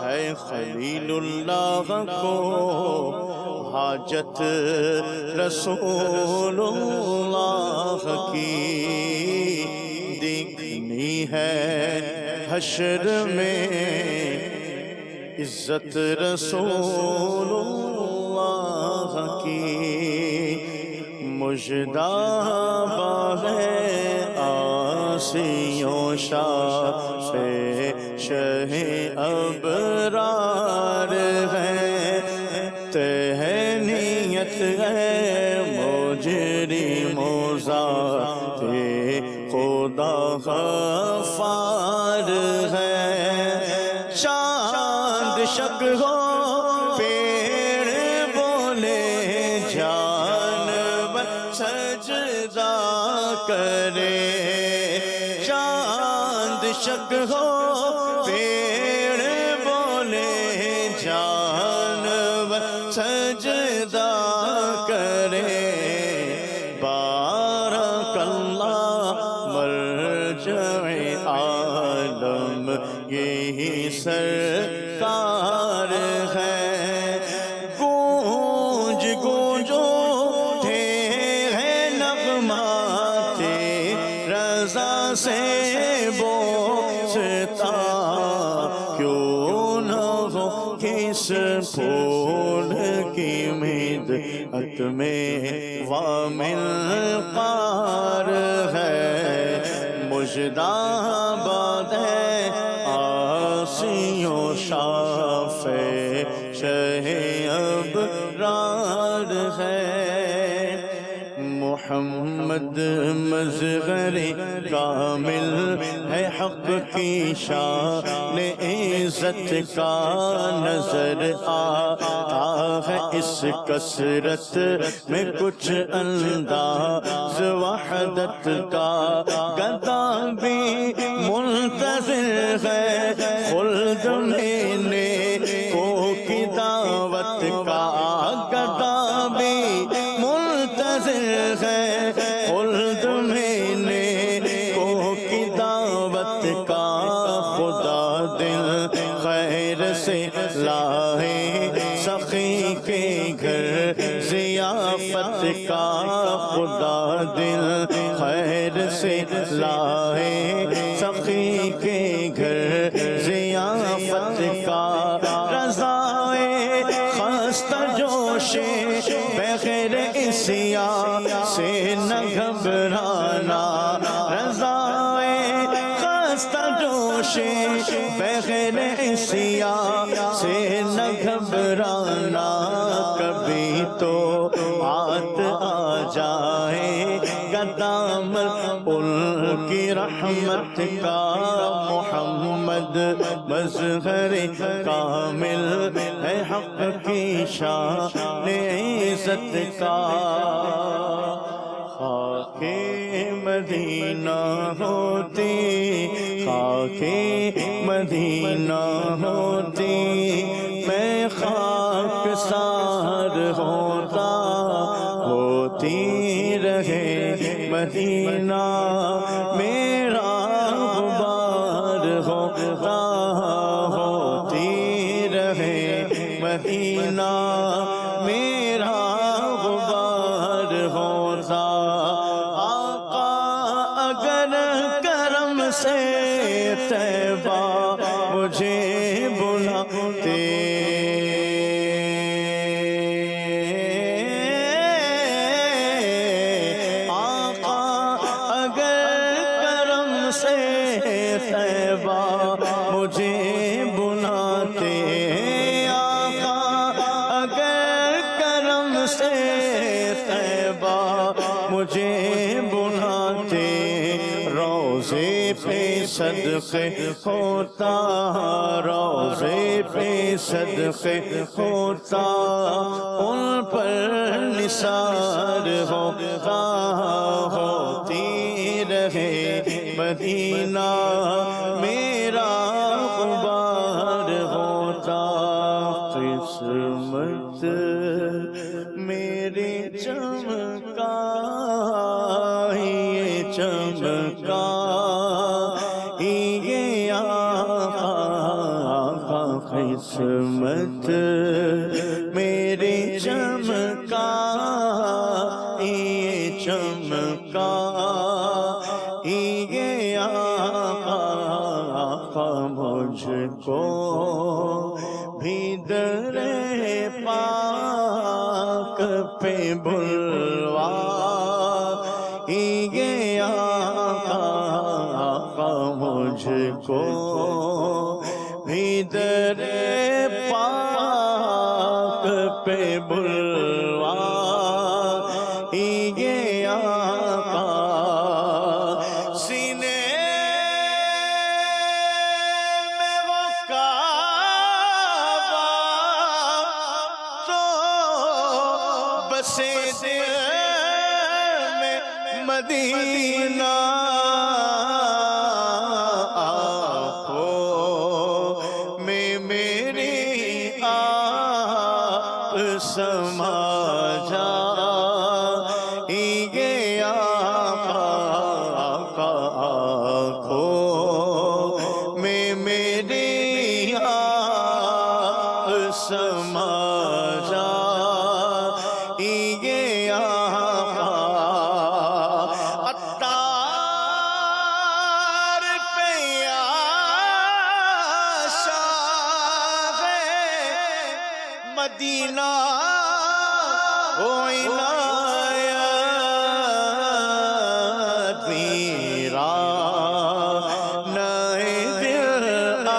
ہے خلیل اللہ کو حاجت رسول اللہ کی دیکھنی ہے حشر میں، عزت رسول اللہ کی، مجدہ ہے آسیوں شاہ شہ ابرار ہے، تہنیت ہے مجرموں ذات خدا غفار ہے، چاند شک ہو پیڑ بولے جانور سجدہ کرے، چاند شک ہو پیڑ بولے جانور سجدہ کرے، بارک اللہ مرجع عالم یہی سرکار ہے، گونج گونج اٹھے ہیں نغمات رضا سے بوستا، کیوں نہ ہو کس پھول کی مدحت میں وامل قار ہے، مجدہ باد ہے آسیوں شافع شہ ابرار ہے، محمد مظہر کامل ہے حق کی شان عزت کا نظر آتا ہے اس کثرت میں کچھ انداز وحدت کا، گدا بھی منتظر ہے خلد میں نیکوں کی دعوت کا، گدا بھی منتظر ہے خلد میں نیکوں کی دعوت کا، خدا دل خیر سے لائے سخی کے گھر ضیافت کا، خدا دل خیر سے لائے سخی کے گھر ضیافت کا، رضائے خستہ جوش بغیر اسیاں سے نہ گھبرانا، رضائے خستہ جوش بغیر اسیاں سے نہ گھبرانا، کبھی تو بات آ جائے گا دامن ان کی رحمت کا، محمد مظہر کامل ہے حق کی شان عزت کا، خاک مدینہ ہوتی خاک مدینہ ہوتی میں خاک سار ہوتا، ہوتی رہے مدینہ میرا غبار ہوتا، ہوتی رہے مدینہ میرا غبار ہوتا، آقا اگر کرم سے طیبہ مجھے بلاتے، مجھے بلاتے، آقا اگر کرم سے طیبہ مجھے بلاتے، روضے پہ صدقے ہوتا، روضے پہ صدقے ہوتا، ان پر نثار ہوتا، ہوتی مدینہ میرا غبار ہوتا، قسمت میری چمکا یہ چمکا یہ آقا، قسمت میری چمکا یہ چمکا یہ آقا، مجھ کو بھی در پاک پہ بلوا یہ آقا، مجھ کو بھی در پاک پہ بلوا یہ آقا، سینے میں وہ کعبہ تو بسے دل میں مدینہ، آنکھوں میں میری آپ سما جا یہ آقا، آنکھوں میں میری آپ سما جا یہ آقا، عطار پہ یا شاہ مدینہ ہو عنایت، ویران دل آ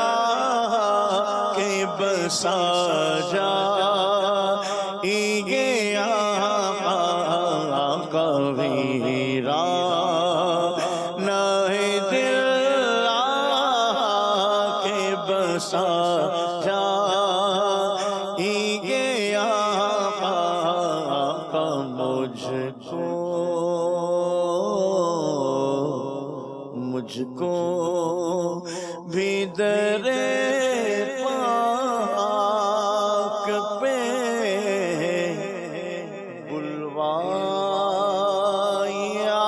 کے بسا جا یہ آقا، ویران دل آ کے بسا جا یہ آقا، مجھ کو بھی در پاک پہ بلوا یا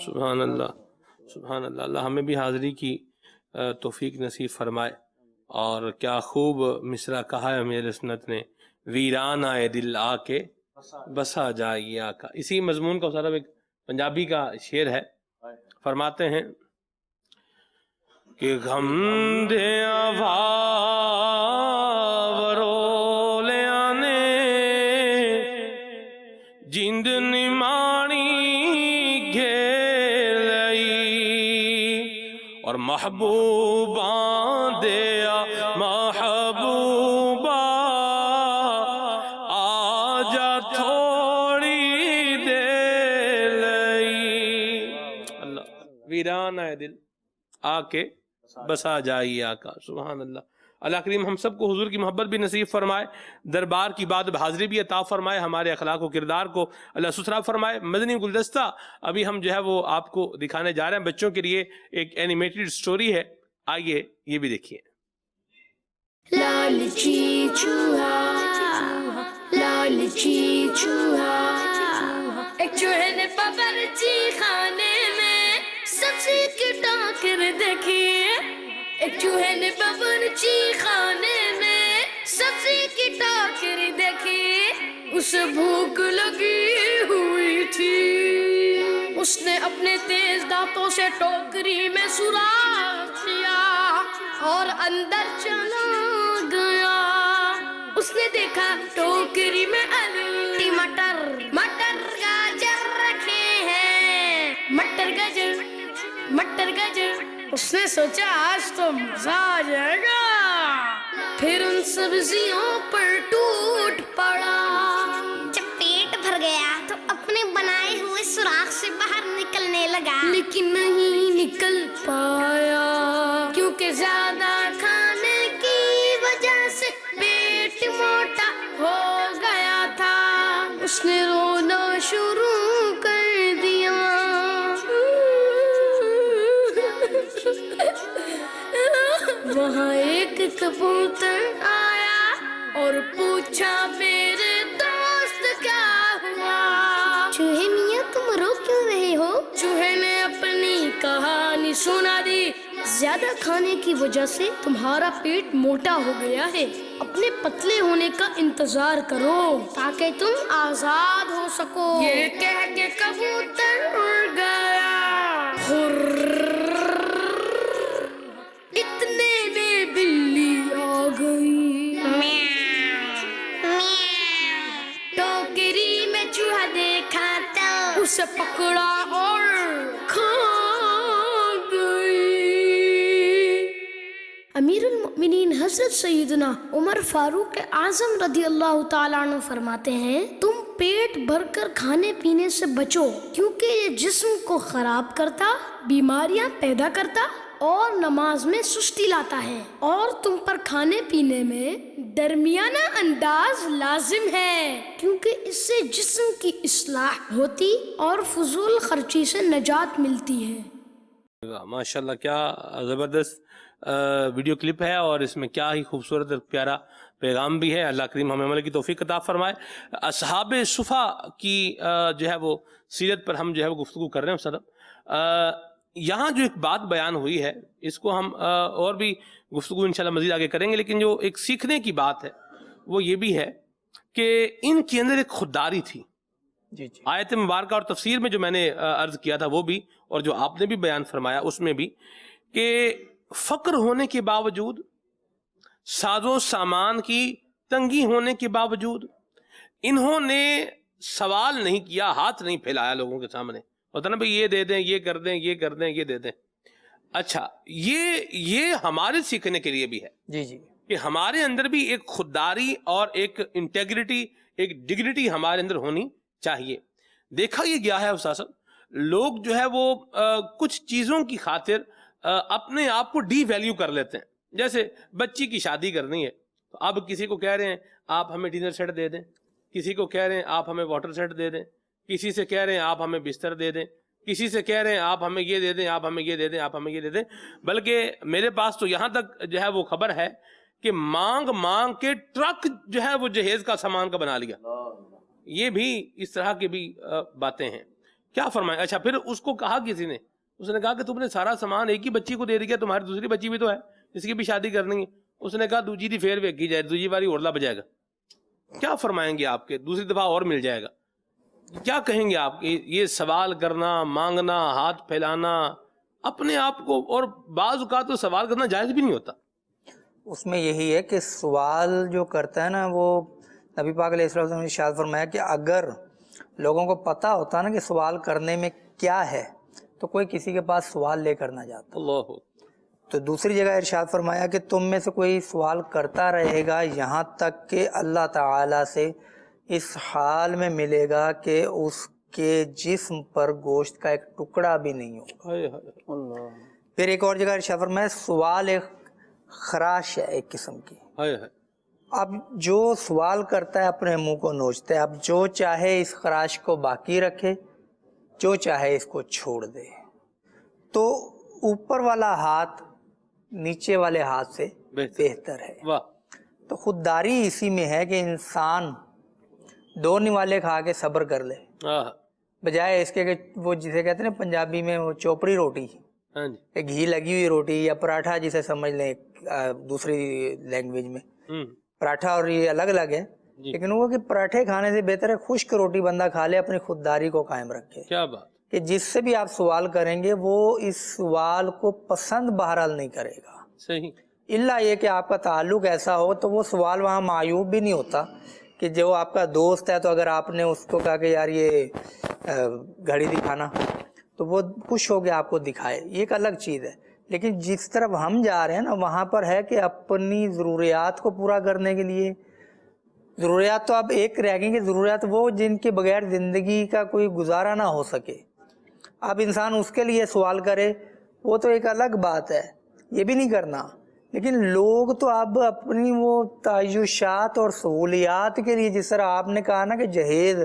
سبحان اللہ، سبحان اللہ۔ اللہ ہمیں بھی حاضری کی توفیق نصیب فرمائے۔ اور کیا خوب مصرع کہا ہے امیر سنت نے، ویران آئے دل آ کے بسا جائے آقا۔ اسی مضمون کا صاحب ایک پنجابی کا شعر ہے، فرماتے ہیں کہ غم دیا بھاورو لے آنے جند نمانی گھیلئی، اور محبوباں دیا محبوبہ آجا تھوڑی دے لئی، اللہ ویران آئے دل آ کے بسا جائیے آقا۔ سبحان اللہ۔ اللہ کریم ہم سب کو حضور کی محبت بھی نصیب فرمائے، دربار کی بات حاضری بھی عطا فرمائے، ہمارے اخلاق و کردار کو اللہ ستھرا فرمائے۔ مدنی گلدستہ ابھی ہم جو ہے وہ آپ کو دکھانے جا رہے ہیں، بچوں کے لیے ایک اینیمیٹڈ سٹوری ہے، آئیے یہ بھی دیکھیے۔ لالچی چوہا، لالچی چوہا، ایک چوہے نے باورچی خانے میں سبزی کی ٹاکر دیکھی، ایک چوہے نے باورچی خانے میں سبزی کی ٹاکر دیکھی، اسے بھوک لگی ہوئی تھی، اس نے اپنے تیز دانتوں سے ٹوکری میں سوراخ کیا اور اندر چلا گیا۔ اس نے دیکھا ٹوکری میں آلو مٹر گاجر رکھے ہیں، مٹر گاجر۔ اس نے سوچا آج تو مزہ آ جائے گا، پھر ان سبزیوں پر ٹوٹ پڑا۔ جب پیٹ بھر گیا تو اپنے بنائے ہوئے سوراخ سے باہر نکلنے لگا، لیکن نہیں نکل پایا، کیونکہ زیادہ کھانے کی وجہ سے پیٹ موٹا ہو گیا تھا۔ اس نے رونا شروع کر دیا. وہاں ایک کبوتر آیا اور پوچھا میرے دوست کیا ہوا. چوہے میاں تم رو کیوں رہے ہو؟ چوہے نے اپنی کہانی سنا دی. زیادہ کھانے کی وجہ سے تمہارا پیٹ موٹا ہو گیا ہے. اپنے پتلے ہونے کا انتظار کرو تاکہ تم آزاد ہو سکو. یہ کہہ کے کبوتر اڑ گیا. اتنے میں بلی آ گئی. ٹوکری میں چوہا دیکھا تو اسے پکڑا اور کھا گئی. امیر المؤمنین حضرت سیدنا عمر فاروق اعظم رضی اللہ تعالیٰ عنہ فرماتے ہیں تم پیٹ بھر کر کھانے پینے سے بچو کیونکہ یہ جسم کو خراب کرتا, بیماریاں پیدا کرتا اور نماز میں سستی لاتا ہے, اور تم پر کھانے پینے میں درمیانہ انداز لازم ہے کیونکہ اس سے جسم کی اصلاح ہوتی اور فضول خرچی سے نجات ملتی ہے. ماشاءاللہ کیا زبردست ویڈیو کلپ ہے اور اس میں کیا ہی خوبصورت اور پیارا پیغام بھی ہے. اللہ کریم ہمیں عمل کی توفیق عطا فرمائے. اصحاب صفا کی جو ہے وہ سیرت پر ہم جو ہے وہ گفتگو کر رہے ہیں صاحب. یہاں جو ایک بات بیان ہوئی ہے اس کو ہم اور بھی گفتگو انشاءاللہ مزید آگے کریں گے, لیکن جو ایک سیکھنے کی بات ہے وہ یہ بھی ہے کہ ان کے اندر ایک خودداری تھی. آیت مبارکہ اور تفسیر میں جو میں نے عرض کیا تھا وہ بھی, اور جو آپ نے بھی بیان فرمایا اس میں بھی, کہ فقر ہونے کے باوجود, ساز و سامان کی تنگی ہونے کے باوجود انہوں نے سوال نہیں کیا, ہاتھ نہیں پھیلایا لوگوں کے سامنے. ہوتا نا بھئی یہ دے دیں, یہ کر دیں, یہ کر دیں, یہ دے دیں. اچھا یہ ہمارے سیکھنے کے لیے بھی ہے جی جی کہ ہمارے اندر بھی ایک خودداری اور ایک انٹیگریٹی, ایک ڈگنیٹی ہمارے اندر ہونی چاہیے. دیکھا یہ گیا ہے استاد صاحب, لوگ جو ہے وہ کچھ چیزوں کی خاطر اپنے آپ کو ڈی ویلیو کر لیتے ہیں. جیسے بچی کی شادی کرنی ہے تو اب کسی کو کہہ رہے ہیں آپ ہمیں ڈنر سیٹ دے دیں, کسی کو کہہ رہے ہیں آپ ہمیں واٹر سیٹ دے دیں, کسی سے کہہ رہے ہیں آپ ہمیں بستر دے دیں, کسی سے کہہ رہے ہیں آپ ہمیں یہ دے دیں, آپ ہمیں یہ دے دیں, آپ ہمیں یہ دے دیں. بلکہ میرے پاس تو یہاں تک جو ہے وہ خبر ہے کہ مانگ مانگ کے ٹرک جو ہے وہ جہیز کا سامان کا بنا لیا. یہ بھی اس طرح کی بھی باتیں ہیں. کیا فرمائیں. اچھا پھر اس کو کہا کسی نے, اس نے کہا کہ تم نے سارا سامان ایک ہی بچی کو دے دیا, تمہاری دوسری بچی بھی تو ہے جس کی بھی شادی کرنی ہے. اس نے کہا دوجی دی پھر ویکھی جائے, دوجی باری اڑلا بجائے گا. کیا فرمائیں گے آپ کے, دوسری دفعہ اور مل جائے گا. کیا کہیں گے آپ کہ یہ سوال کرنا, مانگنا, ہاتھ پھیلانا اپنے آپ کو, اور بعض اوقات تو سوال کرنا جائز بھی نہیں ہوتا. اس میں یہی ہے کہ سوال جو کرتا ہے نا, وہ نبی پاک علیہ السلام نے ارشاد فرمایا کہ اگر لوگوں کو پتہ ہوتا نا کہ سوال کرنے میں کیا ہے تو کوئی کسی کے پاس سوال لے کر نہ جاتا. اللہ. تو دوسری جگہ ارشاد فرمایا کہ تم میں سے کوئی سوال کرتا رہے گا یہاں تک کہ اللہ تعالیٰ سے اس حال میں ملے گا کہ اس کے جسم پر گوشت کا ایک ٹکڑا بھی نہیں ہوگا. پھر ایک اور جگہ ارشاد فرمایا سوال ایک خراش ہے ایک قسم کی. اب جو سوال کرتا ہے اپنے منہ کو نوچتا ہے. اب جو چاہے اس خراش کو باقی رکھے, جو چاہے اس کو چھوڑ دے. تو اوپر والا ہاتھ نیچے والے ہاتھ سے بہتر ہے. تو خودداری اسی میں ہے کہ انسان دو نوالے کھا کے صبر کر لے, بجائے اس کے کہ وہ جسے کہتے ہیں پنجابی میں وہ چوپڑی روٹی, گھی لگی ہوئی روٹی یا پراٹھا جسے سمجھ لیں دوسری لینگویج میں, پراٹھا اور یہ الگ الگ ہے. لیکن وہ کہ پراٹھے کھانے سے بہتر ہے خشک روٹی بندہ کھا لے, اپنی خودداری کو قائم رکھے. کیا بات کہ جس سے بھی آپ سوال کریں گے وہ اس سوال کو پسند بہرحال نہیں کرے گا. صحیح. الا یہ کہ آپ کا تعلق ایسا ہو تو وہ سوال وہاں معیوب بھی نہیں ہوتا. کہ جو آپ کا دوست ہے تو اگر آپ نے اس کو کہا کہ یار یہ گھڑی دکھانا تو وہ خوش ہو کے آپ کو دکھائے, یہ ایک الگ چیز ہے. لیکن جس طرف ہم جا رہے ہیں نا وہاں پر ہے کہ اپنی ضروریات کو پورا کرنے کے لیے, ضروریات تو اب ایک رہ گئی کہ ضروریات وہ جن کے بغیر زندگی کا کوئی گزارا نہ ہو سکے. اب انسان اس کے لیے سوال کرے وہ تو ایک الگ بات ہے, یہ بھی نہیں کرنا. لیکن لوگ تو اب اپنی وہ تعیشات اور سہولیات کے لیے، جس طرح آپ نے کہا نا کہ جہیز،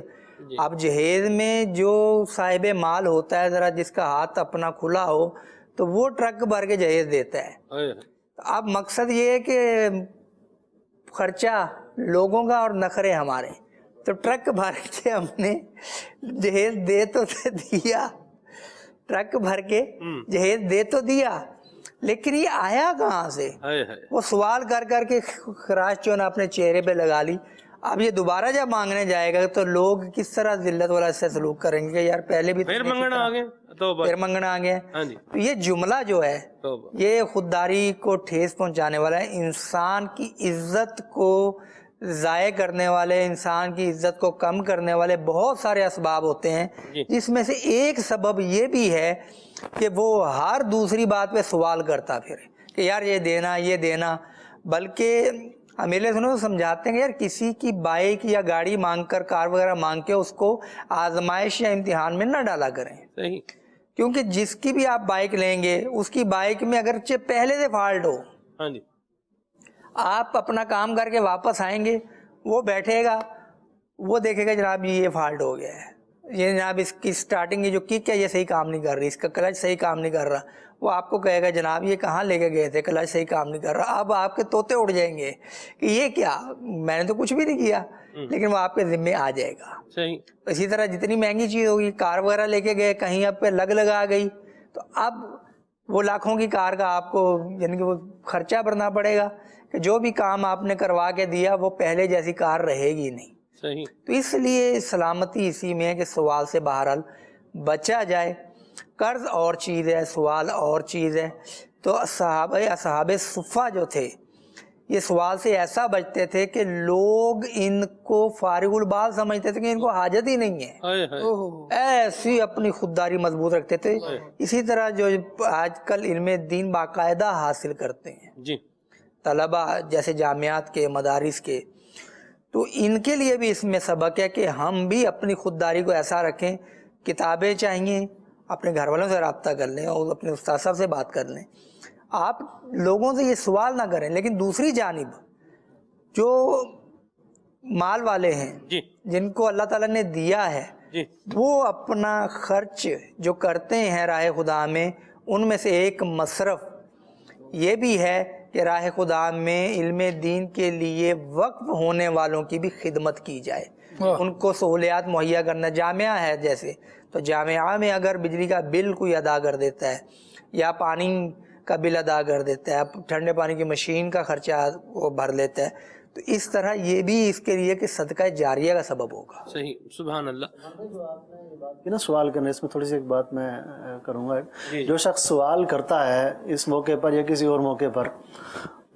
اب جہیز میں جو صاحب مال ہوتا ہے، ذرا جس کا ہاتھ اپنا کھلا ہو تو وہ ٹرک بھر کے جہیز دیتا ہے. اب مقصد یہ ہے کہ خرچہ لوگوں کا اور نخرے ہمارے، تو ٹرک بھر کے ہم نے جہیز دے تو دیا، ٹرک بھر کے جہیز دے تو دیا، لیکن یہ آیا کہاں سے؟ وہ سوال کر کر کے خراش چونا اپنے چہرے پہ لگا لی. اب یہ دوبارہ جب مانگنے جائے گا تو لوگ کس طرح ذلت والا سے سلوک کریں گے کہ یار پہلے بھی پھر منگنا آ گئے. تو یہ جملہ جو ہے یہ خودداری کو ٹھیس پہنچانے والا ہے، انسان کی عزت کو ضائع کرنے والے، انسان کی عزت کو کم کرنے والے بہت سارے اسباب ہوتے ہیں، جس میں سے ایک سبب یہ بھی ہے کہ وہ ہر دوسری بات پہ سوال کرتا پھرے کہ یار یہ دینا یہ دینا. بلکہ امیل سنو سمجھاتے ہیں کہ یار کسی کی بائک یا گاڑی مانگ کر، کار وغیرہ مانگ کے اس کو آزمائش یا امتحان میں نہ ڈالا کریں، کیونکہ جس کی بھی آپ بائک لیں گے اس کی بائک میں اگرچہ پہلے سے فالٹ ہو، آپ اپنا کام کر کے واپس آئیں گے، وہ بیٹھے گا، وہ دیکھے گا جناب یہ فالٹ ہو گیا ہے، یہ جناب اس کی سٹارٹنگ کی جو کک ہے یہ صحیح کام نہیں کر رہی، اس کا کلچ صحیح کام نہیں کر رہا. وہ آپ کو کہے گا جناب یہ کہاں لے کے گئے تھے، کلچ صحیح کام نہیں کر رہا. اب آپ کے طوطے اڑ جائیں گے کہ یہ کیا، میں نے تو کچھ بھی نہیں کیا، لیکن وہ آپ کے ذمے آ جائے گا. اسی طرح جتنی مہنگی چیز ہوگی، کار وغیرہ لے کے گئے، کہیں اب پہ لگا گئی، تو اب وہ لاکھوں کی کار کا آپ کو یعنی کہ وہ خرچہ بھرنا پڑے گا کہ جو بھی کام آپ نے کروا کے دیا وہ پہلے جیسی کار رہے گی نہیں. تو اس لیے سلامتی اسی میں ہے کہ سوال سے بہرحال بچا جائے. قرض اور چیز ہے، سوال اور چیز ہے. تو اصحاب صفہ جو تھے یہ سوال سے ایسا بچتے تھے کہ لوگ ان کو فارغ البال سمجھتے تھے کہ ان کو حاجت ہی نہیں ہے، ایسی اپنی خودداری مضبوط رکھتے تھے. اسی طرح جو آج کل علم دین باقاعدہ حاصل کرتے ہیں طلبہ جیسے جامعات کے، مدارس کے، تو ان کے لیے بھی اس میں سبق ہے کہ ہم بھی اپنی خودداری کو ایسا رکھیں. کتابیں چاہیے، اپنے گھر والوں سے رابطہ کر لیں اور اپنے استاد صاحب سے بات کر لیں. آپ لوگوں سے یہ سوال نہ کریں. لیکن دوسری جانب جو مال والے ہیں جن کو اللہ تعالیٰ نے دیا ہے وہ اپنا خرچ جو کرتے ہیں راہ خدا میں، ان میں سے ایک مصرف یہ بھی ہے کہ راہ خدا میں علم دین کے لیے وقف ہونے والوں کی بھی خدمت کی جائے، ان کو سہولیات مہیا کرنا. جامعہ ہے جیسے، تو جامعہ میں اگر بجلی کا بل کوئی ادا کر دیتا ہے یا پانی کا بل ادا کر دیتا ہے، ٹھنڈے پانی کی مشین کا خرچہ وہ بھر لیتا ہے، تو اس طرح یہ بھی اس کے لیے کہ صدقہ جاریہ کا سبب ہوگا. صحیح، سبحان اللہ. نا سوال کرنے اس میں تھوڑی سی ایک بات میں کروں گا. جو شخص سوال کرتا ہے اس موقع پر یا کسی اور موقع پر،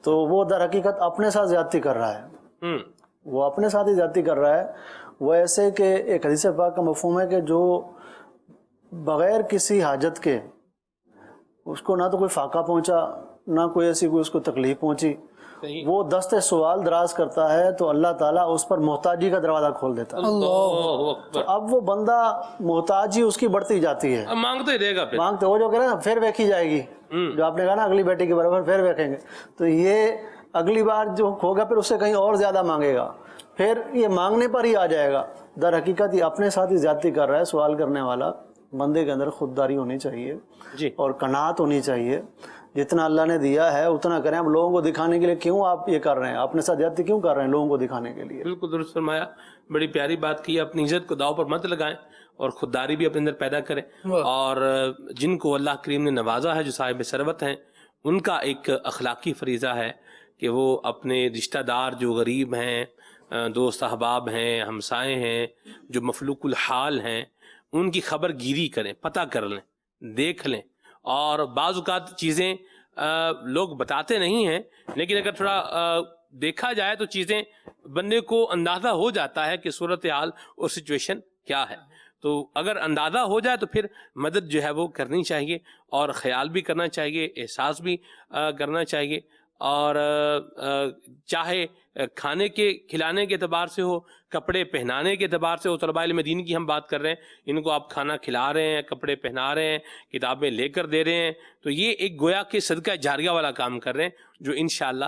تو وہ در حقیقت اپنے ساتھ زیادتی کر رہا ہے، وہ اپنے ساتھ ہی زیادتی کر رہا ہے. وہ ایسے کہ ایک حدیث پاک کا مفہوم ہے کہ جو بغیر کسی حاجت کے اس کو نہ تو کوئی فاقہ پہنچا نہ کوئی ایسی کوئی اس کو تکلیف پہنچی، وہ دست سوال دراز کرتا ہے تو اللہ تعالیٰ اس پر محتاجی کا دروازہ کھول دیتا ہے. تو اب وہ بندہ محتاجی اس کی بڑھتی جاتی ہے، مانگتے ہی رہے گا، مانگتے وہ جو کہہ رہے ہیں پھر ویکھی جائے گی، جو آپ نے کہا نا اگلی بیٹی کے برابر پھر ویکھیں گے، تو یہ اگلی بار جو ہوگا پھر اس سے کہیں اور زیادہ مانگے گا، پھر یہ مانگنے پر ہی آ جائے گا. در حقیقت یہ اپنے ساتھ ہی زیادتی کر رہا ہے. سوال کرنے والا بندے کے اندر خودداری ہونی چاہیے اور قناعت ہونی چاہیے. جتنا اللہ نے دیا ہے اتنا کریں. اب لوگوں کو دکھانے کے لیے کیوں آپ یہ کر رہے ہیں، اپنے ساتھ زیادتی کیوں کر رہے ہیں لوگوں کو دکھانے کے لیے؟ بالکل درست فرمایا، بڑی پیاری بات کی. اپنی عزت کو داؤ پر مت لگائیں اور خودداری بھی اپنے اندر پیدا کریں. اور جن کو اللہ کریم نے نوازا ہے، جو صاحب ثروت ہیں، ان کا ایک اخلاقی فریضہ ہے کہ وہ اپنے رشتہ دار جو غریب ہیں، دوست احباب ہیں، ہمسائے ہیں، جو مفلوق الحال ہیں، ان کی خبر گیری کریں، پتہ کر لیں، دیکھ لیں. اور بعض اوقات چیزیں لوگ بتاتے نہیں ہیں، لیکن اگر تھوڑا دیکھا جائے تو چیزیں بندے کو اندازہ ہو جاتا ہے کہ صورتحال اور سچویشن کیا ہے. تو اگر اندازہ ہو جائے تو پھر مدد جو ہے وہ کرنی چاہیے، اور خیال بھی کرنا چاہیے، احساس بھی کرنا چاہیے. اور چاہے کھانے کے کھلانے کے اعتبار سے ہو، کپڑے پہنانے کے اعتبار سے ہو. طلباء علم دین کی ہم بات کر رہے ہیں، ان کو آپ کھانا کھلا رہے ہیں، کپڑے پہنا رہے ہیں، کتابیں لے کر دے رہے ہیں، تو یہ ایک گویا کہ صدقہ جاریہ والا کام کر رہے ہیں، جو انشاءاللہ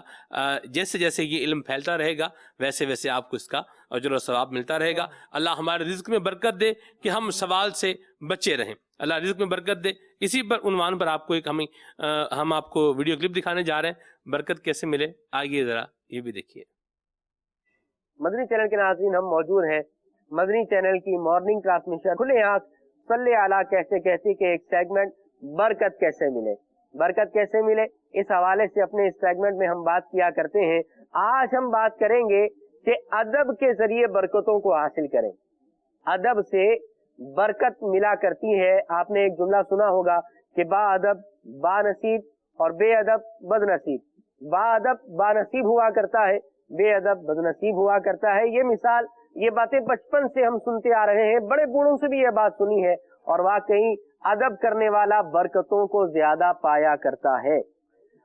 جیسے جیسے یہ علم پھیلتا رہے گا ویسے ویسے آپ کو اس کا اجر و ثواب ملتا رہے گا. اللہ ہمارے رزق میں برکت دے کہ ہم سوال سے بچے رہیں. اللہ رزق میں برکت دے. اسی پر عنوان پر آپ کو ایک ہم آپ کو ویڈیو کلپ دکھانے جا رہے ہیں، برکت کیسے ملے. آئیے ذرا یہ بھی دیکھیے. مدنی چینل کے ناظرین، ہم موجود ہیں مدنی چینل کی مارننگ ٹرانسمیشن کھلے آنکھ صلی اعلیٰ کہتے کہتے کہ ایک سیگمنٹ برکت کیسے ملے. برکت کیسے ملے اس حوالے سے اپنے اس سیگمنٹ میں ہم بات کیا کرتے ہیں. آج ہم بات کریں گے کہ ادب کے ذریعے برکتوں کو حاصل کریں. ادب سے برکت ملا کرتی ہے. آپ نے ایک جملہ سنا ہوگا کہ با ادب با نصیب اور بے ادب بد نصیب. با ادب با نصیب ہوا کرتا ہے، بے ادب بد نصیب ہوا کرتا ہے. یہ مثال، یہ باتیں بچپن سے ہم سنتے آ رہے ہیں، بڑے بوڑھوں سے بھی یہ بات سنی ہے، اور واقعی ادب کرنے والا برکتوں کو زیادہ پایا کرتا ہے.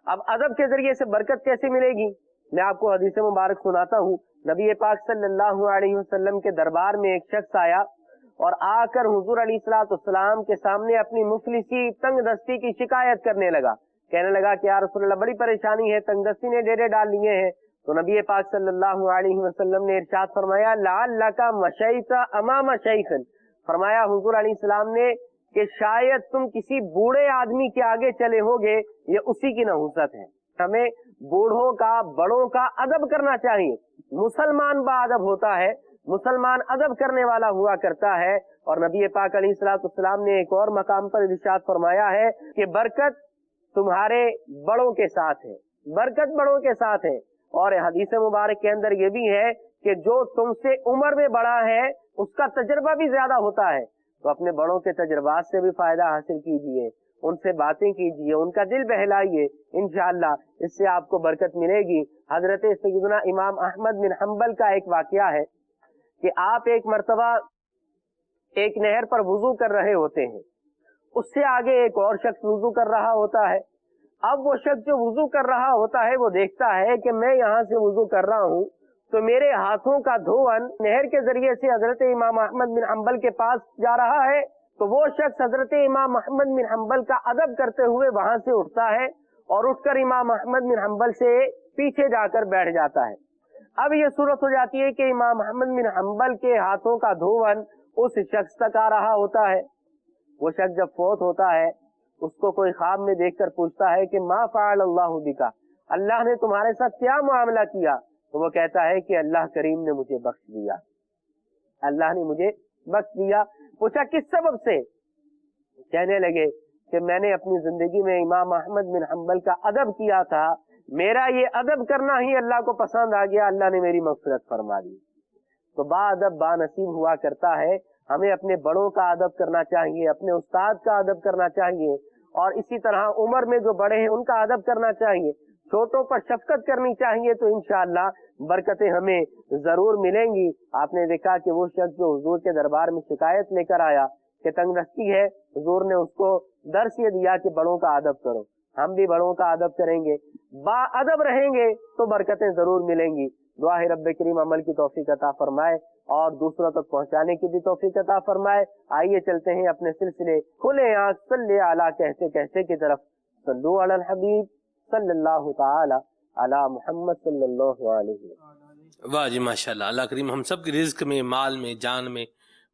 اب ادب کے ذریعے سے برکت کیسے ملے گی؟ میں آپ کو حدیث مبارک سناتا ہوں. نبی پاک صلی اللہ علیہ وسلم کے دربار میں ایک شخص آیا اور آ کر حضور علیہ الصلوۃ والسلام کے سامنے اپنی مفلسی تنگ دستی کی شکایت کرنے لگا. کہنے لگا کہ یا رسول اللہ بڑی پریشانی ہے، تنگ دستی نے ڈیرے ڈال لیے ہیں. تو نبی پاک صلی اللہ علیہ وسلم نے ارشاد فرمایا لعلک مشیت امام شیخ. فرمایا حضور علیہ السلام نے کہ شاید تم کسی بوڑھے آدمی کے آگے چلے ہوگے، یہ اسی کی نحوست ہے. ہمیں بوڑھوں کا، بڑوں کا ادب کرنا چاہیے. مسلمان با ادب ہوتا ہے، مسلمان ادب کرنے والا ہوا کرتا ہے. اور نبی پاک علیہ الصلوۃ والسلام نے ایک اور مقام پر ارشاد فرمایا ہے کہ برکت تمہارے بڑوں کے ساتھ ہے، برکت بڑوں کے ساتھ ہے. اور حدیث مبارک کے اندر یہ بھی ہے کہ جو تم سے عمر میں بڑا ہے اس کا تجربہ بھی زیادہ ہوتا ہے. تو اپنے بڑوں کے تجربات سے بھی فائدہ حاصل کیجئے، ان سے باتیں کیجئے، ان کا دل بہلائیے. انشاءاللہ اس سے آپ کو برکت ملے گی. حضرت سیدنا امام احمد بن حنبل کا ایک واقعہ ہے کہ آپ ایک مرتبہ ایک نہر پر وضو کر رہے ہوتے ہیں، اس سے آگے ایک اور شخص وضو کر رہا ہوتا ہے. اب وہ شخص جو وضو کر رہا ہوتا ہے وہ دیکھتا ہے کہ میں یہاں سے وضو کر رہا ہوں تو میرے ہاتھوں کا دھون نہر کے ذریعے سے حضرت امام احمد بن حنبل کے پاس جا رہا ہے. تو وہ شخص حضرت امام احمد بن حنبل کا ادب کرتے ہوئے وہاں سے اٹھتا ہے اور اٹھ کر امام احمد بن حنبل سے پیچھے جا کر بیٹھ جاتا ہے. اب یہ صورت ہو جاتی ہے کہ امام احمد بن حنبل کے ہاتھوں کا دھون اس شخص تک آ رہا ہوتا ہے. وہ شخص جب فوت ہوتا ہے اس کو کوئی خواب میں دیکھ کر پوچھتا ہے کہ ما فعل اللہ بکا، اللہ نے تمہارے ساتھ کیا معاملہ کیا؟ تو وہ کہتا ہے کہ اللہ کریم نے مجھے بخش دیا، اللہ نے مجھے بخش دیا. پوچھا کس سبب سے؟ کہنے لگے کہ میں نے اپنی زندگی میں امام احمد بن حنبل کا ادب کیا تھا، میرا یہ ادب کرنا ہی اللہ کو پسند آ گیا، اللہ نے میری مغفرت فرما دی. تو با ادب با نصیب ہوا کرتا ہے. ہمیں اپنے بڑوں کا ادب کرنا چاہیے، اپنے استاد کا ادب کرنا چاہیے، اور اسی طرح عمر میں جو بڑے ہیں ان کا ادب کرنا چاہیے. چھوٹوں پر شفقت کرنی چاہیے. تو انشاءاللہ برکتیں ہمیں ضرور ملیں گی. آپ نے دیکھا کہ وہ شخص جو حضور کے دربار میں شکایت لے کر آیا کہ تنگ دستی ہے، حضور نے اس کو درس یہ دیا کہ بڑوں کا ادب کرو. ہم بھی بڑوں کا ادب کریں گے، با ادب رہیں گے تو برکتیں ضرور ملیں گی. دعا ہے رب کریم عمل کی توفیق عطا فرمائے اور دوسروں تک پہنچانے کی بھی توفیق عطا فرمائے. آئیے چلتے ہیں اپنے سلسلے کھلے آنکھ صلی اعلیٰ کہتے کہتے کی طرف. صلو علی الحبیب صلی اللہ تعالی علی محمد صلی اللہ علیہ وسلم. واہ جی ماشاءاللہ. اللہ کریم ہم سب کے رزق میں، مال میں، جان میں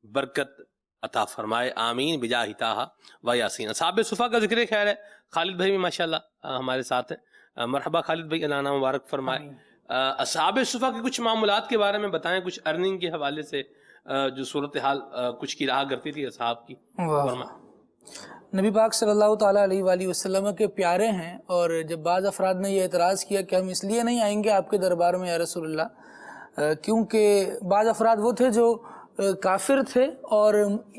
برکت عطا فرمائے. آمین بجاہ طٰہٰ و یاسین. اصحاب صفا کا ذکر خیر ہے. خالد بھائی بھی ماشاءاللہ ہمارے ساتھ ہیں. مرحبا خالد بھائی، اللہ نام مبارک فرمائے. اصحاب صفا کے کچھ معاملات کے بارے میں بتائیں، کچھ ارننگ کے حوالے سے جو صورتحال کچھ کی رہا کرتی تھی اصحاب کی. نبی پاک صلی اللہ تعالیٰ علیہ وآلہ وسلم کے پیارے ہیں، اور جب بعض افراد نے یہ اعتراض کیا کہ ہم اس لیے نہیں آئیں گے آپ کے دربار میں یا رسول اللہ، کیونکہ بعض افراد وہ تھے جو کافر تھے اور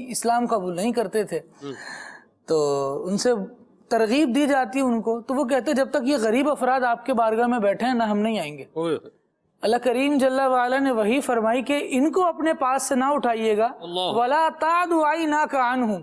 اسلام قبول نہیں کرتے تھے، تو ان سے ترغیب دی جاتی ان کو، تو وہ کہتے جب تک یہ غریب افراد آپ کے بارگاہ میں بیٹھے ہیں نہ ہم نہیں آئیں گے. اللہ کریم جل وعلا نے وہی فرمائی کہ ان کو اپنے پاس سے نہ اٹھائیے گا. وَلَا تَعْدُ عَيْنَاكَ عَنْهُمْ،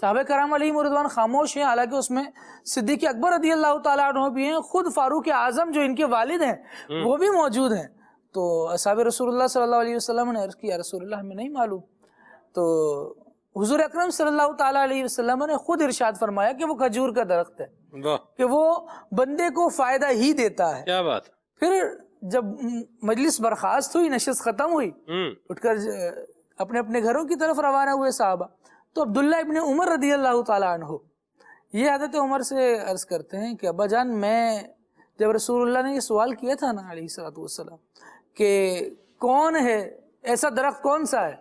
صحابہ کرام علیہ رضوان خاموش ہیں، حالانکہ اس میں صدیق اکبر رضی اللہ تعالیٰ عنہ بھی ہیں، خود فاروق اعظم جو ان کے والد ہیں وہ بھی موجود ہیں. تو اصحاب رسول اللہ صلی اللہ علیہ وسلم نے عرض کیا رسول اللہ ہمیں نہیں معلوم. تو حضور اکرم صلی اللہ تعالیٰ علیہ وسلم نے خود ارشاد فرمایا کہ وہ کھجور کا درخت ہے، کہ وہ بندے کو فائدہ ہی دیتا ہے. کیا بات. پھر جب مجلس برخاست ہوئی، نشست ختم ہوئی، اٹھ کر اپنے اپنے گھروں کی طرف روانہ ہوئے صحابہ. تو عبداللہ ابن عمر رضی اللہ تعالیٰ عنہ یہ حضرت عمر سے عرض کرتے ہیں کہ ابا جان، میں جب رسول اللہ نے یہ سوال کیا تھا نا علیہ الصلوۃ والسلام کہ کون ہے ایسا درخت کون سا ہے،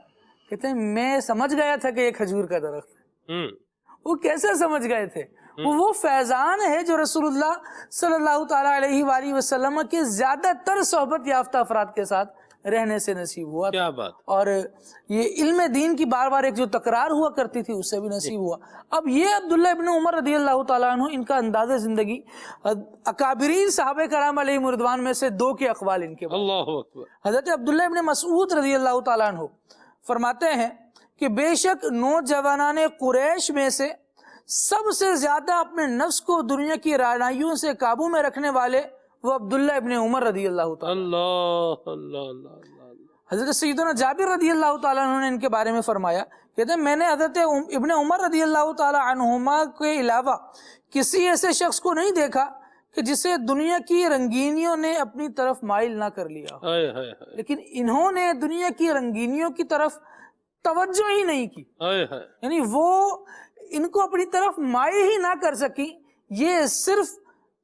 کہتے ہیں میں سمجھ گیا تھا کہ یہ کھجور کا درخت ہے. وہ کیسے سمجھ گئے تھے؟ وہ فیضان ہے جو رسول اللہ صلی اللہ تعالیٰ علیہ وآلہ وسلم کے زیادہ تر صحبت یافتہ افراد کے ساتھ رہنے سے نصیب ہوا. کیا بات. اور یہ علم دین کی بار بار ایک جو تکرار ہوا کرتی تھی اس سے بھی نصیب ہوا. اب یہ عبداللہ ابن عمر رضی اللہ تعالیٰ عنہ، ان کا انداز زندگی اکابرین صحابہ کرام علیہ رضوان میں سے دو کے اقوال ان کے. اللہ اکبر. حضرت عبداللہ ابن مسعود رضی اللہ تعالیٰ عنہ فرماتے ہیں کہ بے شک نوجوانان قریش میں سے سب سے زیادہ اپنے نفس کو دنیا کی رعنائیوں سے قابو میں رکھنے والے وہ عبداللہ ابن عمر رضی اللہ تعالیٰ. حضرت سیدنا جابر رضی اللہ تعالیٰ عنہ نے ان کے بارے میں فرمایا، کہتے ہیں میں نے حضرت ابن عمر رضی اللہ تعالیٰ عنہما کے علاوہ کسی ایسے شخص کو نہیں دیکھا کہ جسے دنیا کی رنگینیوں نے اپنی طرف مائل نہ کر لیا، لیکن انہوں نے دنیا کی رنگینیوں کی طرف توجہ ہی نہیں کی، یعنی وہ ان کو اپنی طرف مائل ہی نہ کر سکی. یہ صرف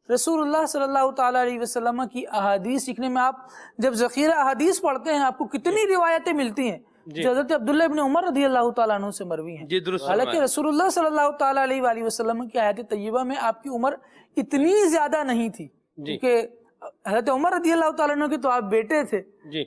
رسول اللہ صلی اللہ تعالیٰ علیہ وسلم کی احادیث سیکھنے میں، آپ جب ذخیرہ احادیث پڑھتے ہیں آپ کو کتنی روایتیں ملتی ہیں جو حضرت عبداللہ ابن عمر رضی اللہ تعالیٰ عنہ سے مروی ہیں. حالانکہ رسول اللہ صلی اللہ تعالیٰ علیہ وآلہ وسلم کی آیت طیبہ میں آپ کی عمر اتنی زیادہ نہیں تھی، کیونکہ حضرت عمر رضی اللہ تعالیٰ عنہ کے تو آپ بیٹے تھے،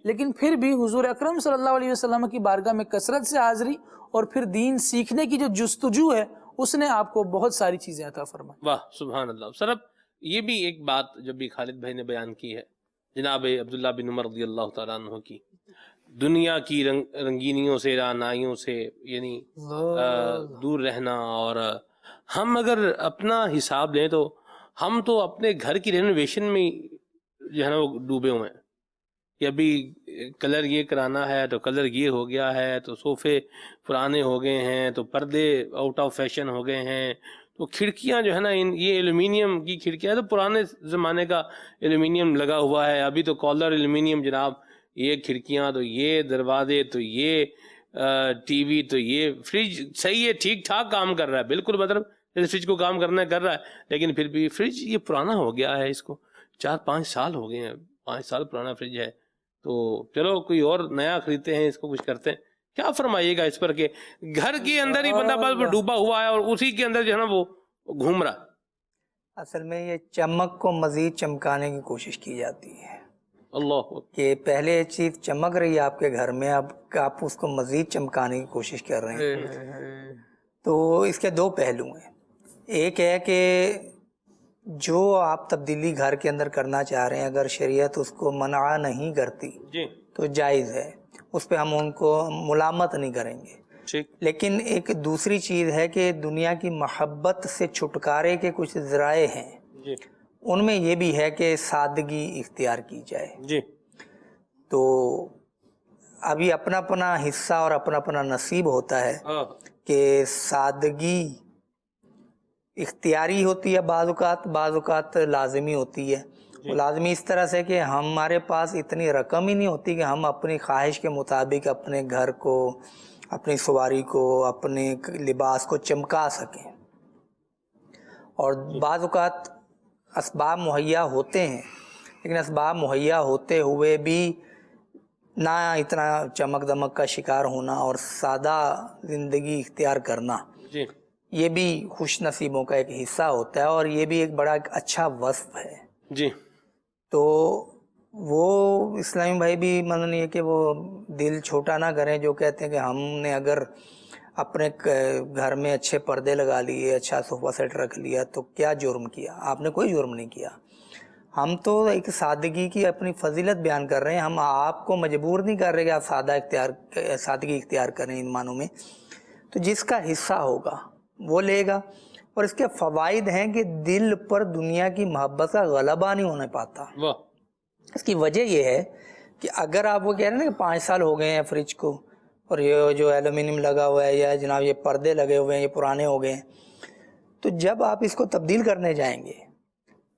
لیکن پھر بھی حضور اکرم صلی اللہ علیہ وسلم کی بارگاہ میں کثرت سے حاضری اور پھر دین سیکھنے کی جو جستجو ہے اس نے آپ کو بہت ساری چیزیں عطا فرمائی. واہ سبحان اللہ. سر اب یہ بھی ایک بات جو بھی خالد بھائی نے بیان کی ہے جناب عبداللہ بن عمر رضی اللہ تعالیٰ عنہ کی، دنیا کی رنگینیوں سے، رعنائیوں سے یعنی دور رہنا. اور ہم اگر اپنا حساب لیں تو ہم تو اپنے گھر کی رینوویشن میں جو ہے نا وہ ڈوبے ہوئے ہیں کہ ابھی کلر یہ کرانا ہے تو کلر یہ ہو گیا ہے، تو صوفے پرانے ہو گئے ہیں، تو پردے آؤٹ آف فیشن ہو گئے ہیں، تو کھڑکیاں جو ہے نا یہ ایلومینیم کی کھڑکیاں، تو پرانے زمانے کا ایلومینیم لگا ہوا ہے، ابھی تو کالر ایلومینیم جناب، یہ کھڑکیاں تو یہ دروازے تو یہ ٹی وی تو یہ فریج صحیح ہے، ٹھیک ٹھاک کام کر رہا ہے، بالکل مطلب جیسے فریج کو کام کرنا ہے کر رہا ہے، لیکن پھر بھی فریج یہ پرانا ہو گیا ہے، اس کو 4-5 سال ہو گئے ہیں، 5 سال پرانا فریج ہے، تو چلو کوئی اور نیا خریدتے ہیں، اس کو کچھ کرتے ہیں. کیا فرمائیے گا اس پر کہ گھر کے اندر ہی بندہ بس ڈوبا ہوا ہے اور اسی کے اندر جو ہے نا وہ گھوم رہا. اصل میں یہ چمک کو مزید چمکانے کی کوشش کی جاتی ہے. اللہ کہ پہلے چیز چمک رہی ہے آپ کے گھر میں، اب آپ اس کو مزید چمکانے کی کوشش کر رہے ہیں. تو اس کے 2 پہلو ہیں. ایک ہے کہ جو آپ تبدیلی گھر کے اندر کرنا چاہ رہے ہیں اگر شریعت اس کو منع نہیں کرتی تو جائز ہے، اس پہ ہم ان کو ملامت نہیں کریں گے. لیکن ایک دوسری چیز ہے کہ دنیا کی محبت سے چھٹکارے کے کچھ ذرائع ہیں، ان میں یہ بھی ہے کہ سادگی اختیار کی جائے. تو ابھی اپنا اپنا حصہ اور اپنا اپنا نصیب ہوتا ہے کہ سادگی اختیاری ہوتی ہے، بعض اوقات لازمی ہوتی ہے. لازمی اس طرح سے کہ ہمارے پاس اتنی رقم ہی نہیں ہوتی کہ ہم اپنی خواہش کے مطابق اپنے گھر کو، اپنی سواری کو، اپنے لباس کو چمکا سکیں. اور بعض اوقات اسباب مہیا ہوتے ہیں، لیکن اسباب مہیا ہوتے ہوئے بھی نہ اتنا چمک دمک کا شکار ہونا اور سادہ زندگی اختیار کرنا یہ بھی خوش نصیبوں کا ایک حصہ ہوتا ہے، اور یہ بھی ایک بڑا اچھا وصف ہے. تو وہ اسلامی بھائی بھی مطلب یہ کہ وہ دل چھوٹا نہ کریں جو کہتے ہیں کہ ہم نے اگر اپنے گھر میں اچھے پردے لگا لیے، اچھا صوفہ سیٹ رکھ لیا تو کیا جرم کیا. آپ نے کوئی جرم نہیں کیا. ہم تو ایک سادگی کی اپنی فضیلت بیان کر رہے ہیں. ہم آپ کو مجبور نہیں کر رہے کہ آپ سادگی اختیار کریں ان معنوں میں. تو جس کا حصہ ہوگا وہ لے گا. اور اس کے فوائد ہیں کہ دل پر دنیا کی محبت کا غلبہ نہیں ہونے پاتا. اس کی وجہ یہ ہے کہ اگر آپ وہ کہہ رہے ہیں نا کہ 5 سال ہو گئے ہیں فریج کو اور یہ جو ایلومینیم لگا ہوا ہے یا جناب یہ پردے لگے ہوئے ہیں یہ پرانے ہو گئے ہیں، تو جب آپ اس کو تبدیل کرنے جائیں گے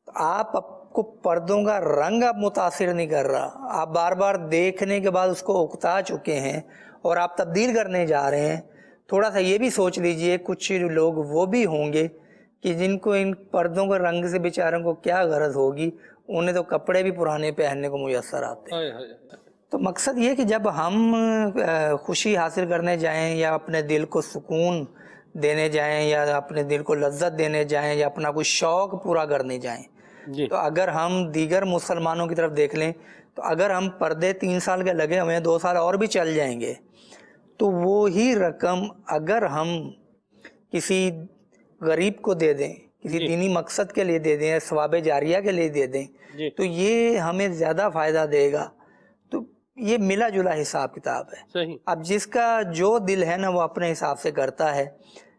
تو آپ کو پردوں کا رنگ اب متاثر نہیں کر رہا، آپ بار بار دیکھنے کے بعد اس کو اکتا چکے ہیں اور آپ تبدیل کرنے جا رہے ہیں. تھوڑا سا یہ بھی سوچ لیجئے کچھ لوگ وہ بھی ہوں گے کہ جن کو ان پردوں کے رنگ سے بیچاروں کو کیا غرض ہوگی، انہیں تو کپڑے بھی پرانے پہننے کو میسر آتے ہیں. تو مقصد یہ کہ جب ہم خوشی حاصل کرنے جائیں یا اپنے دل کو سکون دینے جائیں یا اپنے دل کو لذت دینے جائیں یا اپنا کوئی شوق پورا کرنے جائیں، تو اگر ہم دیگر مسلمانوں کی طرف دیکھ لیں تو اگر ہم پردے 3 سال کے لگے ہوئے ہیں 2 سال اور بھی چل جائیں گے تو وہی رقم اگر ہم کسی غریب کو دے دیں، کسی دینی مقصد کے لیے دے دیں، ثواب جاریہ کے لیے دے دیں، تو یہ ہمیں زیادہ فائدہ دے گا. تو یہ ملا جلا حساب کتاب ہے. اب جس کا جو دل ہے نا وہ اپنے حساب سے کرتا ہے،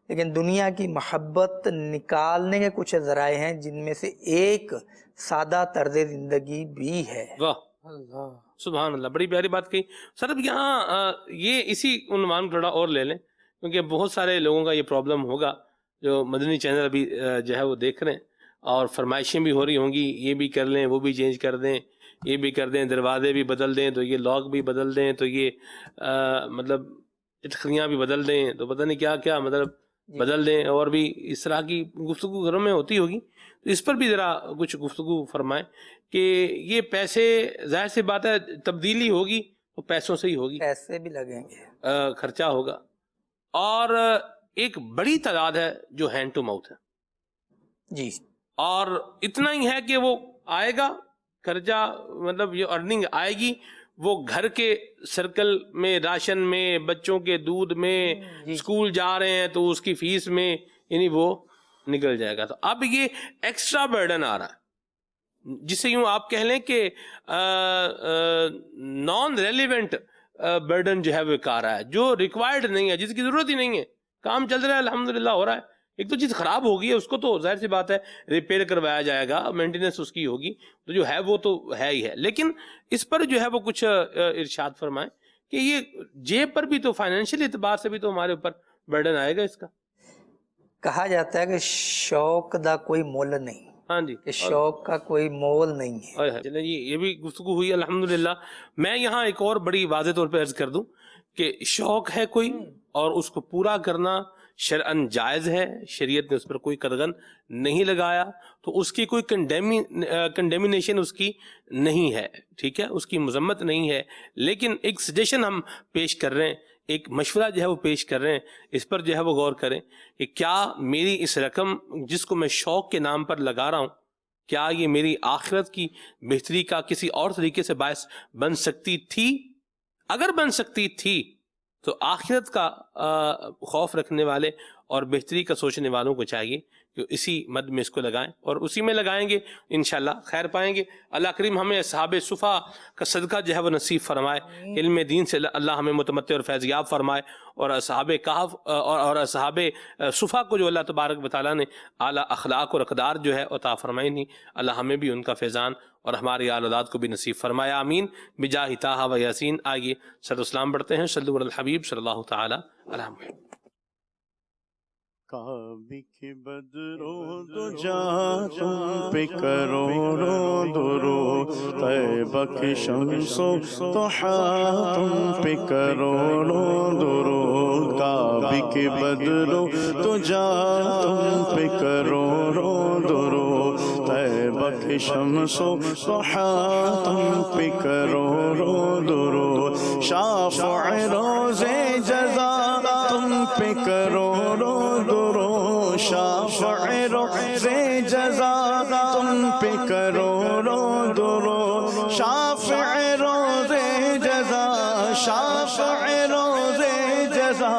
لیکن دنیا کی محبت نکالنے کے کچھ ذرائع ہیں جن میں سے ایک سادہ طرز زندگی بھی ہے. اللہ سبحان اللہ، بڑی پیاری بات کہی سر. اب یہاں یہ اسی عنوان تھوڑا اور لے لیں کیونکہ بہت سارے لوگوں کا یہ پرابلم ہوگا جو مدنی چینل ابھی جو ہے وہ دیکھ رہے ہیں اور فرمائشیں بھی ہو رہی ہوں گی، یہ بھی کر لیں، وہ بھی چینج کر دیں، یہ بھی کر دیں، دروازے بھی بدل دیں، تو یہ لاک بھی بدل دیں، تو یہ مطلب اٹخلیاں بھی بدل دیں، تو پتہ نہیں کیا کیا مطلب بدل دیں، اور بھی اس طرح کی گفتگو گھروں میں ہوتی ہوگی. تو اس پر بھی ذرا کچھ گفتگو فرمائیں کہ یہ پیسے ظاہر سی بات ہے تبدیلی ہوگی تو پیسوں سے ہی ہوگی، پیسے بھی لگیں گے، خرچہ ہوگا، اور ایک بڑی تعداد ہے جو ہینڈ ٹو ماؤتھ ہے جی، اور اتنا ہی ہے کہ وہ آئے گا خرچہ، مطلب یہ ارننگ آئے گی، وہ گھر کے سرکل میں، راشن میں، بچوں کے دودھ میں، اسکول جا رہے ہیں تو اس کی فیس میں، یعنی وہ نکل جائے گا. تو اب یہ ایکسٹرا برڈن آ رہا ہے جسے یوں آپ کہہ لیں کہ نان ریلیونٹ برڈن جو ہے وہ آ رہا ہے، جو ریکوائرڈ نہیں ہے، جس کی ضرورت ہی نہیں ہے. کام چل رہا ہے الحمدللہ ہو رہا ہے. ایک تو چیز خراب ہو گئی ہے اس کو تو ظاہر سی بات ہے ریپیئر کروایا جائے گا، مینٹیننس اس کی ہوگی، تو جو ہے وہ تو ہے ہی ہے. لیکن اس پر جو ہے وہ کچھ ارشاد فرمائیں کہ یہ جیب پر بھی تو فائنینشیل اعتبار سے بھی تو ہمارے اوپر برڈن آئے گا اس کا. کہا جاتا ہے کہ شوق دا کوئی مول نہیں. ہاں جی، کہ شوق کا کوئی مول نہیں ہے. چلیں جی، یہ بھی گفتگو ہوئی الحمدللہ. میں یہاں ایک اور بڑی واضح طور پہ عرض کر دوں کہ شوق ہے کوئی اور اس کو پورا کرنا شرعاً جائز ہے، شریعت نے اس پر کوئی قدغن نہیں لگایا، تو اس کی کوئی کنڈیمنیشن اس کی نہیں ہے، ٹھیک ہے، اس کی مذمت نہیں ہے. لیکن ایک سجیشن ہم پیش کر رہے ہیں، ایک مشورہ جو ہے وہ پیش کر رہے ہیں، اس پر جو ہے وہ غور کریں کہ کیا میری اس رقم جس کو میں شوق کے نام پر لگا رہا ہوں، کیا یہ میری آخرت کی بہتری کا کسی اور طریقے سے باعث بن سکتی تھی؟ اگر بن سکتی تھی تو آخرت کا خوف رکھنے والے اور بہتری کا سوچنے والوں کو چاہیے کہ اسی مد میں اس کو لگائیں، اور اسی میں لگائیں گے انشاءاللہ خیر پائیں گے. اللہ کریم ہمیں اصحاب صفا کا صدقہ جو ہے وہ نصیب فرمائے، علم دین سے اللہ ہمیں متمتع اور فیض یاب فرمائے، اور اصحاب کہف اور اصحاب صفا کو جو اللہ تبارک و تعالیٰ نے اعلیٰ اخلاق اور اقدار جو ہے عطا فرمائی نہیں، اللہ ہمیں بھی ان کا فیضان اور ہماری آل اولاد کو بھی نصیب فرمائے. آمین بجاہ طٰہٰ و یاسین. آئیے صلی اسلام پڑھتے ہیں، صلو علی الحبیب صلی اللہ تعالی علیہ وسلم. کعبے کے بدرو تو جا تم پہ کروڑوں درود، طیبہ کی شمسوں ضحیٰ تم پہ کروڑوں درود. کعبے کے بدرو تو جا تم پہ کروڑوں درود، طیبہ کی شمسوں ضحیٰ تم پہ کروڑوں درود. شافع روز جزا تم پہ کروڑوں درود، شافع روز جزا تم پہ کروڑوں درود. شافع روز جزا، شافع روز جزا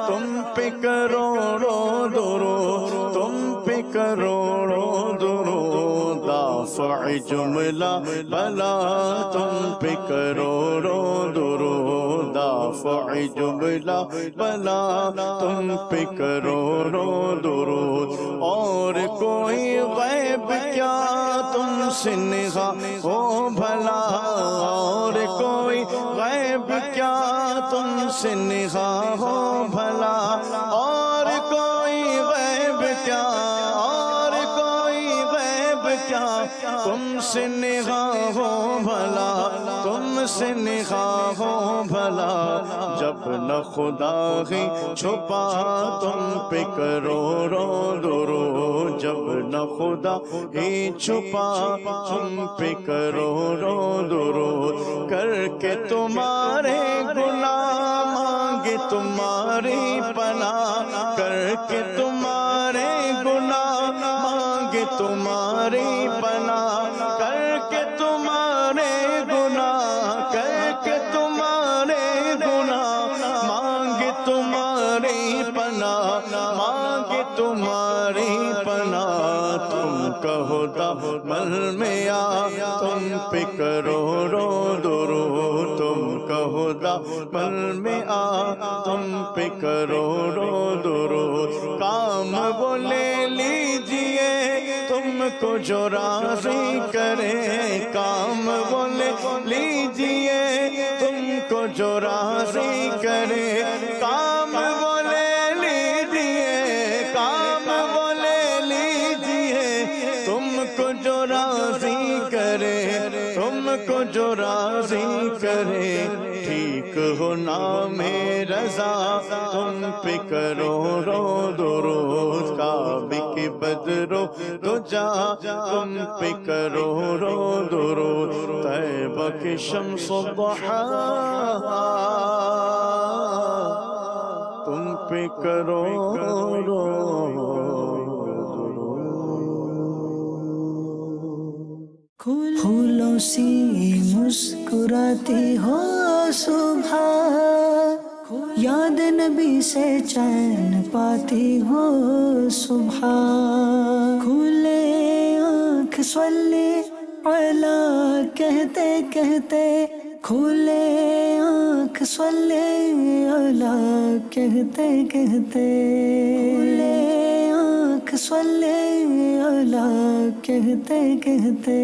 تم پہ کروڑوں درود، تم پہ کروڑوں درود. دافع جملہ بلا تم پہ کروڑوں درود، دافع جملہ بلا تم پہ کروڑوں درود، اور کوئی غیب کیا تم سے نگاہ ہو بھلا، اور کوئی غیب کیا تم سے نگاہ ہو بھلا، اور کوئی غیب کیا، اور کوئی غیب کیا تم سے نگاہ ہو بھلا، تم سے نگاہ ہو بھلا، جب نہ خدا ہی چھپا تم پہ کروڑوں درود، جب نہ خدا ہی چھپا تم پہ کروڑوں درود، کر کے تمہارے گناہ مانگے تمہاری پناہ، کر کے تمہارے گناہ مانگے تمہاری پناہ، کر کے تمہارے گناہ، کر کے تمہارے گناہ مانگے تمہاری پناہ، مانگے تمہاری پناہ، تم کہو دامن میں آ تم پہ کروڑوں درود، تم کہو دامن میں آ تم پہ کروڑوں درود، کام وہ لے لیجئے تم کو جو راضی کرے، کام وہ لے لیجئے تم کو جو راضی کرے، کام وہ لے لیجئے، کام وہ لے لیجئے تم کو جو راضی کرے، تم کو جو راضی کرے، ٹھیک ہو نام رضا تم پہ کروڑوں درود، کعبے کے بدرو دجا تم پہ کروڑوں درود، طیبہ کے شمس و ضحا تم پہ کروڑوں درود۔ پھولوں سی مسکراتی ہو صبح، یاد نبی سے چین پاتی ہو صبح، کھلے آنکھ صلی علی کہتے کہتے، کھلے آنکھ صلی علی کہتے کہتے، کھلے آنکھ صلی علی کہتے کہتے